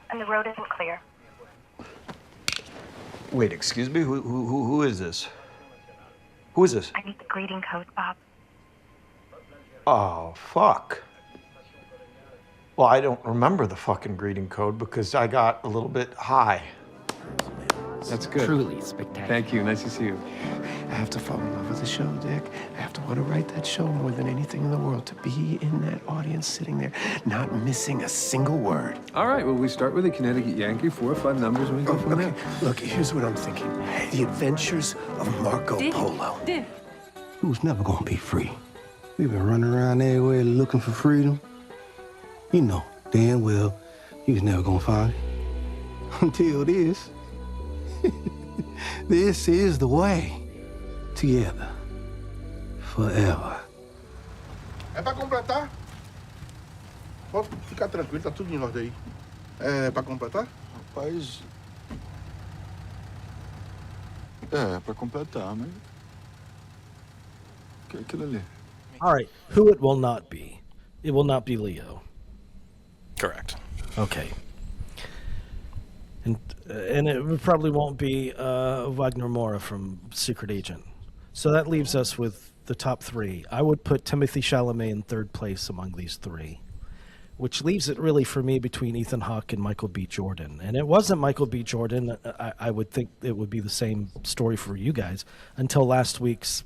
and the road isn't clear. Wait, excuse me? Who is this? Who is this? I need the greeting code, Bob. Oh, fuck. Well, I don't remember the fucking greeting code because I got a little bit high. That's good. Truly spectacular. Thank you. Nice to see you. I have to fall in love with the show, Dick. I have to want to write that show more than anything in the world. To be in that audience, sitting there, not missing a single word. All right, well, we start with a Connecticut Yankee, 4 or 5 numbers, and we go from there. Look, here's what I'm thinking. The Adventures of Marco Polo. Dick. Who's never gonna be free. We've been running around everywhere looking for freedom. You know damn well you was never gonna find it. Until this. This is the way. Together. Forever. É pra completar? Pode ficar tranquilo, tá tudo em ordem aí. É pra completar? Rapaz. É pra completar, né? Que é aquilo ali? All right, who it will not be. It will not be Leo. Correct. Okay. And it probably won't be Wagner Moura from Secret Agent. So that leaves us with the top 3. I would put Timothée Chalamet in 3rd place among these 3, which leaves it really for me between Ethan Hawke and Michael B. Jordan. And it wasn't Michael B. Jordan. I would think it would be the same story for you guys until last week's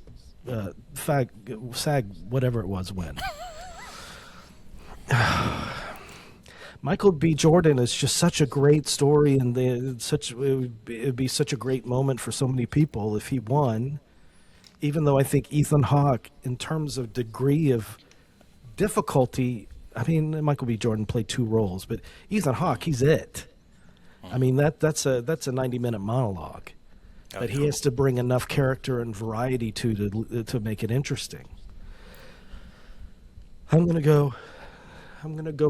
SAG, whatever it was, win. Michael B. Jordan is just such a great story, and it would be such a great moment for so many people if he won. Even though I think Ethan Hawke, in terms of degree of difficulty, I mean, Michael B. Jordan played 2 roles, but Ethan Hawke, he's it. I mean, that's a 90-minute monologue that he has to bring enough character and variety to make it interesting. I'm gonna go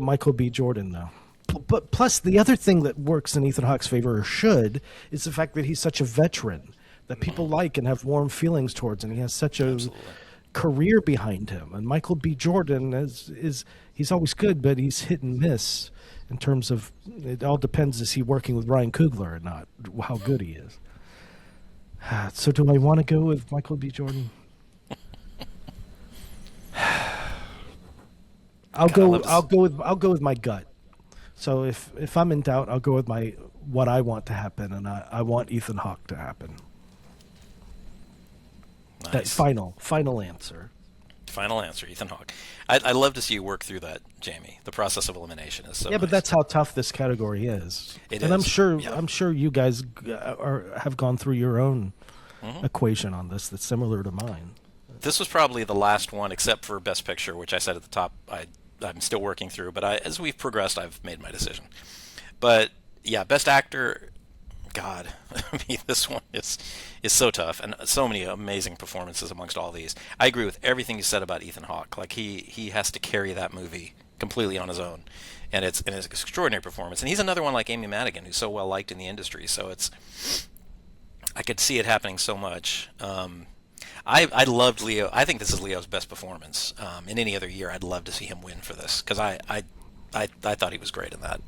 Michael B. Jordan though. But plus, the other thing that works in Ethan Hawke's favor, or should, is the fact that he's such a veteran that people like and have warm feelings towards, and he has such a career behind him. And Michael B. Jordan he's always good, but he's hit and miss in terms of, it all depends, is he working with Ryan Coogler or not, how good he is. So do I want to go with Michael B. Jordan? I'll go with my gut. So if I'm in doubt, I'll go with what I want to happen, and I want Ethan Hawke to happen. Nice. That final answer. Final answer, Ethan Hawke. I love to see you work through that, Jamey. The process of elimination is so but that's how tough this category is. It is. I'm sure you guys have gone through your own equation on this that's similar to mine. This was probably the last one, except for Best Picture, which I said at the top I'm still working through. But as we've progressed, I've made my decision. But yeah, Best Actor, God, I mean, this one is so tough, and so many amazing performances amongst all these. I agree with everything you said about Ethan Hawke. Like he has to carry that movie completely on his own, and it's an extraordinary performance. And he's another one like Amy Madigan, who's so well liked in the industry. So I could see it happening so much. I loved Leo. I think this is Leo's best performance. In any other year, I'd love to see him win for this, because I thought he was great in that.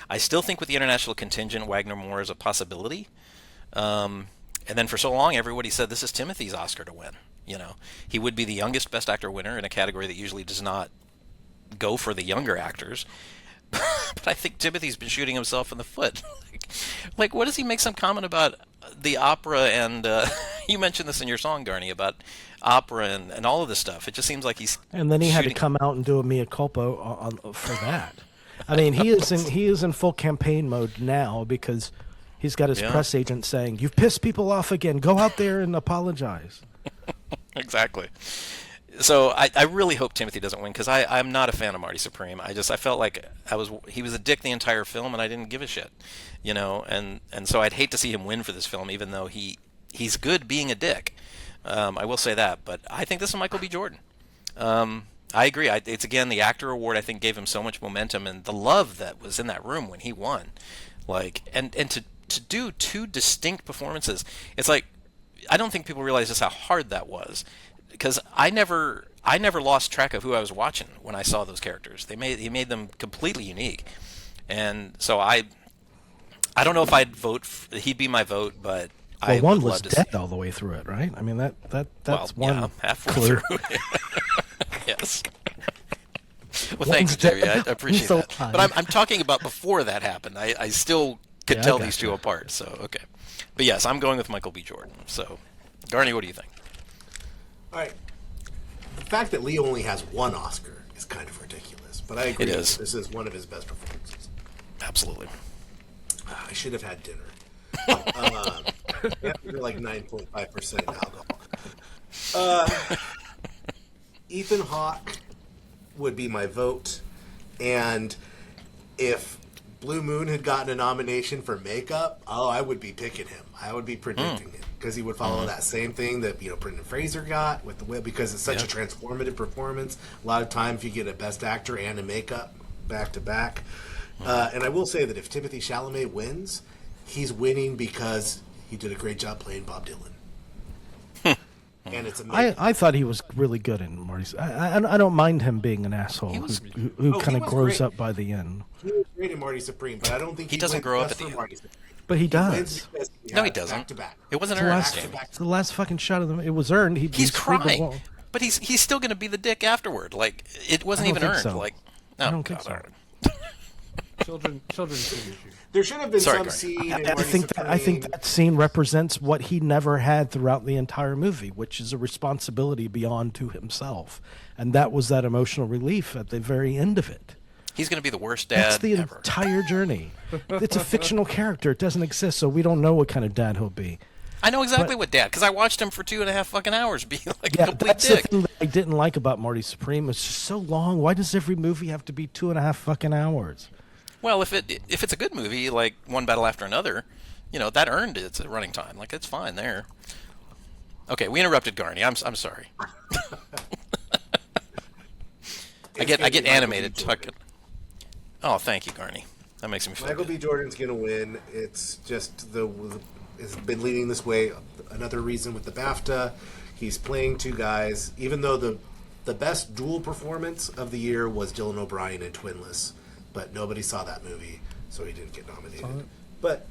I still think with the international contingent, Wagner Moore is a possibility. And then for so long, everybody said this is Timothy's Oscar to win. You know, he would be the youngest Best Actor winner in a category that usually does not go for the younger actors. But I think Timothy's been shooting himself in the foot. Like, what does he make some comment about the opera? And you mentioned this in your song, Garney, about opera and all of this stuff. It just seems like he's and then he had to come out and do a mea culpa for that. I mean, he is in full campaign mode now, because he's got his press agent saying, "You've pissed people off again. Go out there and apologize." Exactly. So I really hope Timothy doesn't win, because I'm not a fan of Marty Supreme. I felt like he was a dick the entire film, and I didn't give a shit, you know. And so I'd hate to see him win for this film, even though he's good being a dick. I will say that, but I think this is Michael B. Jordan. I agree. It's again the actor award. I think gave him so much momentum, and the love that was in that room when he won, like and to do 2 distinct performances. It's like, I don't think people realize just how hard that was, because I never lost track of who I was watching when I saw those characters. He made them completely unique, and so I don't know if I'd vote. He'd be my vote, but I one would was love to dead see. all the way through it, right? I mean that's one halfway through. Yes. Well, thanks, Jamey. I appreciate that. But I'm talking about before that happened. I still could tell these two apart. So okay, but yes, I'm going with Michael B. Jordan. So, Garney, what do you think? All right. The fact that Leo only has 1 Oscar is kind of ridiculous, but I agree. It is. This is one of his best performances. Absolutely. I should have had dinner. You're like 9.5% alcohol. Ethan Hawke would be my vote, and if Blue Moon had gotten a nomination for makeup, I would be picking him. I would be predicting it, because he would follow that same thing that Brendan Fraser got with the whip, because it's such a transformative performance. A lot of times you get a Best Actor and a makeup back to back. And I will say that if Timothée Chalamet wins, he's winning because he did a great job playing Bob Dylan. And it's amazing. I thought he was really good in Marty's. I don't mind him being an asshole who kind of grows up by the end. He was great in Marty Supreme, but I don't think he doesn't grow up at the end. But he does. No, he doesn't. Back to back. It wasn't earned. It's the last fucking shot of them. It was earned. He's crying, but he's still going to be the dick afterward. Like, it wasn't even earned. So. Like, I don't think so. Children issue. There should have been Sorry, some Garney. scene. I think that scene represents what he never had throughout the entire movie, which is a responsibility beyond to himself, and that was that emotional relief at the very end of it. He's going to be the worst dad That's the ever. entire journey. It's a fictional character; it doesn't exist, so we don't know what kind of dad he'll be. I know exactly what dad, because I watched him for 2.5 fucking hours be like a complete that's dick. the thing that I didn't like about Marty Supreme. It's just so long. Why does every movie have to be 2.5 fucking hours? Well, if it's a good movie, like One Battle After Another, that earned its running time. Like, it's fine there. Okay, we interrupted Garney. I'm sorry. I get animated talking. Oh, thank you, Garney. That makes me feel Michael good. B. Jordan's going to win. It's just it's been leading this way. Another reason with the BAFTA, he's playing two guys. Even though the best dual performance of the year was Dylan O'Brien in Twinless, but nobody saw that movie, so he didn't get nominated. But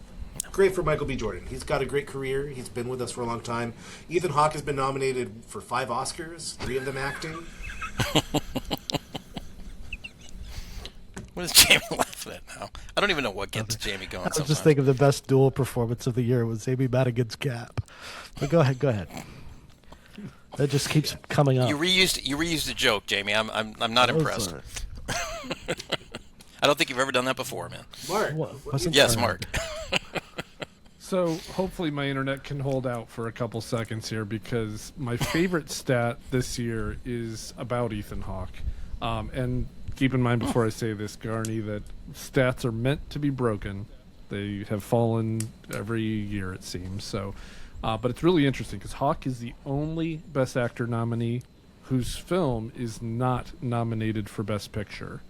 great for Michael B. Jordan. He's got a great career. He's been with us for a long time. Ethan Hawke has been nominated for 5 Oscars, 3 of them acting. What is Jamie laughing at now? I don't even know what gets Jamie going. I was Sometimes. just thinking the best dual performance of the year was Amy Madigan's Cap. But go ahead. That just keeps coming up. You reused a joke, Jamie. I'm not impressed. I don't think you've ever done that before, man. Mark. Yes, Mark. So hopefully my internet can hold out for a couple seconds here, because my favorite stat this year is about Ethan Hawke. And keep in mind before I say this, Garney, that stats are meant to be broken. They have fallen every year, it seems. So, but it's really interesting because Hawke is the only Best Actor nominee whose film is not nominated for Best Picture.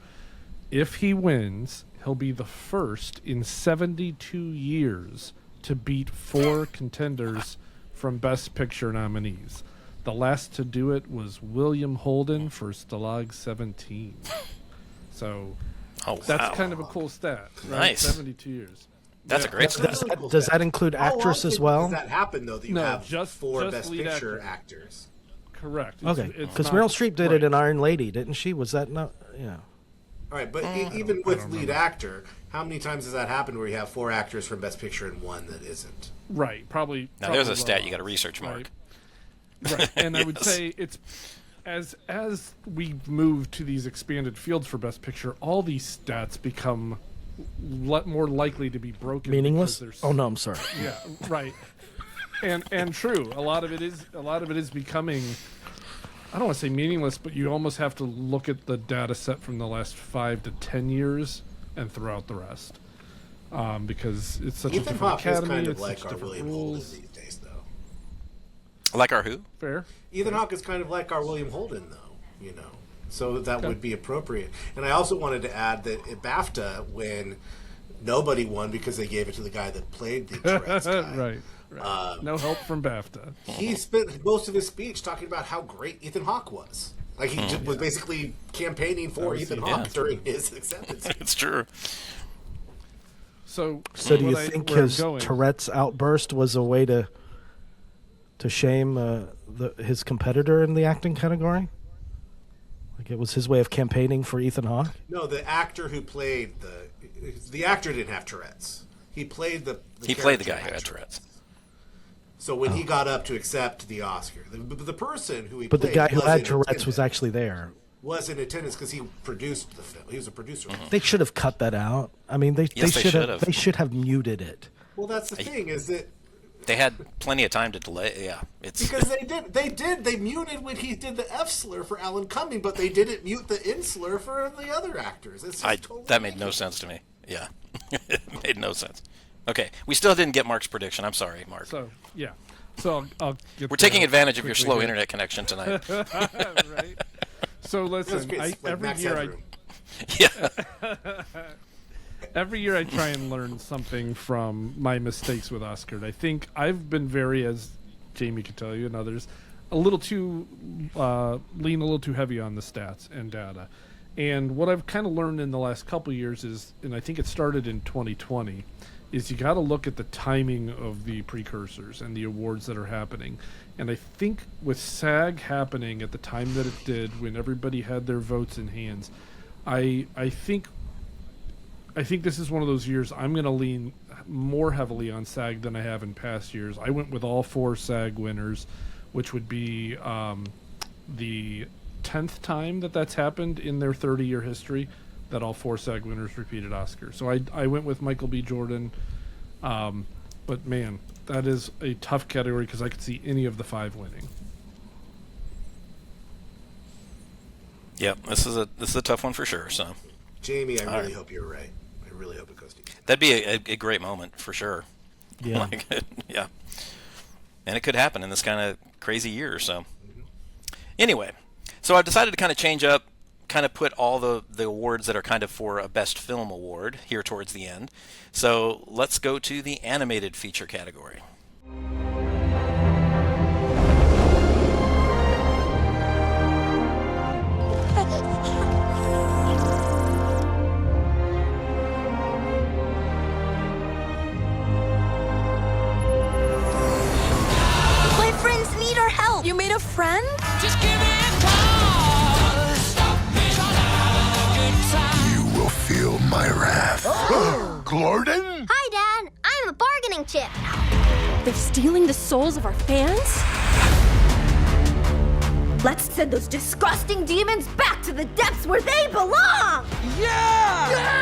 If he wins, he'll be the first in 72 years to beat 4 contenders from Best Picture nominees. The last to do it was William Holden for Stalag 17. So that's kind of a cool stat. Right? Nice. 72 years. That's a great stat. Does that include actress as well? Does that happen, though, that you have just 4 Best lead Picture actor. actors? Correct. Okay, It's because not- Meryl Streep did right. it in Iron Lady, didn't she? Was that not? Yeah. All right, but even with lead actor, how many times has that happened where you have 4 actors from Best Picture and 1 that isn't? Right. Probably. Now there's a probably stat low. you got to research, Mark. Right. And I would Yes. say it's as we move to these expanded fields for Best Picture, all these stats become more likely to be broken. Meaningless? because Oh no, I'm sorry. Yeah, right. And true. A lot of it is becoming, I don't want to say meaningless, but you almost have to look at the data set from the last 5 to 10 years and throw out the rest. Because it's such a Ethan different Hawke is academy, kind of it's like such our different William Holden rules. these days, though. Like our who? Fair. Ethan Hawke is kind of like our William Holden, though, So that would be appropriate. And I also wanted to add that at BAFTA, when nobody won because they gave it to the guy that played the Tourette's guy. Right. No help from BAFTA. He spent most of his speech talking about how great Ethan Hawke was. Like, he just was basically campaigning for Ethan Hawke during his acceptance. It's true. So do you think his Tourette's outburst was a way to shame his competitor in the acting category? Like it was his way of campaigning for Ethan Hawke? No, the actor who played the actor didn't have Tourette's. He played the He played the guy who had Tourette's. So when he got up to accept the Oscar, the person who he But the played guy who was had in Tourette's attendance. was actually there. Was in attendance because he produced the film. He was a producer. They should have cut that out. I mean, they Yes, they should should have. have. They should have muted it. Well, that's the thing is that They had plenty of time to delay. Yeah, it's because they muted when he did the F slur for Alan Cumming, but they didn't mute the N slur for the other actors. It's just totally that made no sense to me. Yeah, it made no sense. Okay, we still didn't get Mark's prediction. I'm sorry, Mark. So yeah. So I'll get We're taking there advantage of your quickly slow here. internet connection tonight. Right. So listen, every year every year I try and learn something from my mistakes with Oscar. And I think I've been very, as Jamie could tell you and others, a little too lean a little too heavy on the stats and data. And what I've kind of learned in the last couple of years is, and I think it started in 2020, is you got to look at the timing of the precursors and the awards that are happening. And I think with SAG happening at the time that it did, when everybody had their votes in hands, I think I think this is one of those years I'm going to lean more heavily on SAG than I have in past years. I went with all 4 SAG winners, which would be the 10th time that's happened in their 30-year history that all 4 SAG winners repeated Oscars. So I went with Michael B. Jordan. But man, that is a tough category because I could see any of the 5 winning. Yep, this is a tough one for sure. So, Jamey, I really hope you're right. I really hope it goes to you. That'd be a great moment for sure. Yeah. Yeah. And it could happen in this kind of crazy year. So, anyway, so I've decided to kind of change up, kind of put all the awards that are kind of for a best film award here towards the end. So let's go to the animated feature category. My friends need our help. You made a friend? Just give me a call. You will feel my wrath. Glorden? Hi, Dad. I'm a bargaining chip. They're stealing the souls of our fans? Let's send those disgusting demons back to the depths where they belong! Yeah!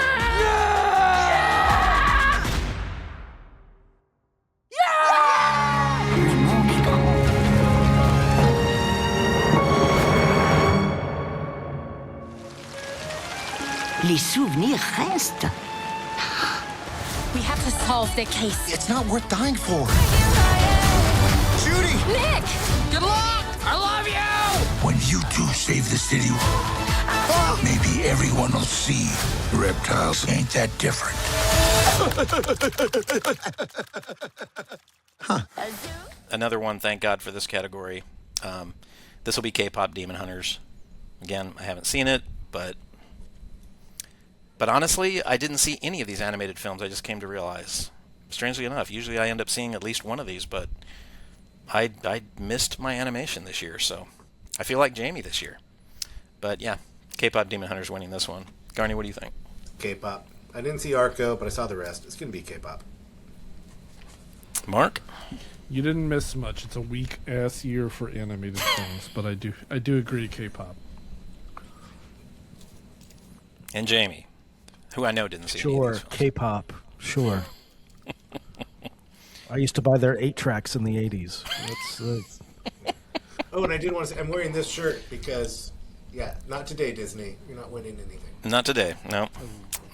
Les souvenirs restent. We have to solve their case. It's not worth dying for. Judy! Nick! Good luck! I love you! When you two save the city, maybe everyone will see reptiles ain't that different. Another one, thank God for this category. This will be K-pop Demon Hunters. Again, I haven't seen it, but honestly, I didn't see any of these animated films. I just came to realize, strangely enough, usually I end up seeing at least one of these, but I missed my animation this year, so I feel like Jamey this year. But yeah, K-pop Demon Hunters winning this one. Garney, what do you think? K-pop. I didn't see Arco, but I saw the rest. It's going to be K-pop. Mark? You didn't miss much. It's a weak-ass year for animated films, but I do agree K-pop. And Jamey, who I know didn't see any of Sure, these films. K-pop. Sure. I used to buy their 8-tracks in the 80s. That's Oh, and I did want to say, I'm wearing this shirt because, yeah, not today, Disney. You're not winning anything. Not today. No,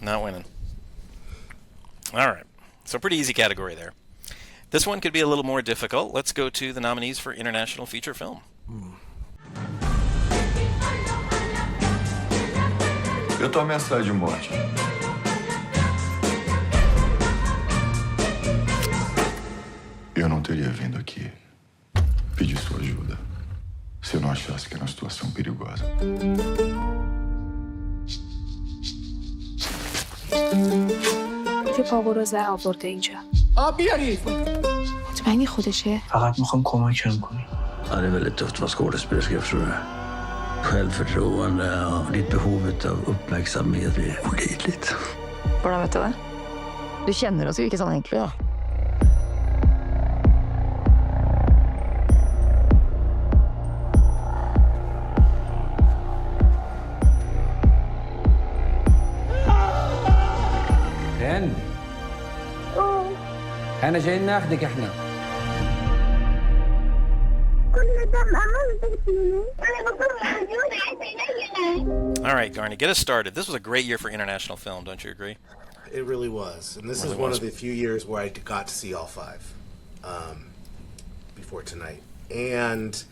not winning. All right. So pretty easy category there. This one could be a little more difficult. Let's go to the nominees for International Feature Film. Eu tô ameaçado de morte. Eu não teria vindo aqui pedir sua ajuda se eu não achasse que era uma situação perigosa. چه پاگروزه آورده اینجا؟ مطمئنی خودشه؟ فقط میخوام کمکم کنی. Han är väldigt tufft vad skådespelerska, förstår du. Självförtroende och ditt behov av uppmärksamhet är olidligt. Hvordan vet du det? Du kjenner oss jo ikke sånn egentlig. Ja. رن احنا جايين ناخدك احنا. All right, Garney, get us started. This was a great year for international film, don't you agree? It really was. And this Really is one was. of the few years where I got to see all 5 before tonight. And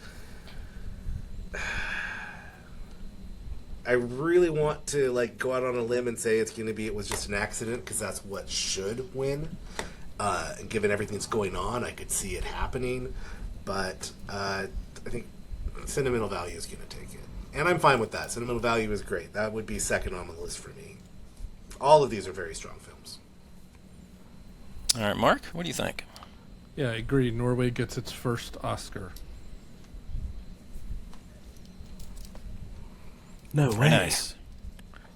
I really want to go out on a limb and say it was just an accident, because that's what should win. And given everything that's going on, I could see it happening. But I think sentimental value is going to take it. And I'm fine with that. Sentimental value is great. That would be second on the list for me. All of these are very strong films. All right, Mark, what do you think? Yeah, I agree. Norway gets its first Oscar. No Very way. nice.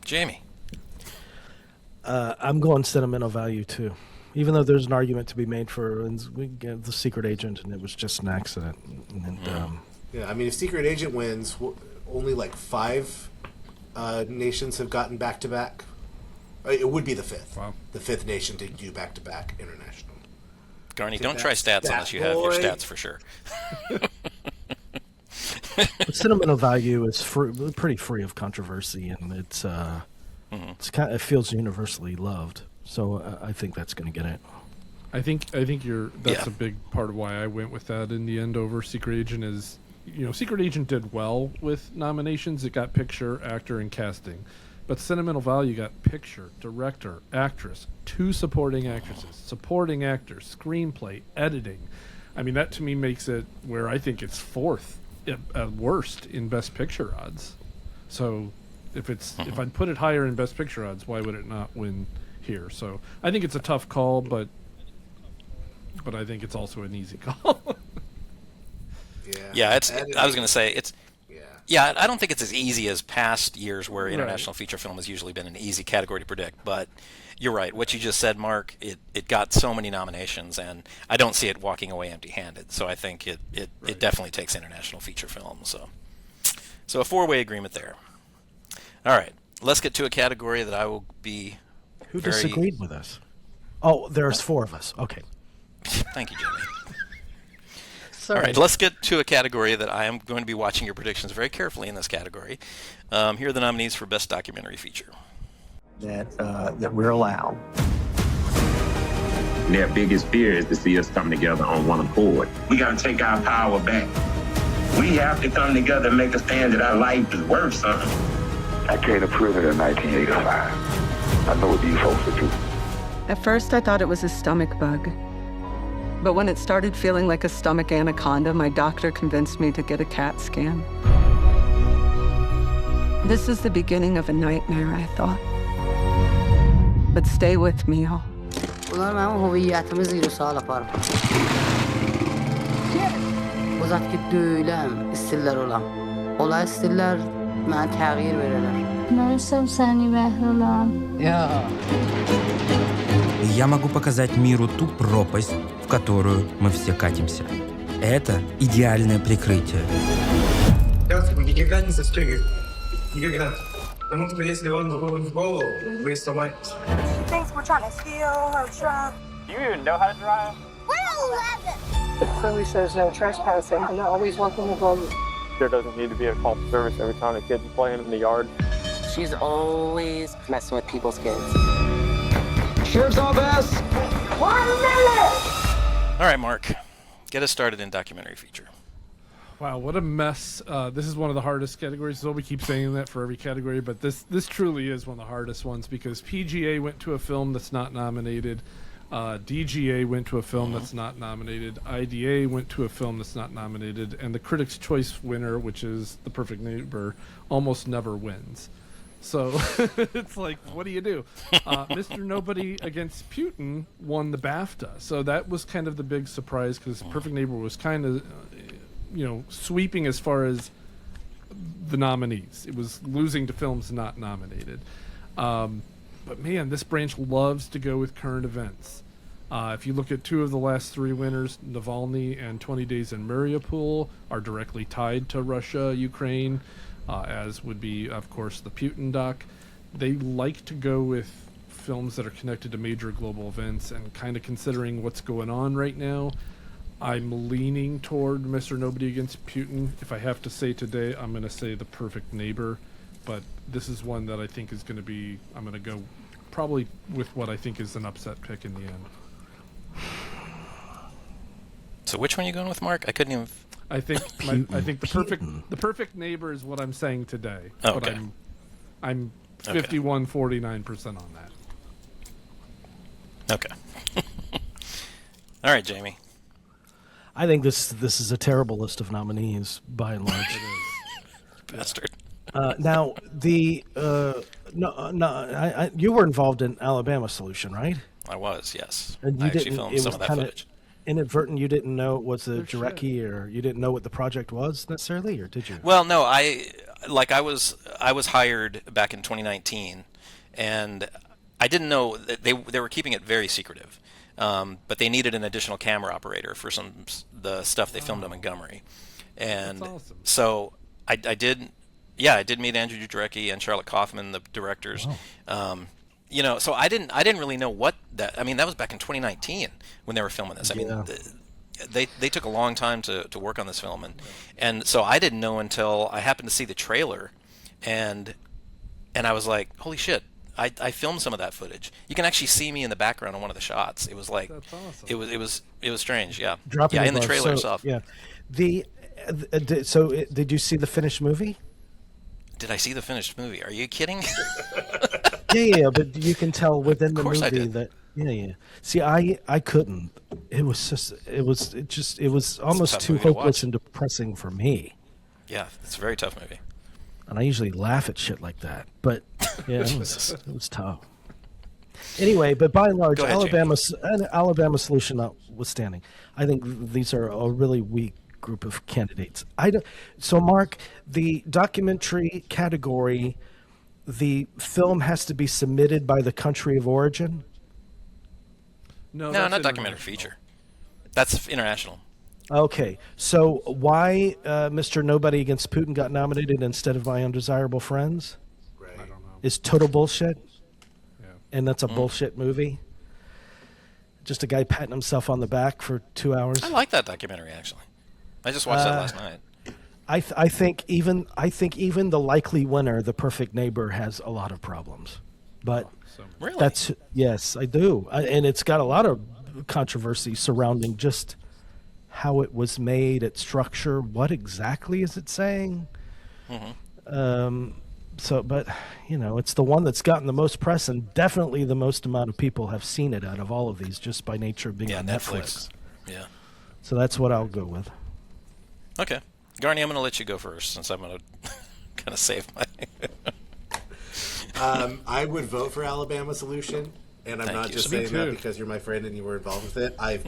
Jamey. I'm going sentimental value too, even though there's an argument to be made for the Secret Agent, and it was just an accident. And, yeah, I mean, if Secret Agent wins, only like 5 nations have gotten back-to-back. It would be the 5th. Wow. The 5th nation to do back-to-back international. Garney, don't try stats unless you have your stats for sure. Sentimental value is pretty free of controversy, and it's it feels universally loved. So I think that's going to get it. I think that's a big part of why I went with that in the end over Secret Agent. Is Secret Agent did well with nominations. It got picture, actor, and casting, but sentimental value got picture, director, actress, 2 supporting actresses, supporting actors, screenplay, editing. I mean, that to me makes it where I think it's 4th at worst in Best Picture odds. So if I'd put it higher in Best Picture odds, why would it not win here? So I think it's a tough call, but I think it's also an easy call. Yeah, I was going to say it's. Yeah, I don't think it's as easy as past years where international feature film has usually been an easy category to predict. But you're right. What you just said, Mark, it got so many nominations, and I don't see it walking away empty-handed. So I think it definitely takes international feature film. So a 4-way agreement there. All right, let's get to a category that I will be. Who disagreed with us? Oh, there's 4 of us. Okay. Thank you, Jamey. Sorry. All right, let's get to a category that I am going to be watching your predictions very carefully in this category. Here are the nominees for Best Documentary Feature. That we're allowed. Their biggest fear is to see us come together on one accord. We got to take our power back. We have to come together and make a stand that our life is worth something. I came to prison in 1985. I know what you folks would do. At first, I thought it was a stomach bug. But when it started feeling like a stomach anaconda, my doctor convinced me to get a CAT scan. This is the beginning of a nightmare, I thought. But stay with me, all. هویتم زیر سال apar. Uzat ki döylem istiller olam. Ola istiller mən təğyir verirlər. Mən səni bəhrələm. Я могу показать миру ту пропасть, в которую мы все катимся. Это идеальное прикрытие. Никогда не застегивай. Никогда. Потому что если он выходит в голову, вы сломаетесь. Thinks we're trying to steal her truck. Do you even know how to drive? We're 11. It clearly says no trespassing, and always welcome to go. There doesn't need to be a call for service every time a kid's playing in the yard. She's always messing with people's kids. Sheriff's office! 1 minute! All right, Mark, get us started in documentary feature. Wow, what a mess. This is one of the hardest categories. So we keep saying that for every category, but this truly is one of the hardest ones because PGA went to a film that's not nominated. DGA went to a film that's not nominated. IDA went to a film that's not nominated. And the Critics' Choice winner, which is The Perfect Neighbor, almost never wins. So it's like, what do you do? Mr. Nobody Against Putin won the BAFTA. So that was kind of the big surprise because Perfect Neighbor was kind of, sweeping as far as the nominees. It was losing to films not nominated. But man, this branch loves to go with current events. If you look at 2 of the last 3 winners, Navalny and 20 Days in Mariupol are directly tied to Russia, Ukraine, as would be, of course, the Putin doc. They like to go with films that are connected to major global events, and kind of considering what's going on right now, I'm leaning toward Mr. Nobody Against Putin. If I have to say today, I'm going to say The Perfect Neighbor. But this is one that I think is going to be, I'm going to go probably with what I think is an upset pick in the end. So which one are you going with, Mark? I couldn't even... I think the perfect neighbor is what I'm saying today. Oh, but okay. I'm 51-49% on that. Okay. All right, Jamey. I think this is a terrible list of nominees by and large. Bastard. Now you were involved in Alabama Solution, right? I was, yes. And you I actually didn't. filmed It some was of that kind of footage. inadvertent. You didn't know it was a directee, or you didn't know what the project was necessarily, or did you? Well, no, I was hired back in 2019, and I didn't know that they were keeping it very secretive, but they needed an additional camera operator for the stuff they filmed in Montgomery, and That's awesome. so I did. Yeah, I did meet Andrew Jarecki and Charlotte Kaufman, the directors. Wow. So I didn't really know what that. I mean, that was back in 2019 when they were filming this. I mean, they took a long time to work on this film, and so I didn't know until I happened to see the trailer, and I was like, holy shit! I filmed some of that footage. You can actually see me in the background on one of the shots. It was like, That's awesome. It was strange. Yeah, Dropping in the trailer itself. Yeah, did you see the finished movie? Did I see the finished movie? Are you kidding? Yeah, but you can tell within the course I movie did. that. Yeah. See, I couldn't. It was almost tough too movie to hopeless watch. and depressing for me. Yeah, it's a very tough movie. And I usually laugh at shit like that, but yeah, it was tough. Anyway, but by and large, Go ahead, Alabama solution notwithstanding, I think these are a really weak group of candidates. So, Mark, the documentary category, the film has to be submitted by the country of origin. No, not documentary feature. That's international. Okay, so why Mr. Nobody Against Putin got nominated instead of My Undesirable Friends? Right. I don't know. Is total bullshit. Yeah. And that's a bullshit movie. Just a guy patting himself on the back for 2 hours. I like that documentary actually. I just watched that last night. I think even the likely winner, The Perfect Neighbor, has a lot of problems. But Really? yes, I do, and it's got a lot of controversy surrounding just how it was made, its structure, what exactly is it saying. But it's the one that's gotten the most press, and definitely the most amount of people have seen it out of all of these, just by nature of being on Netflix. Yeah. So that's what I'll go with. Okay, Garney, I'm going to let you go first since I'm going to kind of save my. I would vote for Alabama Solution, and I'm Thank not you. just Me saying that too. because you're my friend and you were involved with it. I've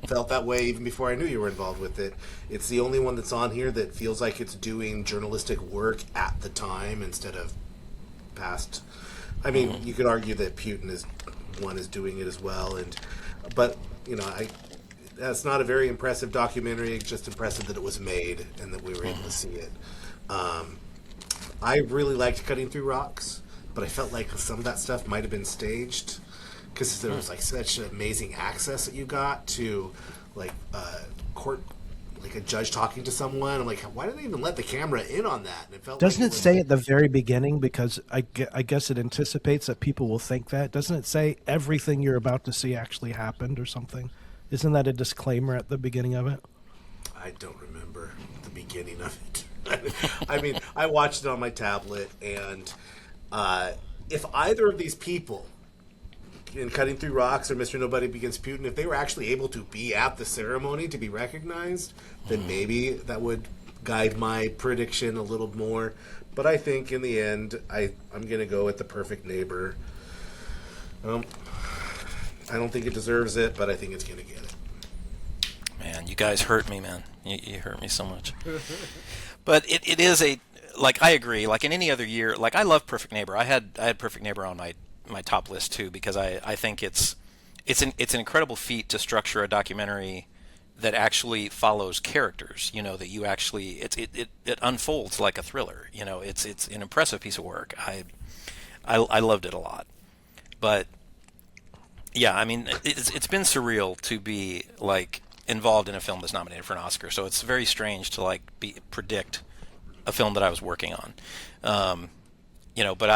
felt that way even before I knew you were involved with it. It's the only one that's on here that feels like it's doing journalistic work at the time instead of past. I mean, you could argue that Putin is doing it as well, but that's not a very impressive documentary. It's just impressive that it was made and that we were able to see it. I really liked Cutting Through Rocks, but I felt like some of that stuff might have been staged because there was like such amazing access that you got to like court, like a judge talking to someone. I'm like, why did they even let the camera in on that? And it felt Doesn't like it say at the very beginning, because I guess it anticipates that people will think that, doesn't it say everything you're about to see actually happened or something? Isn't that a disclaimer at the beginning of it? I don't remember the beginning of it. I mean, I watched it on my tablet, and if either of these people in Cutting Through Rocks or Mr. Nobody Begins Putin, if they were actually able to be at the ceremony to be recognized, then maybe that would guide my prediction a little more. But I think in the end, I'm going to go with The Perfect Neighbor. I don't think it deserves it, but I think it's going to get it. Man, you guys hurt me, man. You hurt me so much. But it is I agree. Like in any other year, like I love Perfect Neighbor. I had Perfect Neighbor on my top list too because I think it's an incredible feat to structure a documentary that actually follows characters. That you actually it unfolds like a thriller. It's an impressive piece of work. I loved it a lot. But yeah, I mean it's been surreal to be like involved in a film that's nominated for an Oscar. So it's very strange to predict a film that I was working on. But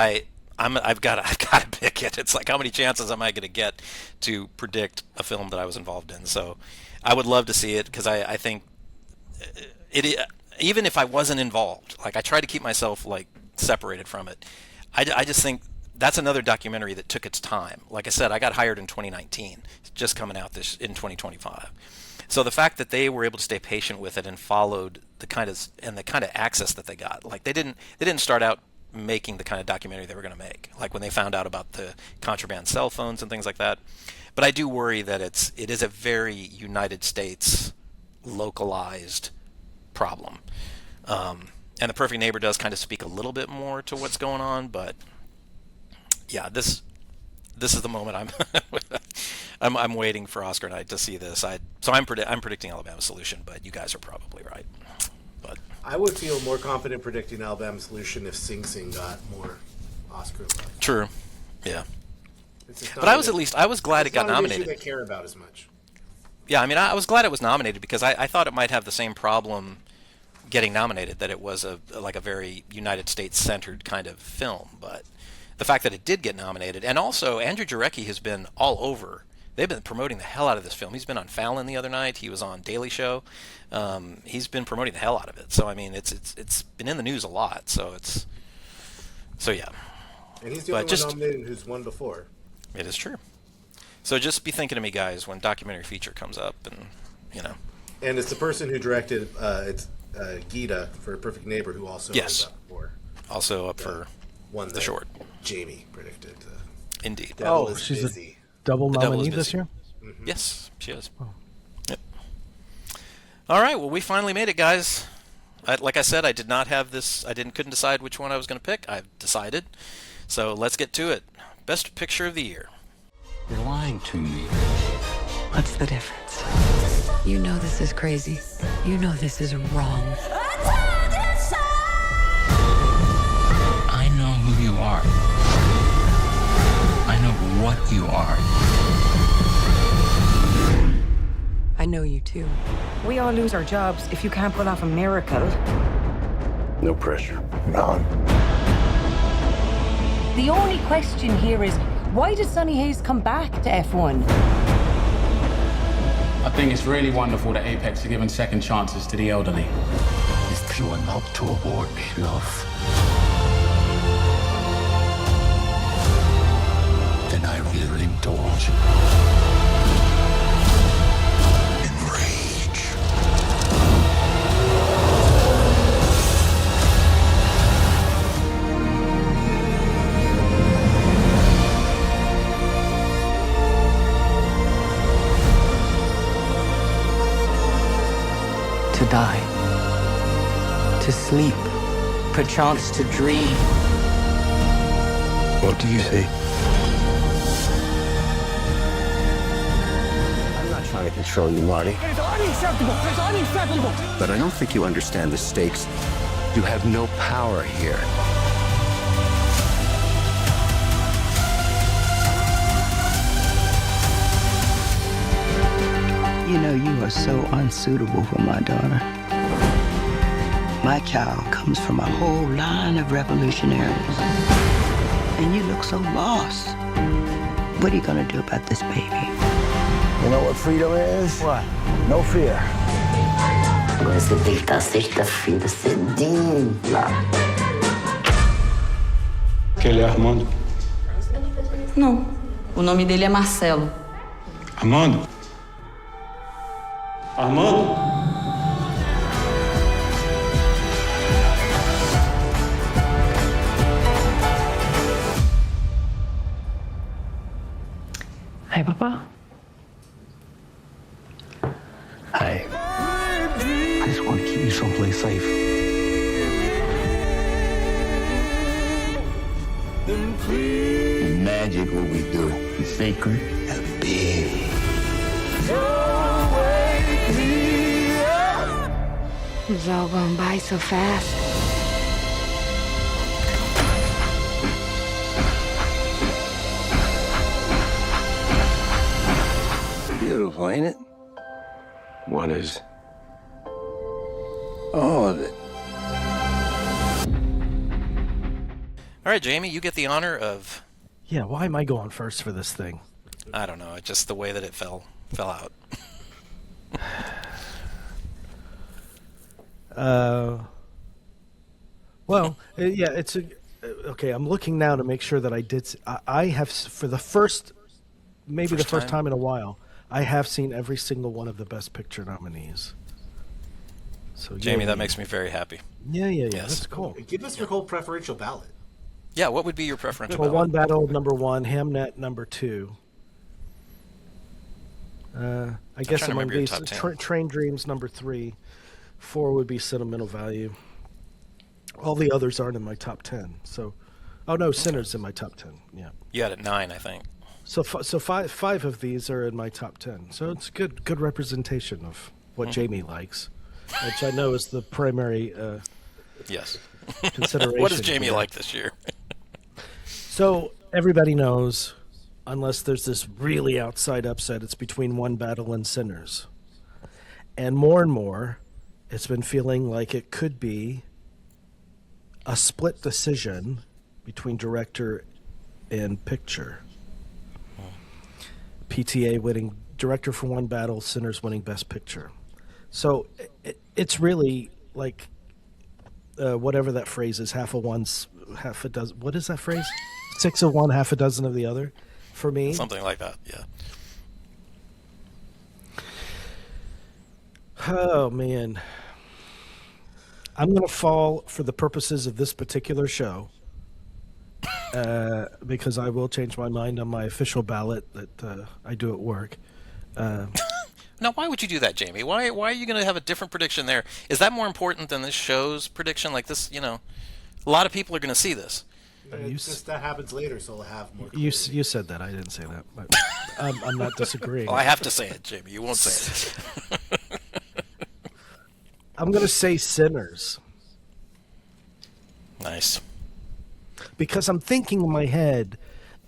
I've got to pick it. It's like, how many chances am I going to get to predict a film that I was involved in? So I would love to see it because I think it, even if I wasn't involved, like I try to keep myself separated from it. I just think that's another documentary that took its time. Like I said, I got hired in 2019. It's just coming out in 2025. So the fact that they were able to stay patient with it and followed the kind of access that they got, like they didn't start out making the kind of documentary they were going to make, like when they found out about the contraband cell phones and things like that. But I do worry that it is a very United States localized problem. And The Perfect Neighbor does kind of speak a little bit more to what's going on, but yeah, this this is the moment I'm waiting for Oscar night to see this. I'm predicting Alabama Solution, but you guys are probably right. But I would feel more confident predicting Alabama Solution if Sing Sing got more Oscar love. True, yeah. But I was glad it got nominated. It's not an issue they care about as much. Yeah, I mean, I was glad it was nominated because I thought it might have the same problem getting nominated, that it was a very United States centered kind of film. But the fact that it did get nominated, and also Andrew Jarecki has been all over. They've been promoting the hell out of this film. He's been on Fallon the other night. He was on Daily Show. He's been promoting the hell out of it. So I mean, it's been in the news a lot. So yeah. And he's the only one nominated who's won before. It is true. So just be thinking of me, guys, when documentary feature comes up, and And it's the person who directed Gita for Perfect Neighbor, who also was up for. Also up for the short. Jamey predicted. Indeed. She's a double nominee this year? Mm-hmm. Yes, she is. Oh. Yep. All right, well, we finally made it, guys. Like I said, I did not have this. Couldn't decide which one I was going to pick. I've decided. So let's get to it. Best Picture of the Year. You're lying to me. What's the difference? You know this is crazy. You know this is wrong. I know who you are. I know what you are. I know you too. We all lose our jobs if you can't pull off a miracle. No pressure. None. The only question here is, why did Sonny Hayes come back to F1? I think it's really wonderful that Apex are giving second chances to the elderly. If you are not to abort enough, then I will indulge in rage. To die, to sleep, perchance to dream. What do you see? I'm not trying to control you, Marty. It's unacceptable! It's unacceptable! But I don't think you understand the stakes. You have no power here. You know, you are so unsuitable for my daughter. My child comes from a whole line of revolutionaries. And you look so lost. What are you gonna do about this baby? You know what freedom is? What? No fear. Agora você tem que estar sexta-feira cedinho lá. Que ele é Armando? Não. O nome dele é Marcelo. Armando? Armando? Hi, Papa. Hi. I just want to keep you someplace safe. In magic, what we do is sacred and big. It's all going by so fast. Beautiful, ain't it? What is? All of it. All right, Jamey, you get the honor of... Yeah, why am I going first for this thing? I don't know, just the way that it fell out. Well, yeah, it's a... Okay, I'm looking now to make sure that I did... I have, for the first... Maybe the first time in a while, I have seen every single one of the Best Picture nominees. So, Jamey, that makes me very happy. Yeah, Yes. That's cool. Give us your whole preferential ballot. Yeah, what would be your preferential Well, ballot? One Battle number 1, Hamnet number 2. I guess trying to among remember your these, top 10. Train Dreams number 3. 4 would be Sentimental Value. All the others aren't in my top 10. So, oh no, Sinners in my top 10. Yeah. You had it 9, I think. So five of these are in my top 10. So it's good representation of what Jamey likes, which I know is the primary yes consideration. What does Jamey like this year? So everybody knows, unless there's this really outside upset, it's between One Battle and Sinners. And more, it's been feeling like it could be a split decision between director and picture. PTA winning director for One Battle, Sinners winning Best Picture. So it's really like whatever that phrase is, half a dozen. What is that phrase? 6 of one, half a dozen of the other. For me, something like that. Yeah. Oh man, I'm gonna fall for the purposes of this particular show. Because I will change my mind on my official ballot that I do at work. Now, why would you do that, Jamey? Why are you going to have a different prediction there? Is that more important than this show's prediction? Like this, a lot of people are going to see this. It's just that happens later, so we'll have more. You said that. I didn't say that, but I'm not disagreeing. Well, I have to say it, Jamey. You won't say it. I'm going to say Sinners. Nice. Because I'm thinking in my head,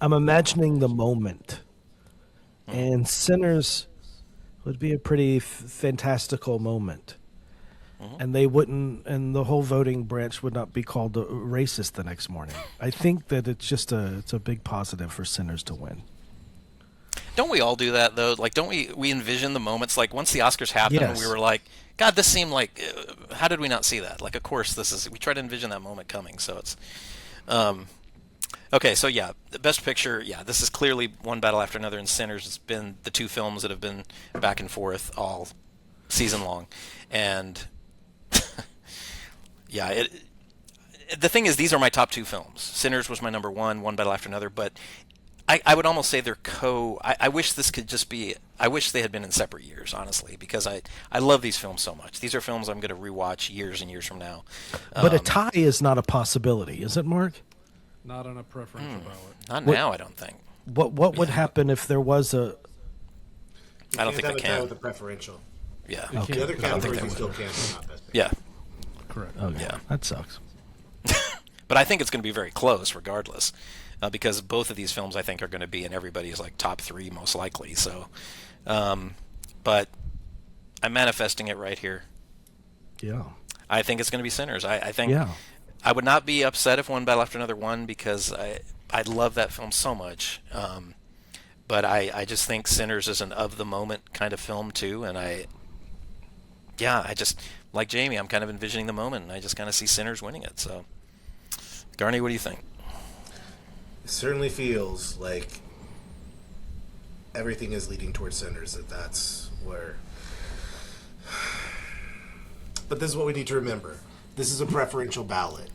I'm imagining the moment. And Sinners would be a pretty fantastical moment. And they wouldn't, and the whole voting branch would not be called racist the next morning. I think that it's a big positive for Sinners to win. Don't we all do that, though? Like, don't we envision the moments, like, once the Oscars happened, Yes. we were like, God, this seemed like, how did we not see that? Like, of course, we try to envision that moment coming, so it's... Okay, so yeah, the Best Picture, this is clearly One Battle After Another, and Sinners has been the two films that have been back and forth all season long. And the thing is, these are my top two films. Sinners was my number one, One Battle After Another, but I would almost say they're I wish this could just be, I wish they had been in separate years, honestly, because I love these films so much. These are films I'm going to rewatch years and years from now. But a tie is not a possibility, is it, Mark? Not on a preferential ballot. Not now, I don't think. What would happen if there was a... I don't think they have a tie can. with the preferential. Yeah. The other I don't think categories they you still would. can, but not Best Picture. Yeah. Correct. Okay. Yeah. That sucks. But I think it's going to be very close, regardless, because both of these films I think are going to be in everybody's like top three most likely. So, but I'm manifesting it right here. Yeah. I think it's going to be Sinners. I think. Yeah. I would not be upset if One Battle After Another won, because I love that film so much. But I just think Sinners is an of the moment kind of film too, and I just like Jamey, I'm kind of envisioning the moment, and I just kind of see Sinners winning it. So, Garney, what do you think? It certainly feels like everything is leading towards Sinners. That's where. But this is what we need to remember. This is a preferential ballot.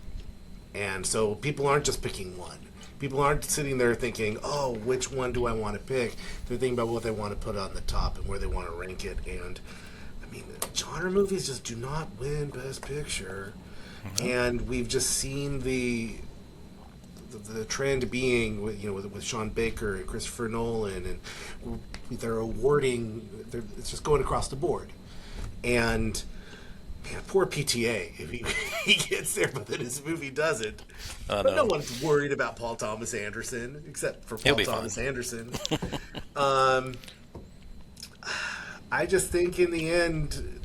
And so people aren't just picking one. People aren't sitting there thinking, oh, which one do I want to pick? They're thinking about what they want to put on the top and where they want to rank it. And, I mean, genre movies just do not win Best Picture. Mm-hmm. And we've just seen the trend being, with Sean Baker and Christopher Nolan, and they're awarding, it's just going across the board. And... man, poor PTA if he gets there, but then his movie doesn't. But no one's worried about Paul Thomas Anderson, except for Paul Thomas Anderson. I just think in the end,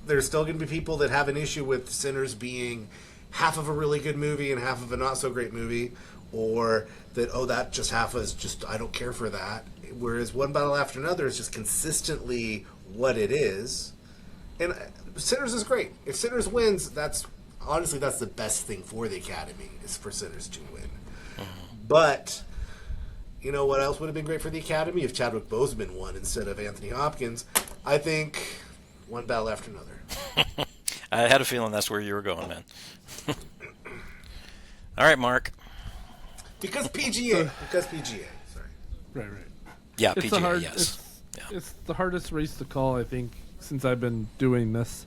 there's still going to be people that have an issue with Sinners being half of a really good movie and half of a not so great movie, or that, that just half is just, I don't care for that. Whereas One Battle After Another is just consistently what it is. And Sinners is great. If Sinners wins, that's the best thing for the Academy, is for Sinners to win. But you know what else would have been great for the Academy? If Chadwick Boseman won instead of Anthony Hopkins. I think One Battle After Another. I had a feeling that's where you were going, man. All right, Mark. Because PGA. Sorry. Right. Yeah, it's PGA, yes. It's the hardest race to call, I think, since I've been doing this,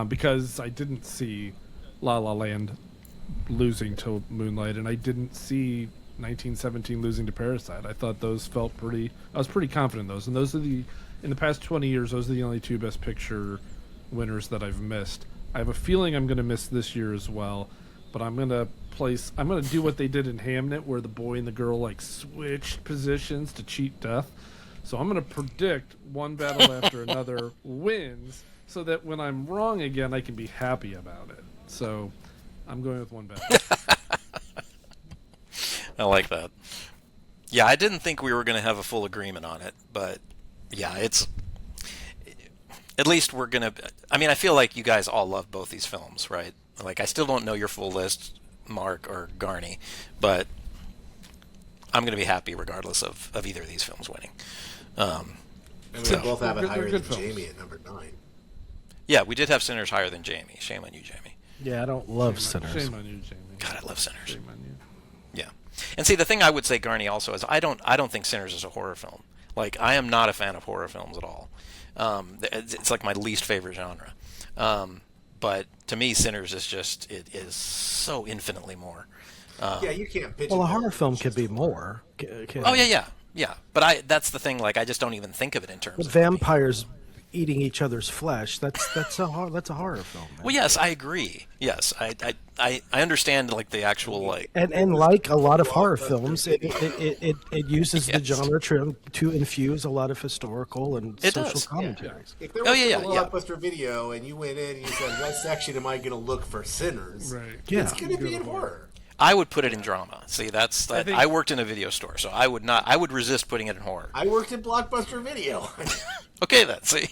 because I didn't see La La Land losing to Moonlight, and I didn't see 1917 losing to Parasite. I thought those felt pretty. I was pretty confident in those, and those are in the past 20 years, those are the only two Best Picture winners that I've missed. I have a feeling I'm going to miss this year as well, but I'm going to do what they did in Hamnet, where the boy and the girl like switched positions to cheat death. So I'm going to predict one battle after another wins, so that when I'm wrong again, I can be happy about it. So I'm going with one battle. I like that. Yeah, I didn't think we were going to have a full agreement on it, but yeah, it's at least we're going to. I mean, I feel like you guys all love both these films, right? Like, I still don't know your full list, Mark or Garney, but I'm going to be happy regardless of either of these films winning. And we both have it higher than Jamey at number 9. Yeah, we did have Sinners higher than Jamey. Shame on you, Jamey. Yeah, I don't love Sinners. Shame on you, Jamey. God, I love Sinners. Shame on you. Yeah. And see, the thing I would say, Garney, also is I don't think Sinners is a horror film. Like, I am not a fan of horror films at all. It's like my least favorite genre. But to me, Sinners is just, it is so infinitely more. Yeah, you can't pitch. Well, a horror film could be more. Oh yeah. But that's the thing. Like, I just don't even think of it in terms With of vampires eating each other's flesh. That's a horror film. Man. Well, yes, I agree. Yes, I understand like the actual like and like a lot of horror films, it uses the genre to infuse a lot of historical and social commentaries. If there was a Blockbuster Video and you went in and you said, "What section am I going to look for Sinners?" Right. It's going to be in horror. I would put it in drama. See, I worked in a video store, so I would resist putting it in horror. I worked in Blockbuster Video. Okay, then. See,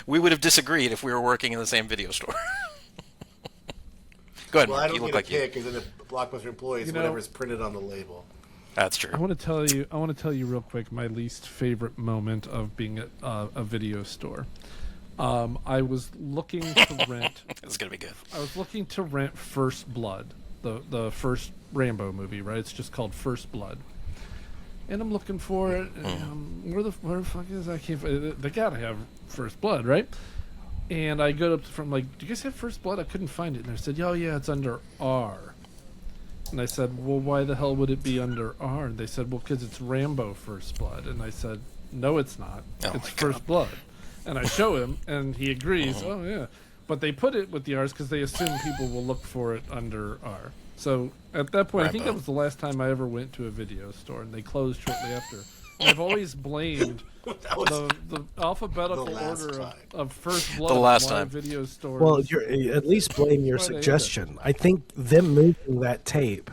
we would have disagreed if we were working in the same video store. Go ahead, Well, Mark. I don't You look get like a pick because then the Blockbuster employees whatever's printed on the label. That's true. I want to tell you real quick my least favorite moment of being at a video store. I was looking to rent. It's gonna be good. I was looking to rent First Blood, the first Rambo movie, right? It's just called First Blood, and I'm looking for it. And, where the fuck is I can't find it. They gotta have First Blood, right? And I go up from like, do you guys have First Blood? I couldn't find it, and they said, oh yeah, it's under R. And I said, well, why the hell would it be under R? And they said, well, because it's Rambo First Blood. And I said, no, it's not. It's First Blood. And I show him, and he agrees. Oh yeah, but they put it with the R's because they assume people will look for it under R. So at that point, I think that was the last time I ever went to a video store, and they closed shortly after. And I've always blamed the alphabetical order of First Blood. The last time video stores. Well, at least blame your suggestion. I think them moving that tape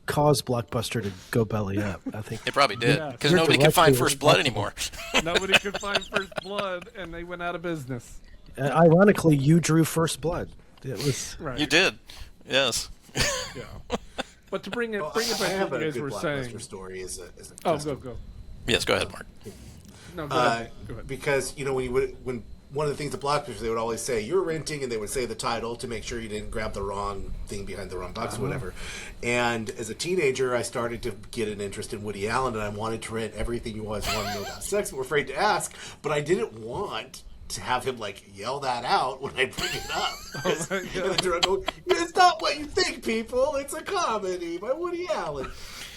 caused Blockbuster to go belly up. I think it probably did because nobody could find First Blood anymore. Nobody could find First Blood, and they went out of business. Ironically, you drew First Blood. It was right. You did, yes. Yeah. But to bring it back to what you guys were saying. Story is a go. Yes, go ahead, Mark. No, go ahead. Because when one of the things the Blockbuster, they would always say, you're renting, and they would say the title to make sure you didn't grab the wrong thing behind the wrong box or whatever. And as a teenager, I started to get an interest in Woody Allen, and I wanted to rent Everything You Always Wanted to Know About Sex, but were afraid to ask, but I didn't want to have him yell that out when I bring it up. And the go, it's not what you think, people. It's a comedy by Woody Allen.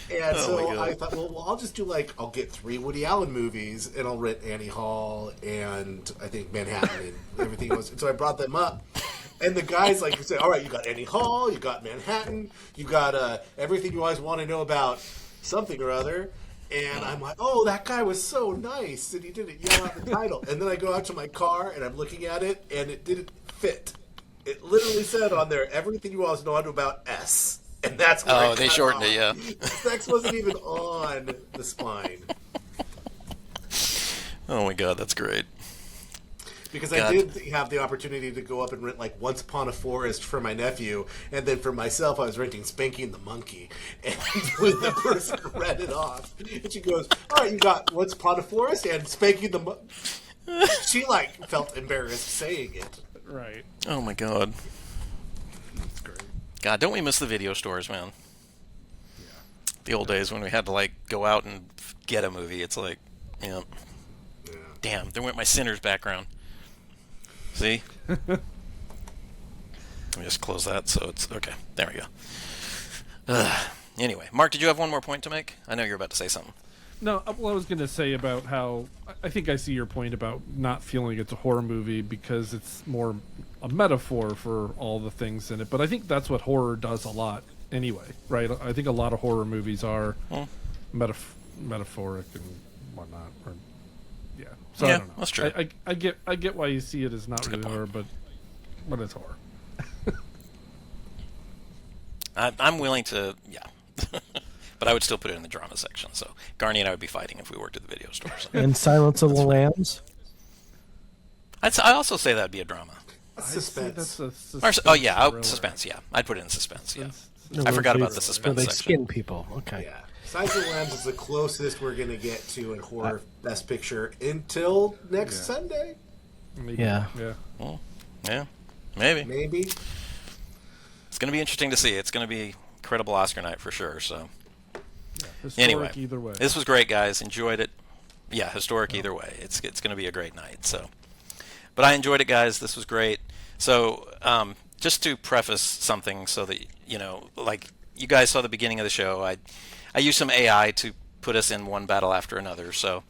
And so I thought, well, I'll just do I'll get 3 Woody Allen movies, and I'll rent Annie Hall and I think Manhattan and everything else. And so I brought them up, and the guys say, all right, you got Annie Hall, you got Manhattan, you got Everything You Always Want to Know About Something or Other. And I'm like, oh, that guy was so nice, and he didn't yell out the title. And then I go out to my car, and I'm looking at it, and it didn't fit. It literally said on there, Everything You Always Know About S. And that's where they shortened it, yeah. Sex wasn't even on the spine. Oh my God, that's great. Because I did have the opportunity to go up and rent Once Upon a Forest for my nephew, and then for myself I was renting Spanking the Monkey. And when the person read it off, and she goes, all right, you got Once Upon a Forest and Spanking the Monkey. She felt embarrassed saying it. Right. Oh my God. God, don't we miss the video stores, man? Yeah. The old days when we had to go out and get a movie. It's damn, there went my Sinners background. See? Let me just close that so it's okay. There we go. Anyway, Mark, did you have one more point to make? I know you're about to say something. No, well, I was going to say about how I think I see your point about not feeling it's a horror movie because it's more a metaphor for all the things in it. But I think that's what horror does a lot anyway, right? I think a lot of horror movies are metaphoric and whatnot. Or, yeah, so yeah, I don't know. That's true. I get why you see it as not really horror, but it's horror. I'm willing to, but I would still put it in the drama section. So Garney and I would be fighting if we worked at the video store. So. And Silence of the Lambs? I also say that'd be a drama. Suspense. Suspense. Suspense, yeah. I'd put it in suspense, yeah. I forgot about the suspense they section. skin people, okay. Yeah. Silence of the Lambs is the closest we're going to get to in horror Best Picture until next Sunday. Maybe. Yeah. Well, yeah. Maybe. Maybe. It's going to be interesting to see. It's going to be incredible Oscar night for sure. So, Historic either way. This was great, guys. Enjoyed it. Yeah, historic either way. It's going to be a great night. So, but I enjoyed it, guys. This was great. So, just to preface something, so that like you guys saw the beginning of the show, I used some AI to put us in one battle after another. So,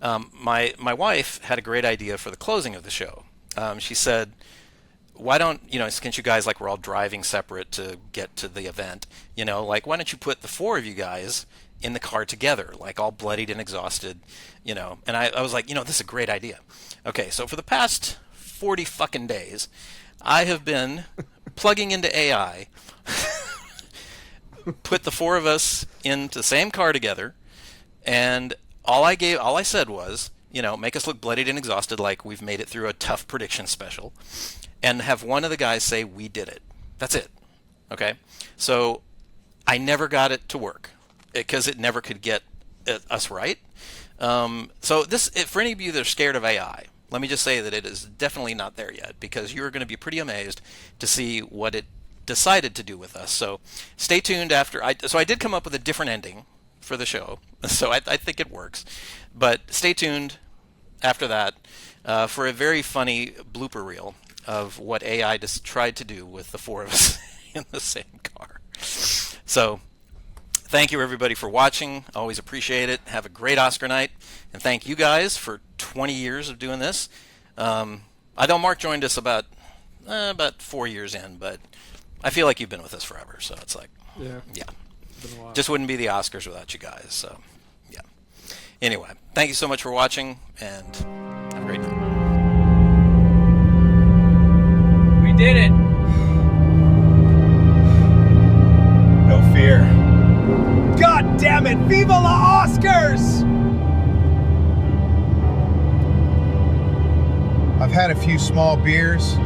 my wife had a great idea for the closing of the show. She said, why don't, since you guys, like, we're all driving separate to get to the event, like, why don't you put the four of you guys in the car together, like, all bloodied and exhausted, and I was like, this is a great idea. Okay, so for the past 40 fucking days, I have been plugging into AI, put the four of us into the same car together, and all I said was, make us look bloodied and exhausted like we've made it through a tough prediction special, and have one of the guys say, we did it. That's it. Okay? So I never got it to work because it never could get us right. So for any of you that are scared of AI, let me just say that it is definitely not there yet, because you're going to be pretty amazed to see what it decided to do with us. So stay tuned after. So I did come up with a different ending for the show, so I think it works. But stay tuned after that for a very funny blooper reel of what AI just tried to do with the four of us in the same car. So thank you, everybody, for watching. Always appreciate it. Have a great Oscar night. And thank you guys for 20 years of doing this. I know Mark joined us about 4 years in, but I feel like you've been with us forever. So it's like, yeah. Been a while. Just wouldn't be the Oscars without you guys. So, yeah. Anyway, thank you so much for watching, and have a great night. We did it! No fear. God damn it! Viva la Oscars! I've had a few small beers.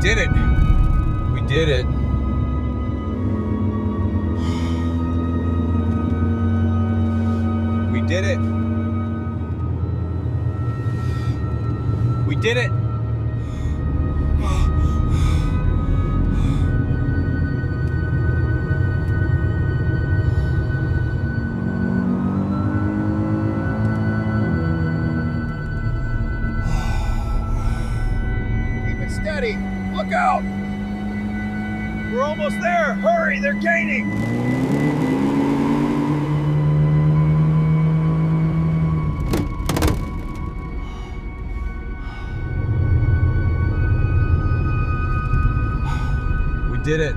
Did it. We did it. We did it. We did it. Keep it steady. Look out! We're almost there! Hurry, they're gaining! We did it.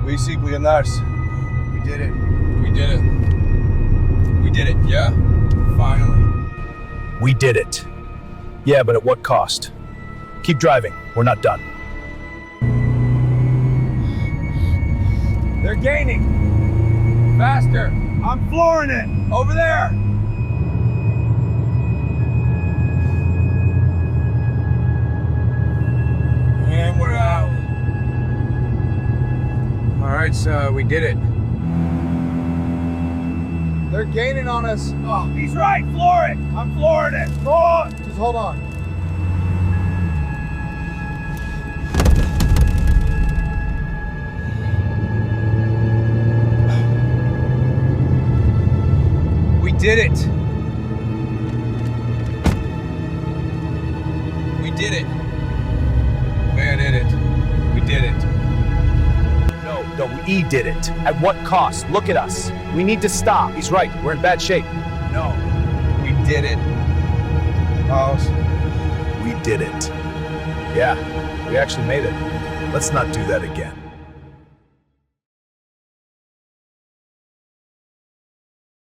We Nars. We did it. We did it. We did it, yeah. Finally. We did it. Yeah, but at what cost? Keep driving. We're not done. They're gaining. Faster. I'm flooring it. Over there. And we're out. All right, so we did it. They're gaining on us. Oh, he's right. Floor it. I'm flooring it. Floor. Just hold on. We did it. We did it. Man, did it. We did it. No, we did it. At what cost? Look at us. We need to stop. He's right. We're in bad shape. No, we did it. Pause. We did it. Yeah, we actually made it. Let's not do that again.